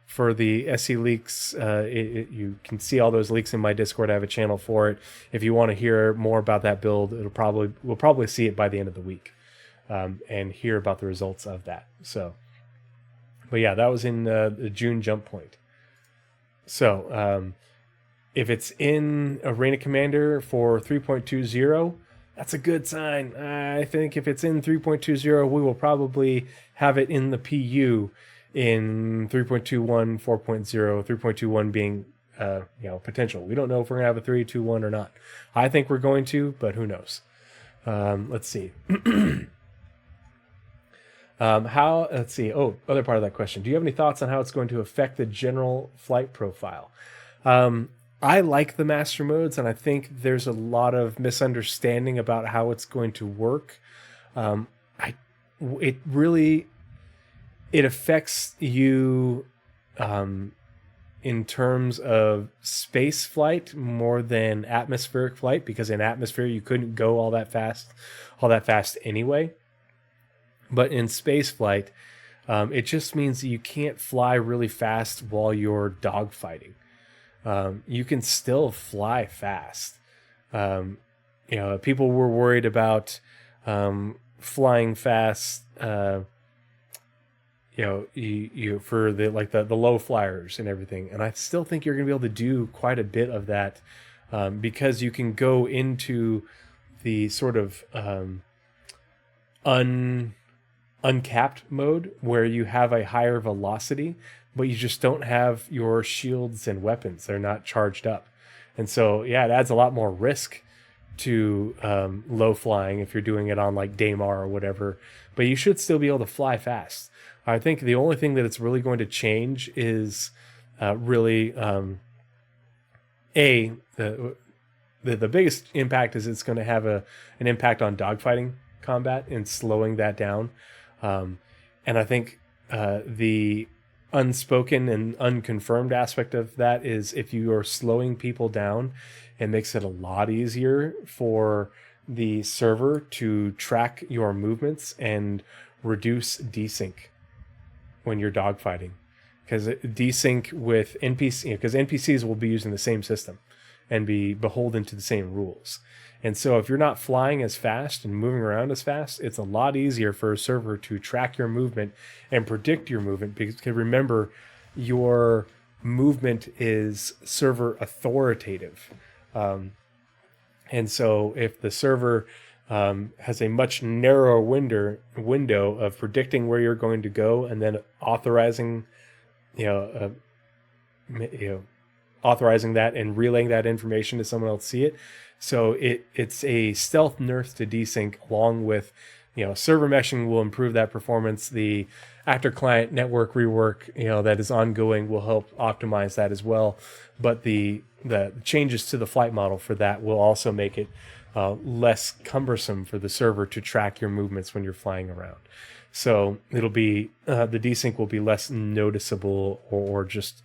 for the SC leaks. You can see all those leaks in my Discord. I have a channel for it. If you want to hear more about that build, we'll probably see it by the end of the week. And hear about the results of that. So, but yeah, that was in the June jump point. So, if it's in Arena Commander for 3.20, that's a good sign. I think if it's in 3.20, we will probably have it in the PU in 3.21, 4.0, 3.21 being potential. We don't know if we're gonna have a 3.21 or not. I think we're going to, but who knows? Let's see. Let's see. Oh, other part of that question. Do you have any thoughts on how it's going to affect the general flight profile? I like the master modes, and I think there's a lot of misunderstanding about how it's going to work. It really, it affects you, in terms of space flight more than atmospheric flight, because in atmosphere you couldn't go all that fast anyway. But in space flight, it just means that you can't fly really fast while you're dogfighting. You can still fly fast. People were worried about flying fast. You for the low flyers and everything, and I still think you're going to be able to do quite a bit of that, because you can go into the sort of uncapped mode where you have a higher velocity, but you just don't have your shields and weapons. They're not charged up. And so, yeah, it adds a lot more risk to low flying if you're doing it on like Daymar or whatever, but you should still be able to fly fast. I think the only thing that it's really going to change is the biggest impact is it's going to have an impact on dogfighting combat and slowing that down. And I think the unspoken and unconfirmed aspect of that is if you are slowing people down, it makes it a lot easier for the server to track your movements and reduce desync when you're dogfighting. Because desync with NPC, because NPCs will be using the same system and be beholden to the same rules. And so if you're not flying as fast and moving around as fast, it's a lot easier for a server to track your movement and predict your movement. Because remember, your movement is server authoritative. And so if the server has a much narrower window of predicting where you're going to go and then authorizing that and relaying that information to someone else to see it. So it's a stealth nerf to desync, along with, server meshing will improve that performance. The actor client network rework, that is ongoing will help optimize that as well. But the changes to the flight model for that will also make it less cumbersome for the server to track your movements when you're flying around. So it'll be the desync will be less noticeable, or just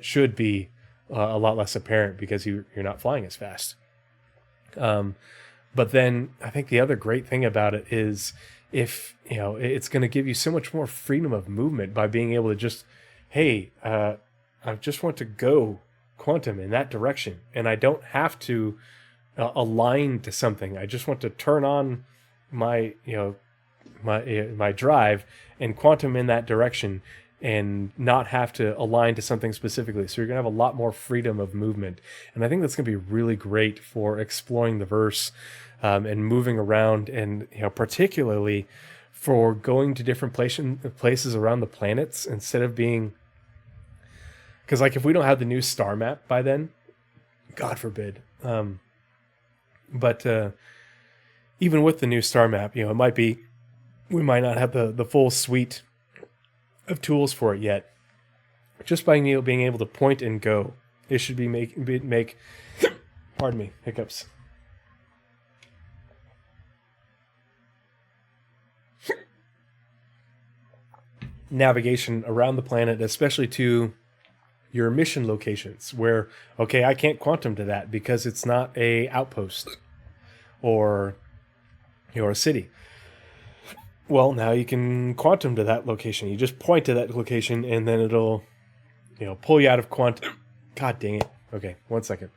should be a lot less apparent because you're not flying as fast. But then I think the other great thing about it is if it's going to give you so much more freedom of movement by being able to just, hey, I just want to go quantum in that direction, and I don't have to align to something. I just want to turn on my my drive and quantum in that direction and not have to align to something specifically. So you're going to have a lot more freedom of movement. And I think that's going to be really great for exploring the verse and moving around, and particularly for going to different places around the planets instead of being... Because if we don't have the new star map by then, God forbid. But even with the new star map, it might be... We might not have the full suite of tools for it yet. Just by being able to point and go, it should be make pardon me, hiccups. Navigation around the planet, especially to your mission locations, where I can't quantum to that because it's not a outpost or a city. Well, now you can quantum to that location. You just point to that location, and then it'll, pull you out of quantum. God dang it. Okay, 1 second.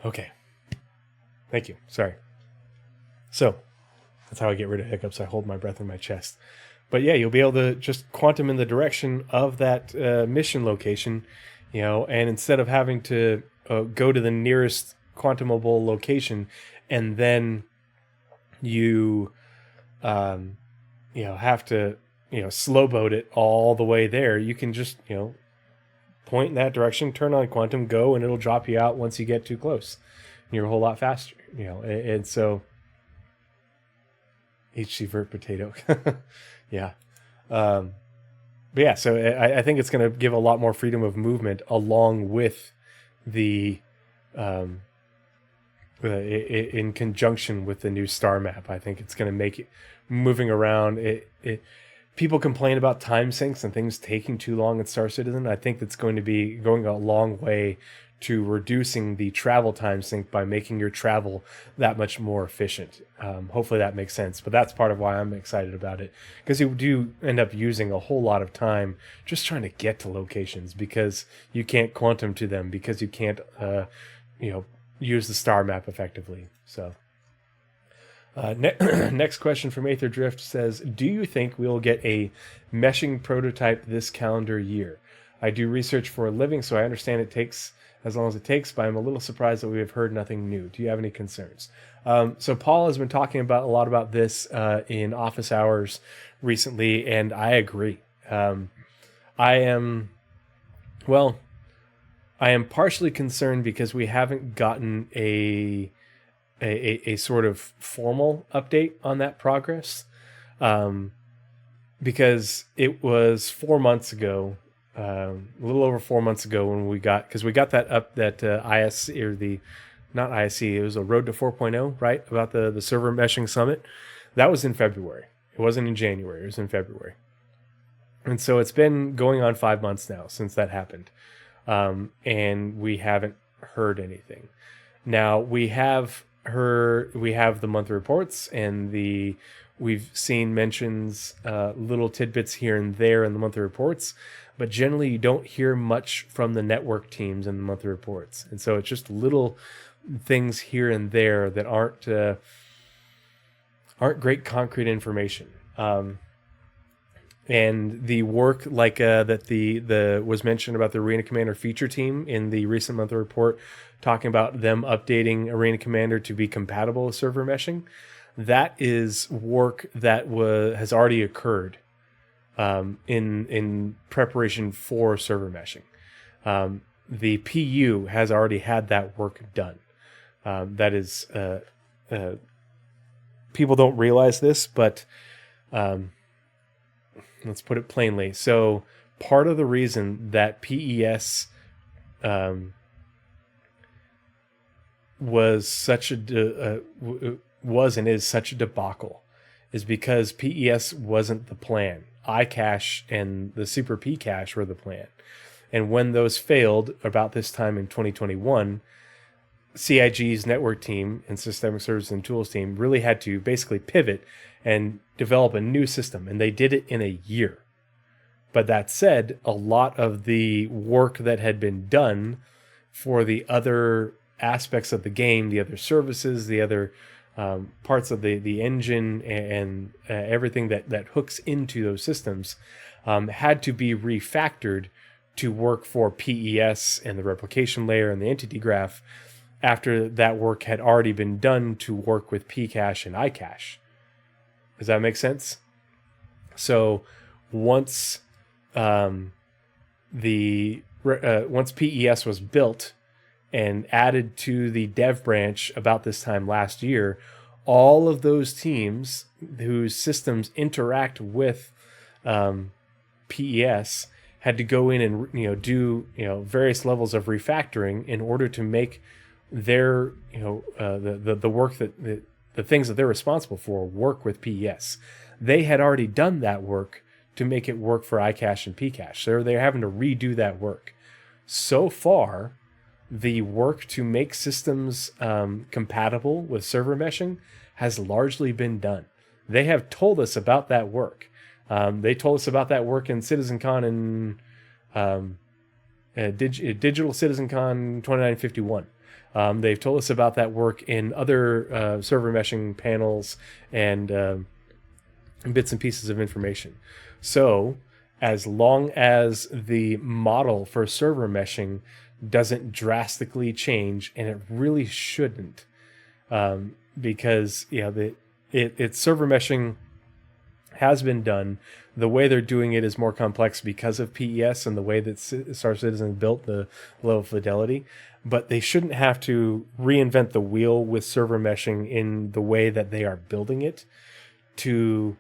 Okay. Thank you. Sorry. So, that's how I get rid of hiccups. I hold my breath in my chest. But yeah, you'll be able to just quantum in the direction of that mission location, and instead of having to go to the nearest quantumable location, and then you have to, slow boat it all the way there. You can just, point in that direction, turn on quantum, go, and it'll drop you out once you get too close. You're a whole lot faster, and so HC vert potato. Yeah. But yeah, so I think it's going to give a lot more freedom of movement along with the, in conjunction with the new star map. I think it's going to make it moving around. People complain about time sinks and things taking too long in Star Citizen. I think that's going to be going a long way to reducing the travel time sink by making your travel that much more efficient. Hopefully that makes sense, but that's part of why I'm excited about it, because you do end up using a whole lot of time just trying to get to locations because you can't quantum to them, because you can't, use the star map effectively. So next question from Aether Drift says, do you think we'll get a meshing prototype this calendar year? I do research for a living, so I understand it takes as long as it takes, but I'm a little surprised that we have heard nothing new. Do you have any concerns? So Paul has been talking a lot about this in office hours recently, and I agree. I am partially concerned because we haven't gotten a sort of formal update on that progress, because it was 4 months ago, a little over 4 months ago when we got that ISC, or not ISC, it was a Road to 4.0, right? About the server meshing summit. That was in February. It wasn't in January, it was in February. And so it's been going on 5 months now since that happened. And we haven't heard anything. Now we have the monthly reports, and we've seen mentions, little tidbits here and there in the monthly reports, but generally you don't hear much from the network teams in the monthly reports. And so it's just little things here and there that aren't great concrete information. And the work that was mentioned about the Arena Commander feature team in the recent monthly report, talking about them updating Arena Commander to be compatible with server meshing, that is work that has already occurred in preparation for server meshing. The PU has already had that work done. That is, people don't realize this, but let's put it plainly. So part of the reason that PES was and is such a debacle is because PES wasn't the plan. iCache and the Super P cache were the plan. And when those failed about this time in 2021, CIG's network team and Systemic Services and Tools team really had to basically pivot and develop a new system, and they did it in a year. But that said, a lot of the work that had been done for the other aspects of the game, the other services, the other parts of the engine, and everything that hooks into those systems, had to be refactored to work for PES and the replication layer and the entity graph, after that work had already been done to work with Pcache and iCache. Does that make sense? So once once PES was built and added to the dev branch about this time last year, all of those teams whose systems interact with PES had to go in and do various levels of refactoring in order to make their the work that the things that they're responsible for work with PES. They had already done that work to make it work for iCache and Pcache. So they're having to redo that work. So far, the work to make systems compatible with server meshing has largely been done. They have told us about that work. They told us about that work in CitizenCon and Digital CitizenCon 2951. They've told us about that work in other server meshing panels and bits and pieces of information. So as long as the model for server meshing doesn't drastically change, and it really shouldn't, because it's server meshing has been done. The way they're doing it is more complex because of PES and the way that Star Citizen built the level of fidelity. But they shouldn't have to reinvent the wheel with server meshing in the way that they are building it to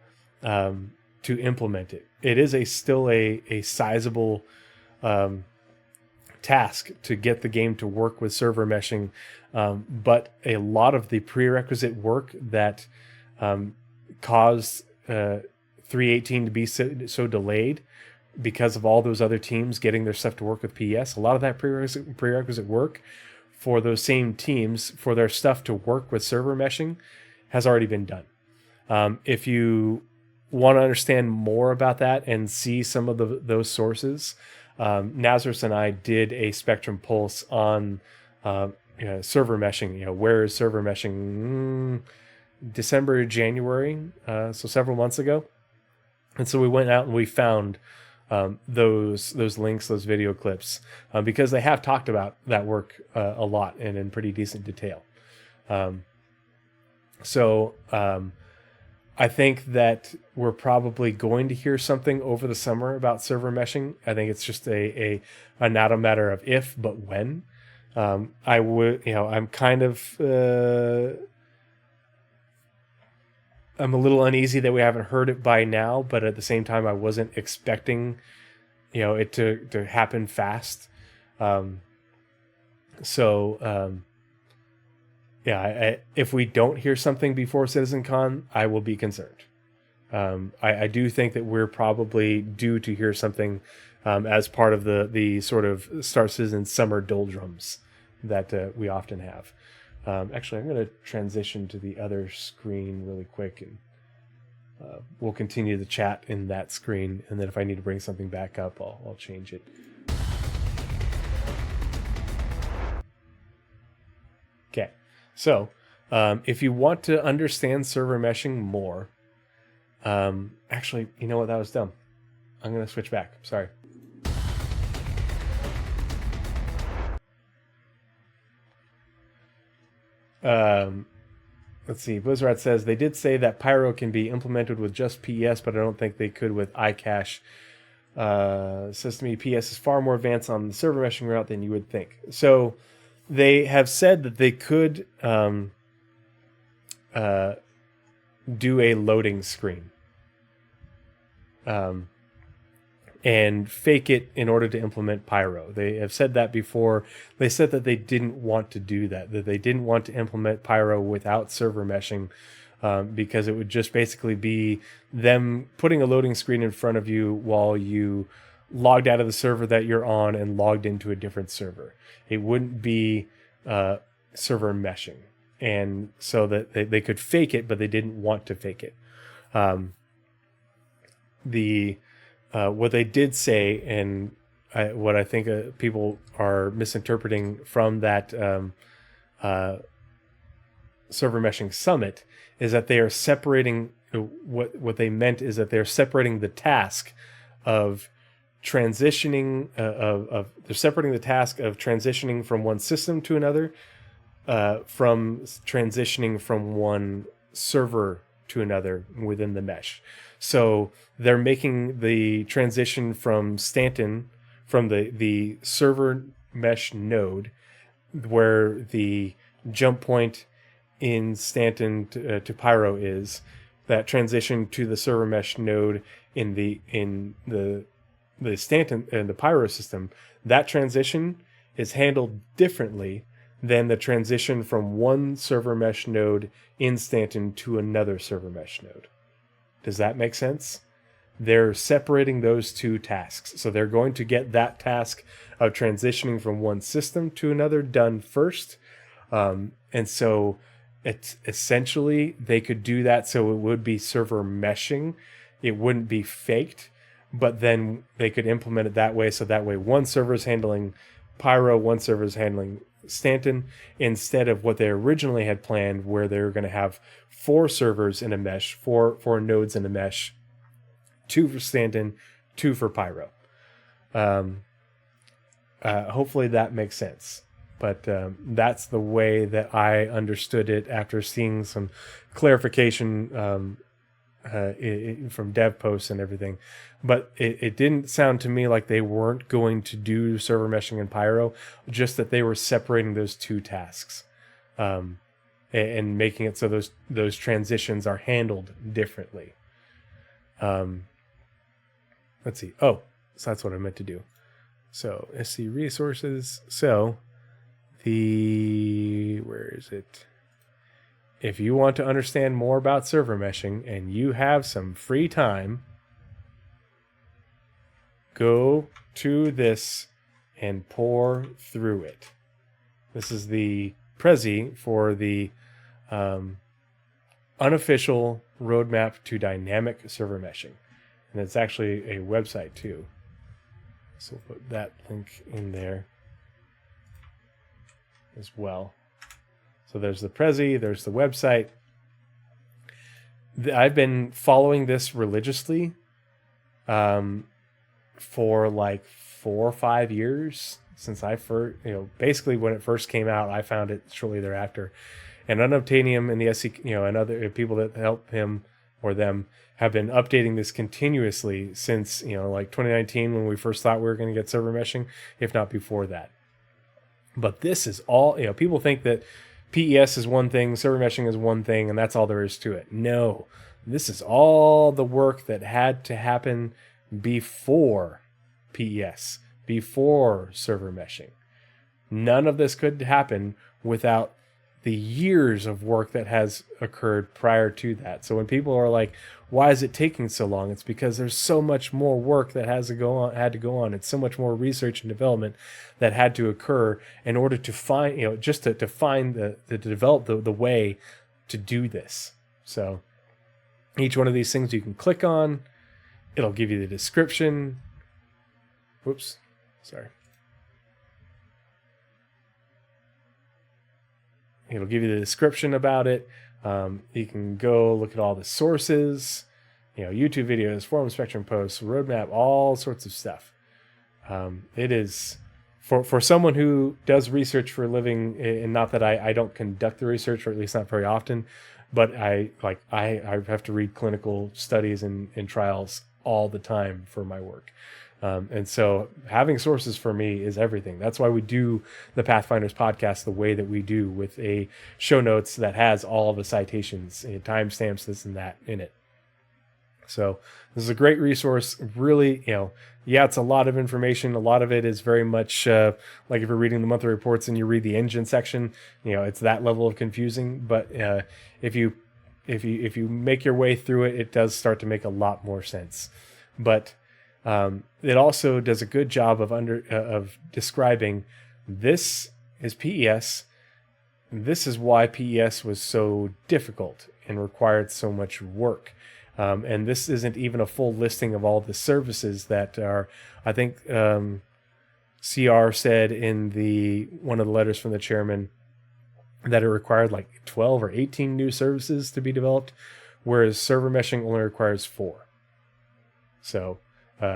implement it. It is still a sizable task to get the game to work with server meshing, but a lot of the prerequisite work that caused 3.18 to be so delayed because of all those other teams getting their stuff to work with PES, a lot of that prerequisite work for those same teams for their stuff to work with server meshing has already been done. If you want to understand more about that and see some of those sources, Nazareth and I did a Spectrum Pulse on server meshing. Where is server meshing? December, January, so several months ago. And so we went out and we found those links, those video clips, because they have talked about that work a lot and in pretty decent detail. So I think that we're probably going to hear something over the summer about server meshing. I think it's just not a matter of if, but when. I would, I'm kind of, I'm a little uneasy that we haven't heard it by now, but at the same time, I wasn't expecting, it to happen fast. If we don't hear something before CitizenCon, I will be concerned. I do think that we're probably due to hear something as part of the sort of Star Citizen summer doldrums that we often have. Actually, I'm going to transition to the other screen really quick, and we'll continue the chat in that screen. And then if I need to bring something back up, I'll change it. Okay, so if you want to understand server meshing more, actually, you know what? That was dumb. I'm going to switch back. Sorry. Let's see. Blizzard says they did say that Pyro can be implemented with just PES, but I don't think they could with iCache. Says to me, PES is far more advanced on the server meshing route than you would think. So they have said that they could do a loading screen and fake it in order to implement Pyro. They have said that before. They said that they didn't want to do that they didn't want to implement Pyro without server meshing, because it would just basically be them putting a loading screen in front of you while you logged out of the server that you're on and logged into a different server. It wouldn't be server meshing. And so that they could fake it, but they didn't want to fake it. What they did say, and what I think people are misinterpreting from that server meshing summit, is that they are separating. What they meant is that they're separating the task of transitioning they're separating the task of transitioning from one system to another, from transitioning from one server to another within the mesh. So they're making the transition from Stanton, from the server mesh node, where the jump point in Stanton to Pyro is, that transition to the server mesh node in the Stanton and the Pyro system. That transition is handled differently than the transition from one server mesh node in Stanton to another server mesh node. Does that make sense? They're separating those two tasks. So they're going to get that task of transitioning from one system to another done first. And so it's essentially they could do that so it would be server meshing. It wouldn't be faked, but then they could implement it that way. So that way one server is handling Pyro, one server is handling Stanton, instead of what they originally had planned, where they were going to have 4 servers in a mesh, four nodes in a mesh, 2 for Stanton, 2 for Pyro. Hopefully that makes sense. But that's the way that I understood it after seeing some clarification from dev posts and everything, but it didn't sound to me like they weren't going to do server meshing and Pyro, just that they were separating those two tasks, and making it so those transitions are handled differently. Let's see. Oh, so that's what I meant to do. So SC resources. So where is it? If you want to understand more about server meshing and you have some free time, go to this and pour through it. This is the Prezi for the unofficial roadmap to dynamic server meshing. And it's actually a website too. So we'll put that link in there as well. So there's the Prezi, there's the website. I've been following this religiously for like 4 or 5 years since I first, basically when it first came out, I found it shortly thereafter. And Unobtainium and the SC, and other people that help him or them have been updating this continuously since, like 2019 when we first thought we were going to get server meshing, if not before that. But this is all, people think that PES is one thing, server meshing is one thing, and that's all there is to it. No, this is all the work that had to happen before PES, before server meshing. None of this could happen without the years of work that has occurred prior to that. So when people are like, why is it taking so long? It's because there's so much more work that had to go on. It's so much more research and development that had to occur in order to find, just to find to develop the way to do this. So each one of these things you can click on, it'll give you the description. Whoops, sorry. It'll give you the description about it. You can go look at all the sources, YouTube videos, forum spectrum posts, roadmap, all sorts of stuff. It is for someone who does research for a living, and not that I don't conduct the research, or at least not very often, but I have to read clinical studies and trials all the time for my work. And so having sources for me is everything. That's why we do the Pathfinders podcast the way that we do, with a show notes that has all the citations and timestamps, this and that in it. So this is a great resource. Really, it's a lot of information. A lot of it is very much like if you're reading the monthly reports and you read the engine section, it's that level of confusing. But if you make your way through it, it does start to make a lot more sense. But it also does a good job of describing, this is PES. This is why PES was so difficult and required so much work. And this isn't even a full listing of all the services that are, I think CR said in one of the letters from the chairman that it required like 12 or 18 new services to be developed, whereas server meshing only requires 4. So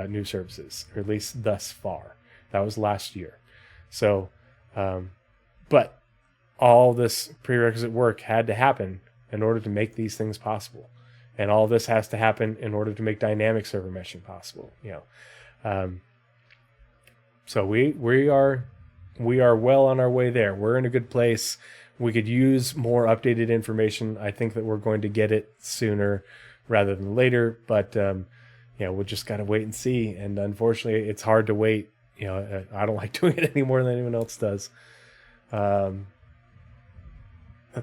new services, or at least thus far. That was last year. So, but all this prerequisite work had to happen in order to make these things possible. And all this has to happen in order to make dynamic server meshing possible. So we are well on our way there. We're in a good place. We could use more updated information. I think that we're going to get it sooner rather than later, but we'll just got to wait and see. And unfortunately, it's hard to wait. I don't like doing it any more than anyone else does. Let's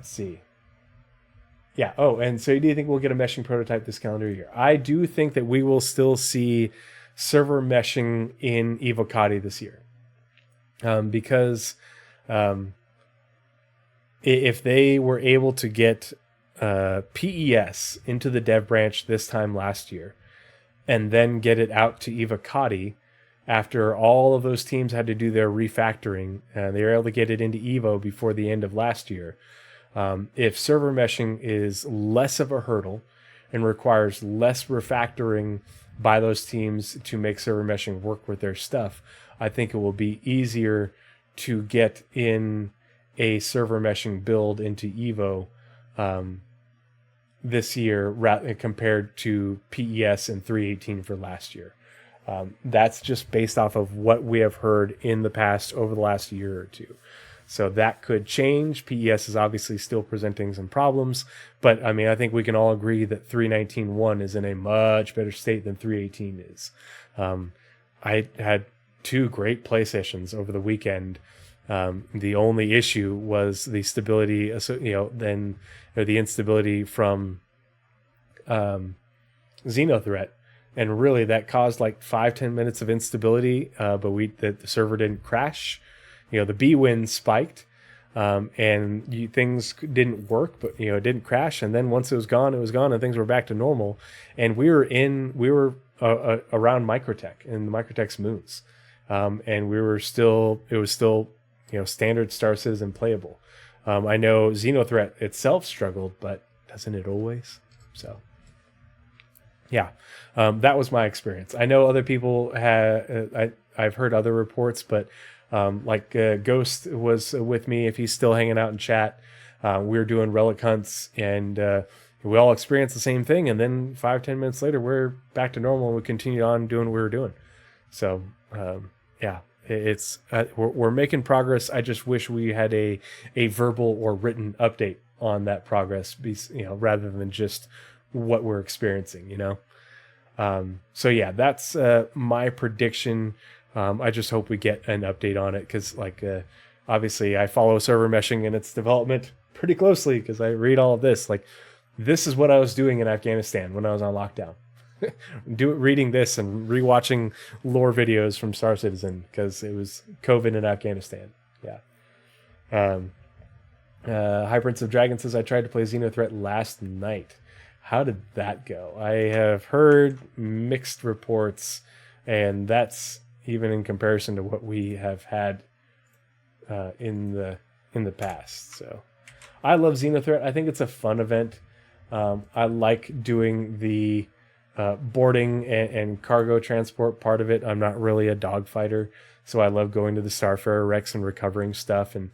see. Yeah. Oh, and so do you think we'll get a meshing prototype this calendar year? I do think that we will still see server meshing in Evocati this year. Because if they were able to get PES into the dev branch this time last year, and then get it out to Evocati after all of those teams had to do their refactoring, they were able to get it into Evo before the end of last year. If server meshing is less of a hurdle and requires less refactoring by those teams to make server meshing work with their stuff, I think it will be easier to get in a server meshing build into Evo this year compared to PES and 3.18 for last year. That's just based off of what we have heard in the past over the last year or two. So that could change. PES is obviously still presenting some problems, but I mean, I think we can all agree that 3.19.1 is in a much better state than 3.18 is. I had 2 great play sessions over the weekend. The only issue was the stability, the instability from Xenothreat. And really that caused like 5-10 minutes of instability, but the server didn't crash. The BWin spiked, and things didn't work, but it didn't crash. And then once it was gone, and things were back to normal. And we were around Microtech in the Microtech's moons, and it was still standard Star Citizen playable. I know Xenothreat itself struggled, but doesn't it always? So yeah, that was my experience. I know other people I've heard other reports, but Ghost was with me. If he's still hanging out in chat, we were doing relic hunts, and we all experienced the same thing. And then 5-10 minutes later, we're back to normal, and we continued on doing what we were doing. So yeah, it's we're making progress. I just wish we had a verbal or written update on that progress, rather than just what we're experiencing. So yeah, that's my prediction. I just hope we get an update on it, because obviously I follow server meshing and its development pretty closely, because I read all of this. This is what I was doing in Afghanistan when I was on lockdown. Reading this and rewatching lore videos from Star Citizen, because it was COVID in Afghanistan. Yeah. High Prince of Dragon says, I tried to play Xenothreat last night. How did that go? I have heard mixed reports, and that's even in comparison to what we have had in the past. So I love Xenothreat. I think it's a fun event. I like doing the boarding and cargo transport part of it. I'm not really a dogfighter, so I love going to the Starfarer wrecks and recovering stuff and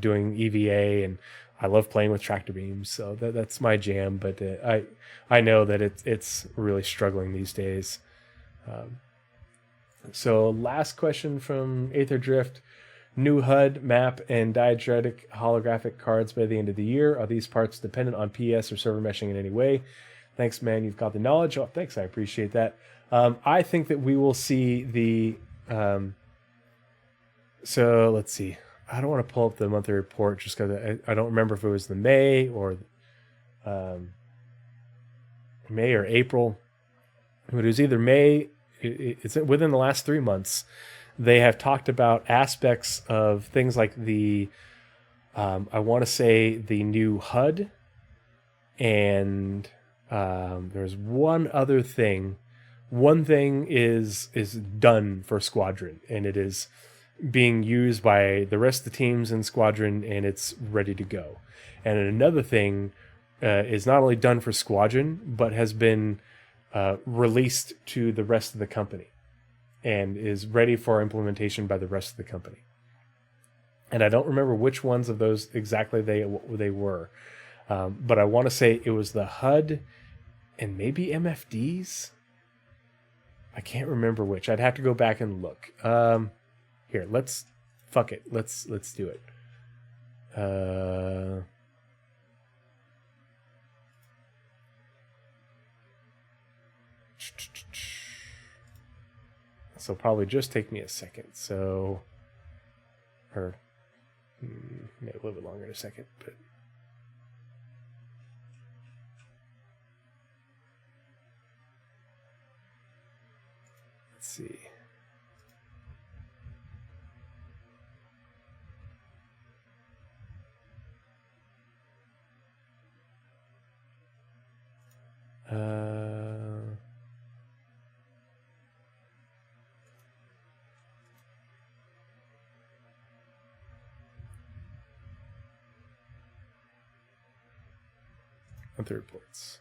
doing EVA, and I love playing with tractor beams. So that's my jam. But I know that it's really struggling these days. So last question from Aether Drift. New HUD, map, and diegetic holographic cards by the end of the year. Are these parts dependent on PS or server meshing in any way? Thanks, man. You've got the knowledge. Oh, thanks. I appreciate that. I think that we will see the... so let's see. I don't want to pull up the monthly report just because I don't remember if it was the May or April. But it was either May... It's within the last 3 months. They have talked about aspects of things like the, I want to say the new HUD, and there's one other thing. One thing is done for Squadron, and it is being used by the rest of the teams in Squadron, and it's ready to go. And another thing is not only done for Squadron, but has been released to the rest of the company and is ready for implementation by the rest of the company. And I don't remember which ones of those exactly they were, but I want to say it was the HUD and maybe MFDs. I can't remember which. I'd have to go back and look. Here, let's do it. So probably just take me a second. So, or maybe a little bit longer in a second, but let's see. Other reports.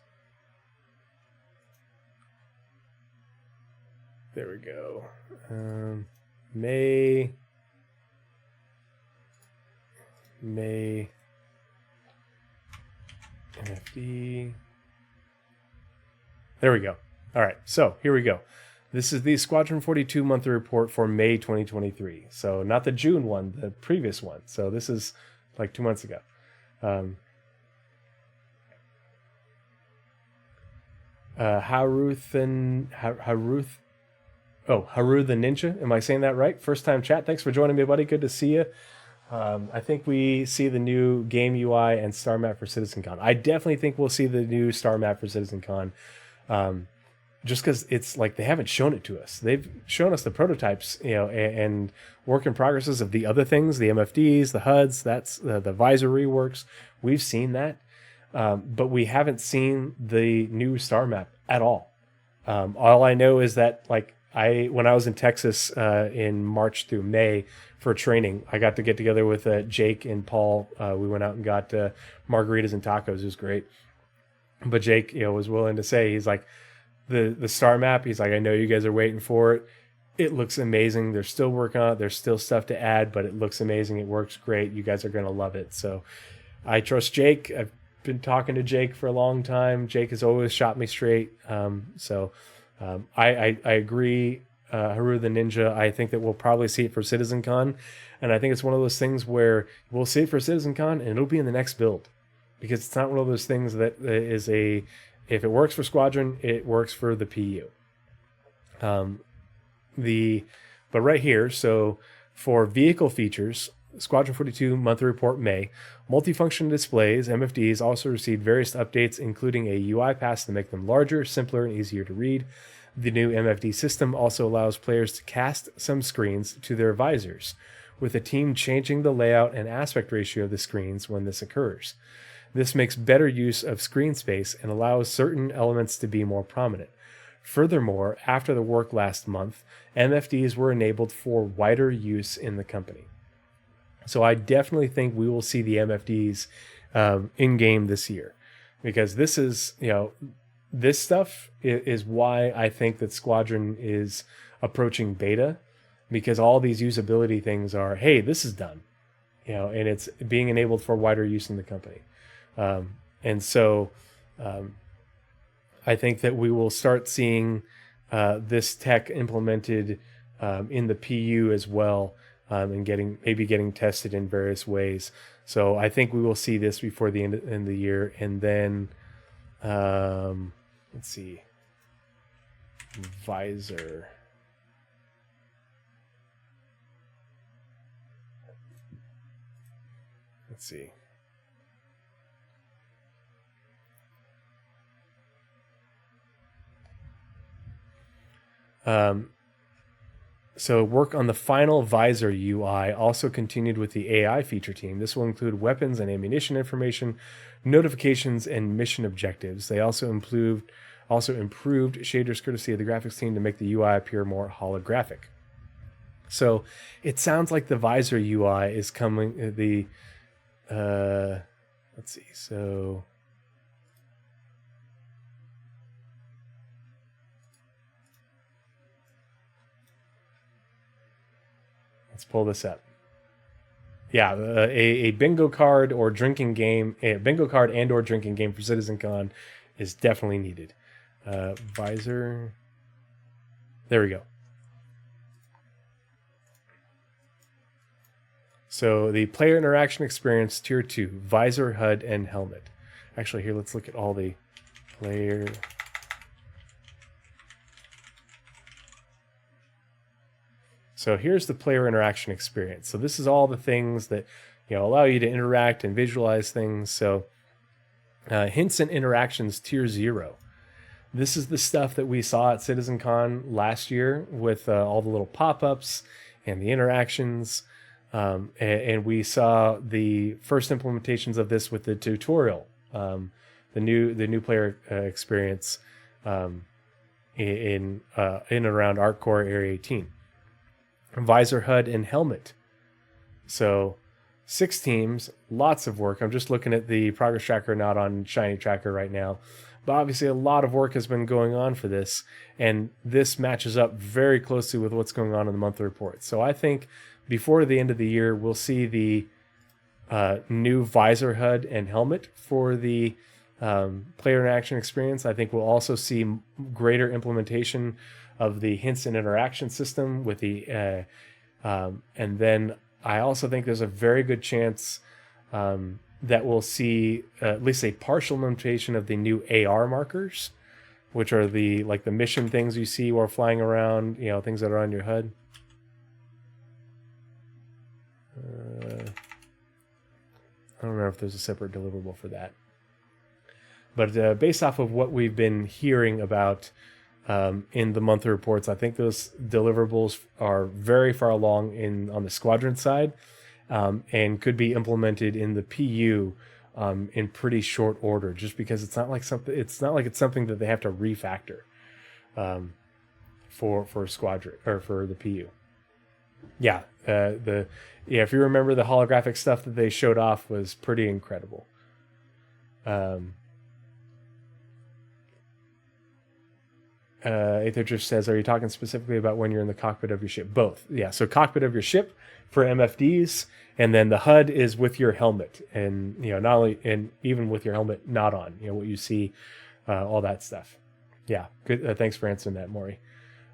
There we go. May. MFD. There we go. All right, so here we go. This is the Squadron 42 monthly report for May 2023. So not the June one, the previous one. So this is like 2 months ago. Haru the Ninja. Am I saying that right? First time chat. Thanks for joining me, buddy. Good to see you. I think we see the new game UI and star map for CitizenCon. I definitely think we'll see the new star map for CitizenCon. Just because it's like they haven't shown it to us. They've shown us the prototypes, and work in progresses of the other things, the MFDs, the HUDs, that's the visor reworks. We've seen that. But we haven't seen the new star map at all. All I know is that when I was in Texas in March through May for training, I got to get together with Jake and Paul. We went out and got margaritas and tacos. It was great. But Jake, was willing to say, he's like, the star map, he's like, I know you guys are waiting for it. It looks amazing. They're still working on it. There's still stuff to add, but it looks amazing. It works great. You guys are going to love it. So I trust Jake. I've been talking to Jake for a long time. Jake has always shot me straight. I agree. Haru the Ninja, I think that we'll probably see it for CitizenCon. And I think it's one of those things where we'll see it for CitizenCon and it'll be in the next build. Because it's not one of those things that is if it works for Squadron, it works for the PU. But right here, so for vehicle features, Squadron 42 monthly report May, multifunction displays, MFDs, also received various updates, including a UI pass to make them larger, simpler, and easier to read. The new MFD system also allows players to cast some screens to their visors, with the team changing the layout and aspect ratio of the screens when this occurs. This makes better use of screen space and allows certain elements to be more prominent. Furthermore, after the work last month, MFDs were enabled for wider use in the company. So I definitely think we will see the MFDs in-game this year. Because this is, this stuff is why I think that Squadron is approaching beta. Because all these usability things are, hey, this is done. And it's being enabled for wider use in the company. I think that we will start seeing this tech implemented in the PU as well, and getting tested in various ways. So I think we will see this before the end of the year, and then let's see, visor. Let's see. So work on the final visor UI also continued with the AI feature team. This will include weapons and ammunition information, notifications, and mission objectives. They also improved shaders courtesy of the graphics team to make the UI appear more holographic. So it sounds like the visor UI is coming. Let's see. So let's pull this up. Yeah, a bingo card or drinking game, a bingo card and or drinking game for CitizenCon is definitely needed. Visor. There we go. So the player interaction experience tier 2, visor, HUD, and helmet. Actually, here, let's look at all the player. So here's the player interaction experience. So this is all the things that allow you to interact and visualize things. So hints and interactions tier 0. This is the stuff that we saw at CitizenCon last year with all the little pop-ups and the interactions. And we saw the first implementations of this with the tutorial, the new player experience in and around Ark Core Area 18. Visor, HUD, and helmet. So 6 teams, lots of work. I'm just looking at the progress tracker, not on Shiny Tracker right now. But obviously a lot of work has been going on for this, and this matches up very closely with what's going on in the monthly report. So I think before the end of the year, we'll see the new visor, HUD, and helmet for the player interaction experience. I think we'll also see greater implementation of the hints and interaction system with the, and then I also think there's a very good chance that we'll see at least a partial implementation of the new AR markers, which are the mission things you see while flying around, things that are on your HUD. I don't remember if there's a separate deliverable for that. But based off of what we've been hearing about in the monthly reports, I think those deliverables are very far along on the squadron side, and could be implemented in the PU in pretty short order. Just because it's not like it's something that they have to refactor for squadron or for the PU. Yeah, if you remember, the holographic stuff that they showed off was pretty incredible. Aether says, are you talking specifically about when you're in the cockpit of your ship? Both. Yeah, so cockpit of your ship for MFDs, and then the HUD is with your helmet, and not only, and even with your helmet not on, what you see, all that stuff. Yeah, good. Thanks for answering that, Maury.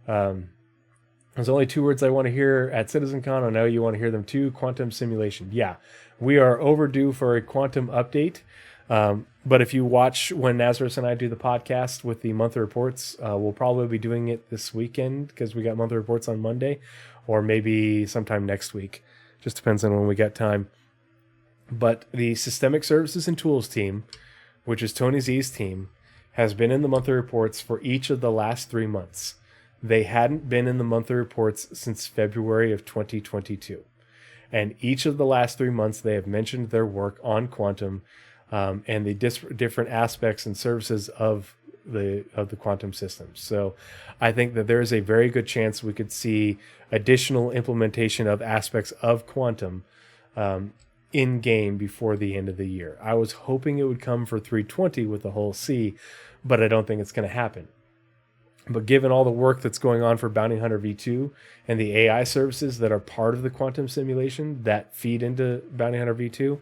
There's only 2 words I want to hear at CitizenCon. I know you want to hear them too. Quantum simulation. Yeah, we are overdue for a quantum update. But if you watch when Nazareth and I do the podcast with the monthly reports, we'll probably be doing it this weekend because we got monthly reports on Monday, or maybe sometime next week. Just depends on when we get time. But the Systemic Services and Tools team, which is Tony Z's team, has been in the monthly reports for each of the last 3 months. They hadn't been in the monthly reports since February of 2022. And each of the last 3 months, they have mentioned their work on quantum, and the different aspects and services of the quantum systems. So I think that there is a very good chance we could see additional implementation of aspects of quantum in game before the end of the year. I was hoping it would come for 320 with the whole C, but I don't think it's going to happen. But given all the work that's going on for Bounty Hunter V2 and the AI services that are part of the quantum simulation that feed into Bounty Hunter V2,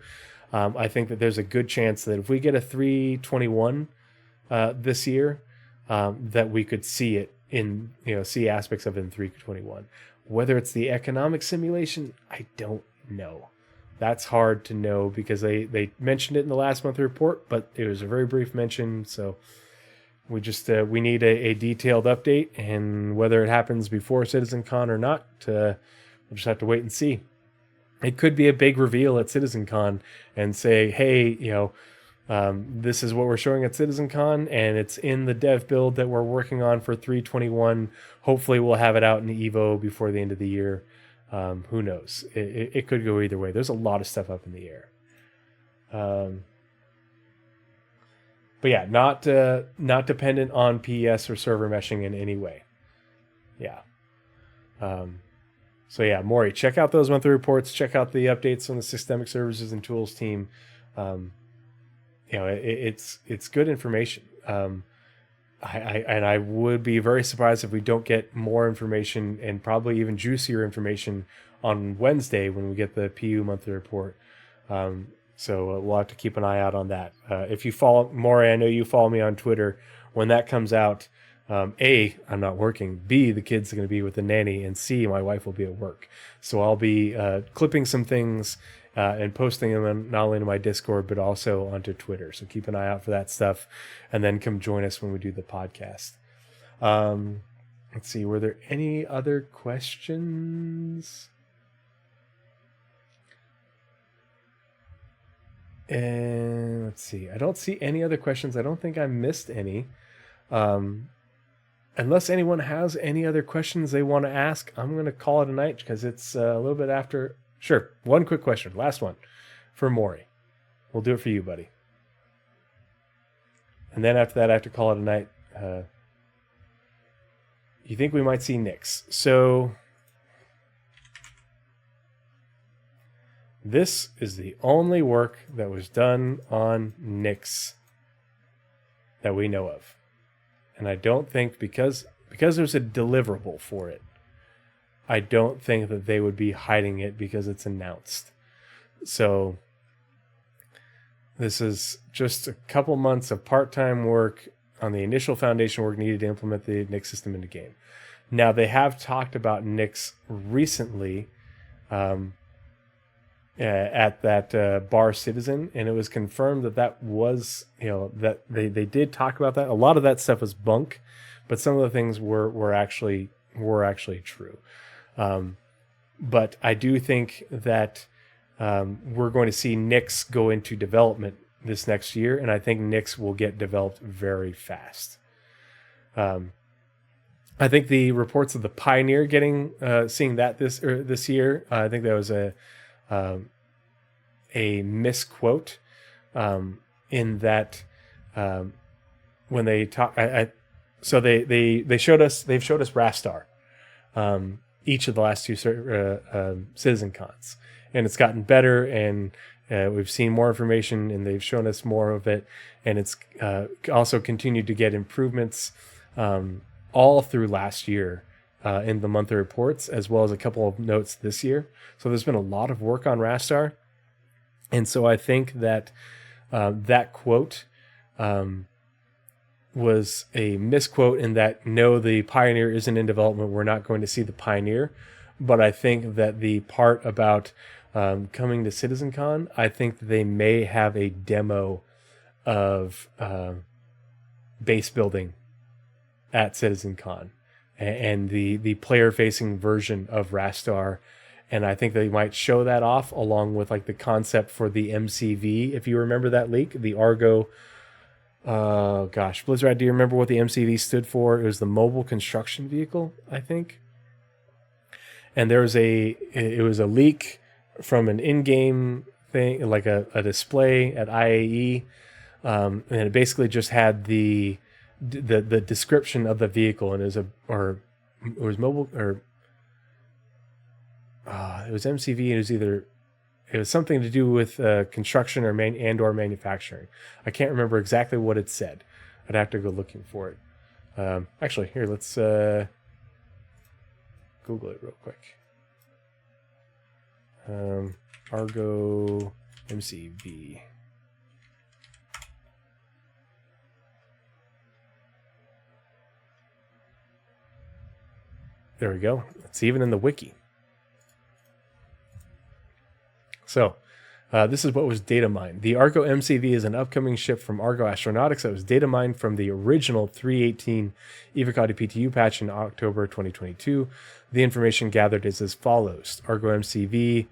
I think that there's a good chance that if we get a 321 this year, that we could see it in, see aspects of it in 321. Whether it's the economic simulation, I don't know. That's hard to know because they mentioned it in the last monthly report, but it was a very brief mention. So we just we need a detailed update, and whether it happens before CitizenCon or not, we'll just have to wait and see. It could be a big reveal at CitizenCon and say, hey, this is what we're showing at CitizenCon, and it's in the dev build that we're working on for 321. Hopefully we'll have it out in Evo before the end of the year. Who knows? It could go either way. There's a lot of stuff up in the air. But yeah, not dependent on PES or server meshing in any way. Yeah. So yeah, Maury, check out those monthly reports. Check out the updates on the Systemic Services and Tools team. It's good information. I would be very surprised if we don't get more information, and probably even juicier information, on Wednesday when we get the PU monthly report. So we'll have to keep an eye out on that. If you follow Maury, I know you follow me on Twitter. When that comes out, A, I'm not working. B, the kid's going to be with the nanny. And C, my wife will be at work. So I'll be clipping some things and posting them not only to my Discord, but also onto Twitter. So keep an eye out for that stuff. And then come join us when we do the podcast. Let's see. Were there any other questions? And let's see. I don't see any other questions. I don't think I missed any. Unless anyone has any other questions they want to ask, I'm going to call it a night because it's a little bit after. Sure. One quick question. Last one for Maury. We'll do it for you, buddy. And then after that, I have to call it a night. You think we might see Nyx? So this is the only work that was done on Nyx that we know of. And I don't think, because there's a deliverable for it, I don't think that they would be hiding it because it's announced. So This is just a couple months of part-time work on the initial foundation work needed to implement the Nix system in the game. Now, they have talked about Nix recently at that Bar Citizen, and it was confirmed that was, that they did talk about that. A lot of that stuff was bunk, but some of the things were actually true. But I do think that we're going to see Nix go into development this next year, and I think Nix will get developed very fast. I think the reports of the Pioneer seeing that this year, I think that was a misquote in that when they talk, so they've showed us Rastar each of the last two Citizen Cons, and it's gotten better, and we've seen more information, and they've shown us more of it, and it's also continued to get improvements all through last year in the monthly reports, as well as a couple of notes this year. So there's been a lot of work on Rastar, and so I think that that quote was a misquote in that, no, the Pioneer isn't in development. We're not going to see the Pioneer. But I think that the part about coming to CitizenCon, I think they may have a demo of base building at CitizenCon and the player-facing version of Rastar. And I think they might show that off along with like the concept for the MCV. If you remember that leak, the Argo... Blizzard, do you remember what the MCV stood for? It was the Mobile Construction Vehicle, I think. And it was a leak from an in-game thing, like a display at IAE, and it basically just had the description of the vehicle, and it was MCV. It was something to do with construction or manufacturing. I can't remember exactly what it said. I'd have to go looking for it. Actually, here, let's Google it real quick. Argo MCV. There we go. It's even in the wiki. So, this is what was data mined. The Argo MCV is an upcoming ship from Argo Astronautics that was data mined from the original 3.18 Evocati PTU patch in October 2022. The information gathered is as follows. Argo MCV.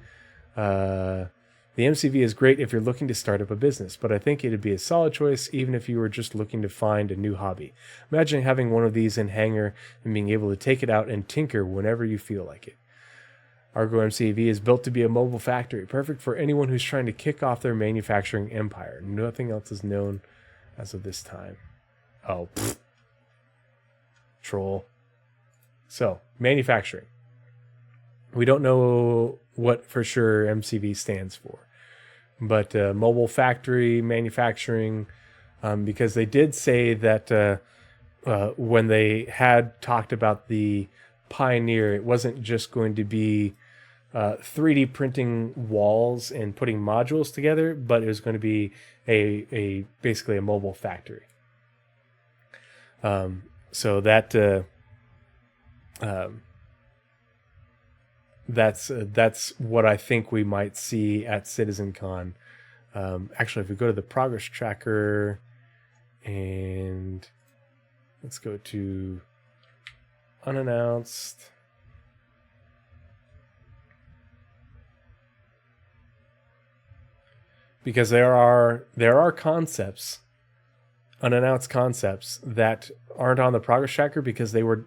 The MCV is great if you're looking to start up a business, but I think it'd be a solid choice even if you were just looking to find a new hobby. Imagine having one of these in hangar and being able to take it out and tinker whenever you feel like it. Argo MCV is built to be a mobile factory, perfect for anyone who's trying to kick off their manufacturing empire. Nothing else is known as of this time. Oh, troll. So, manufacturing. We don't know what for sure MCV stands for, but mobile factory manufacturing, because they did say that when they had talked about the Pioneer, it wasn't just going to be 3D printing walls and putting modules together, but it was going to be a basically a mobile factory. So that that's what I think we might see at CitizenCon. Actually, if we go to the progress tracker and let's go to unannounced. Because there are concepts, unannounced concepts that aren't on the progress tracker because they were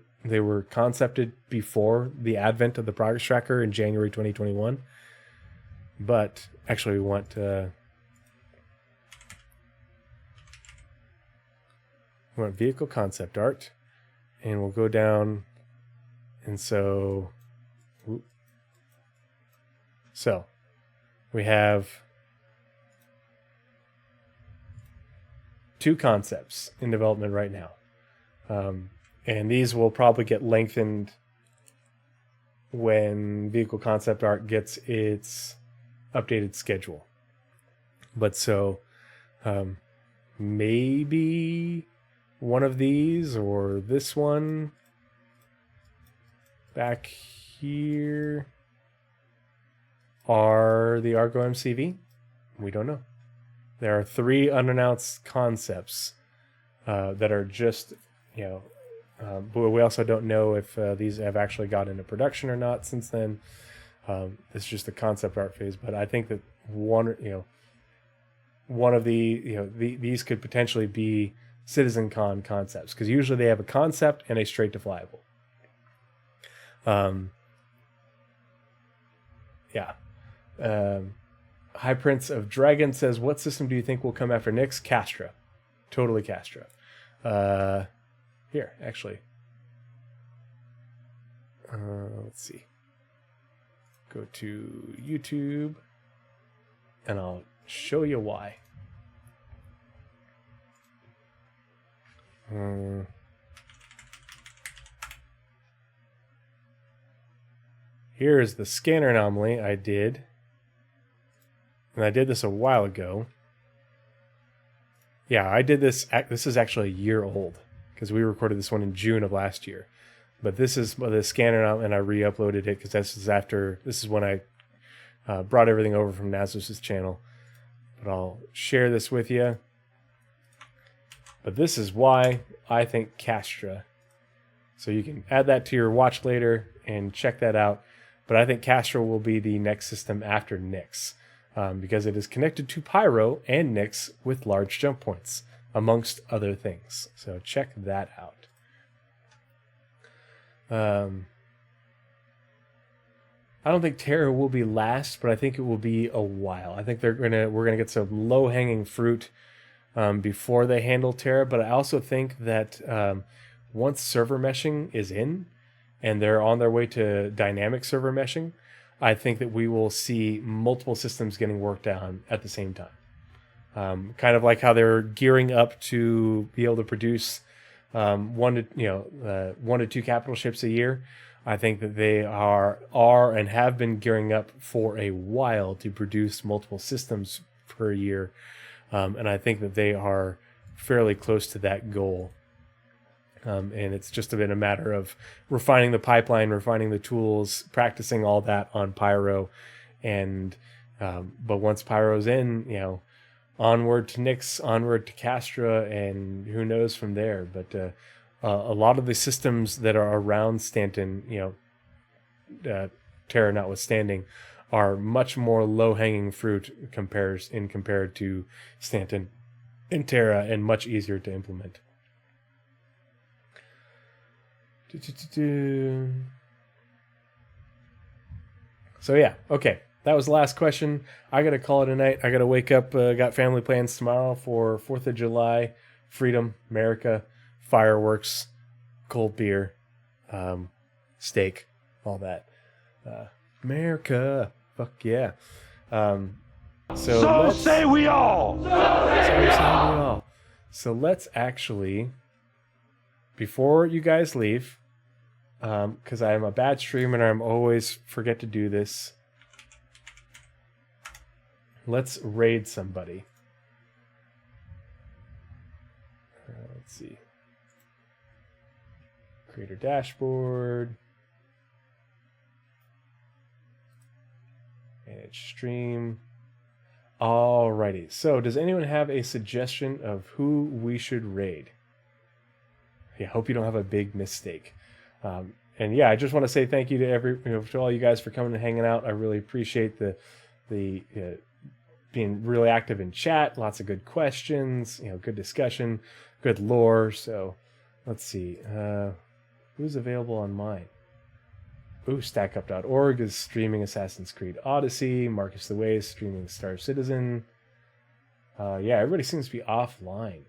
concepted before the advent of the progress tracker in January 2021. But actually, we want vehicle concept art, and we'll go down, and so we have two concepts in development right now. And these will probably get lengthened when vehicle concept art gets its updated schedule. But so Maybe one of these or this one back here are the Argo MCV. We don't know. There are 3 unannounced concepts that are just, but we also don't know if these have actually got into production or not since then. It's just the concept art phase, but I think that one of these could potentially be CitizenCon concepts, because usually they have a concept and a straight to flyable. High Prince of Dragon says, what system do you think will come after Nyx? Castra. Totally Castra. Here, actually. Let's see. Go to YouTube, and I'll show you why. Here's the scanner anomaly I did. And I did this a while ago. Yeah, I did this. This is actually a year old because we recorded this one in June of last year. But this is the scanner anomaly, and I re-uploaded it because this is when I brought everything over from Nazos's channel. But I'll share this with you. But this is why I think Castra. So you can add that to your watch later and check that out. But I think Castra will be the next system after Nyx. Because it is connected to Pyro and Nyx with large jump points, amongst other things. So check that out. I don't think Terra will be last, but I think it will be a while. I think we're gonna get some low hanging fruit before they handle Terra. But I also think that once server meshing is in, and they're on their way to dynamic server meshing, I think that we will see multiple systems getting worked on at the same time. Kind of like how they're gearing up to be able to produce 1 to 2 capital ships a year. I think that they are and have been gearing up for a while to produce multiple systems per year. And I think that they are fairly close to that goal. And it's just been a matter of refining the pipeline, refining the tools, practicing all that on Pyro. And but once Pyro's in, onward to Nyx, onward to Castra, and who knows from there. But a lot of the systems that are around Stanton, Terra notwithstanding, are much more low-hanging fruit compared to Stanton and Terra, and much easier to implement. So yeah, okay. That was the last question. I gotta call it a night. I gotta wake up. Got family plans tomorrow for 4th of July, freedom, America, fireworks, cold beer, steak, all that. America, fuck yeah. So say we all. So let's actually, before you guys leave, because I am a bad streamer and I'm always forget to do this. Let's raid somebody. Let's see. Creator dashboard. Manage stream. Alrighty. So does anyone have a suggestion of who we should raid? I hope you don't have a big mistake. And yeah, I just want to say thank you to to all you guys for coming and hanging out. I really appreciate the being really active in chat. Lots of good questions, good discussion, good lore. So let's see, who's available on mine? Ooh, StackUp.org is streaming Assassin's Creed Odyssey. Marcus the Way is streaming Star Citizen. Yeah, everybody seems to be offline.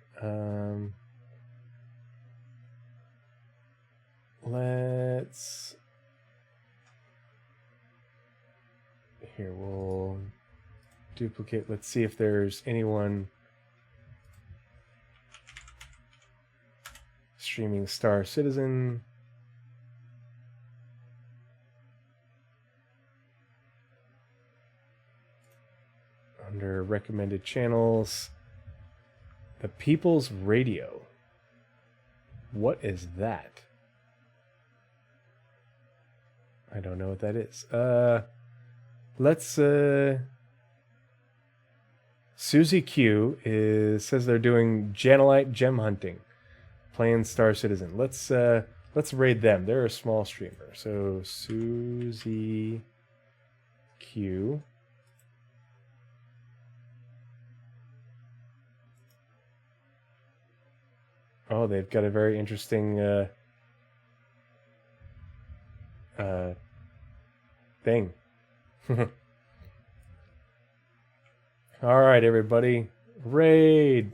We'll duplicate. Let's see if there's anyone streaming Star Citizen. Under recommended channels. The People's Radio. What is that? I don't know what that is. Let's Susie Q says they're doing Janelite gem hunting, playing Star Citizen. Let's raid them. They're a small streamer. So Susie Q. Oh, they've got a very interesting thing. All right, everybody. Raid.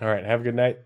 All right, have a good night.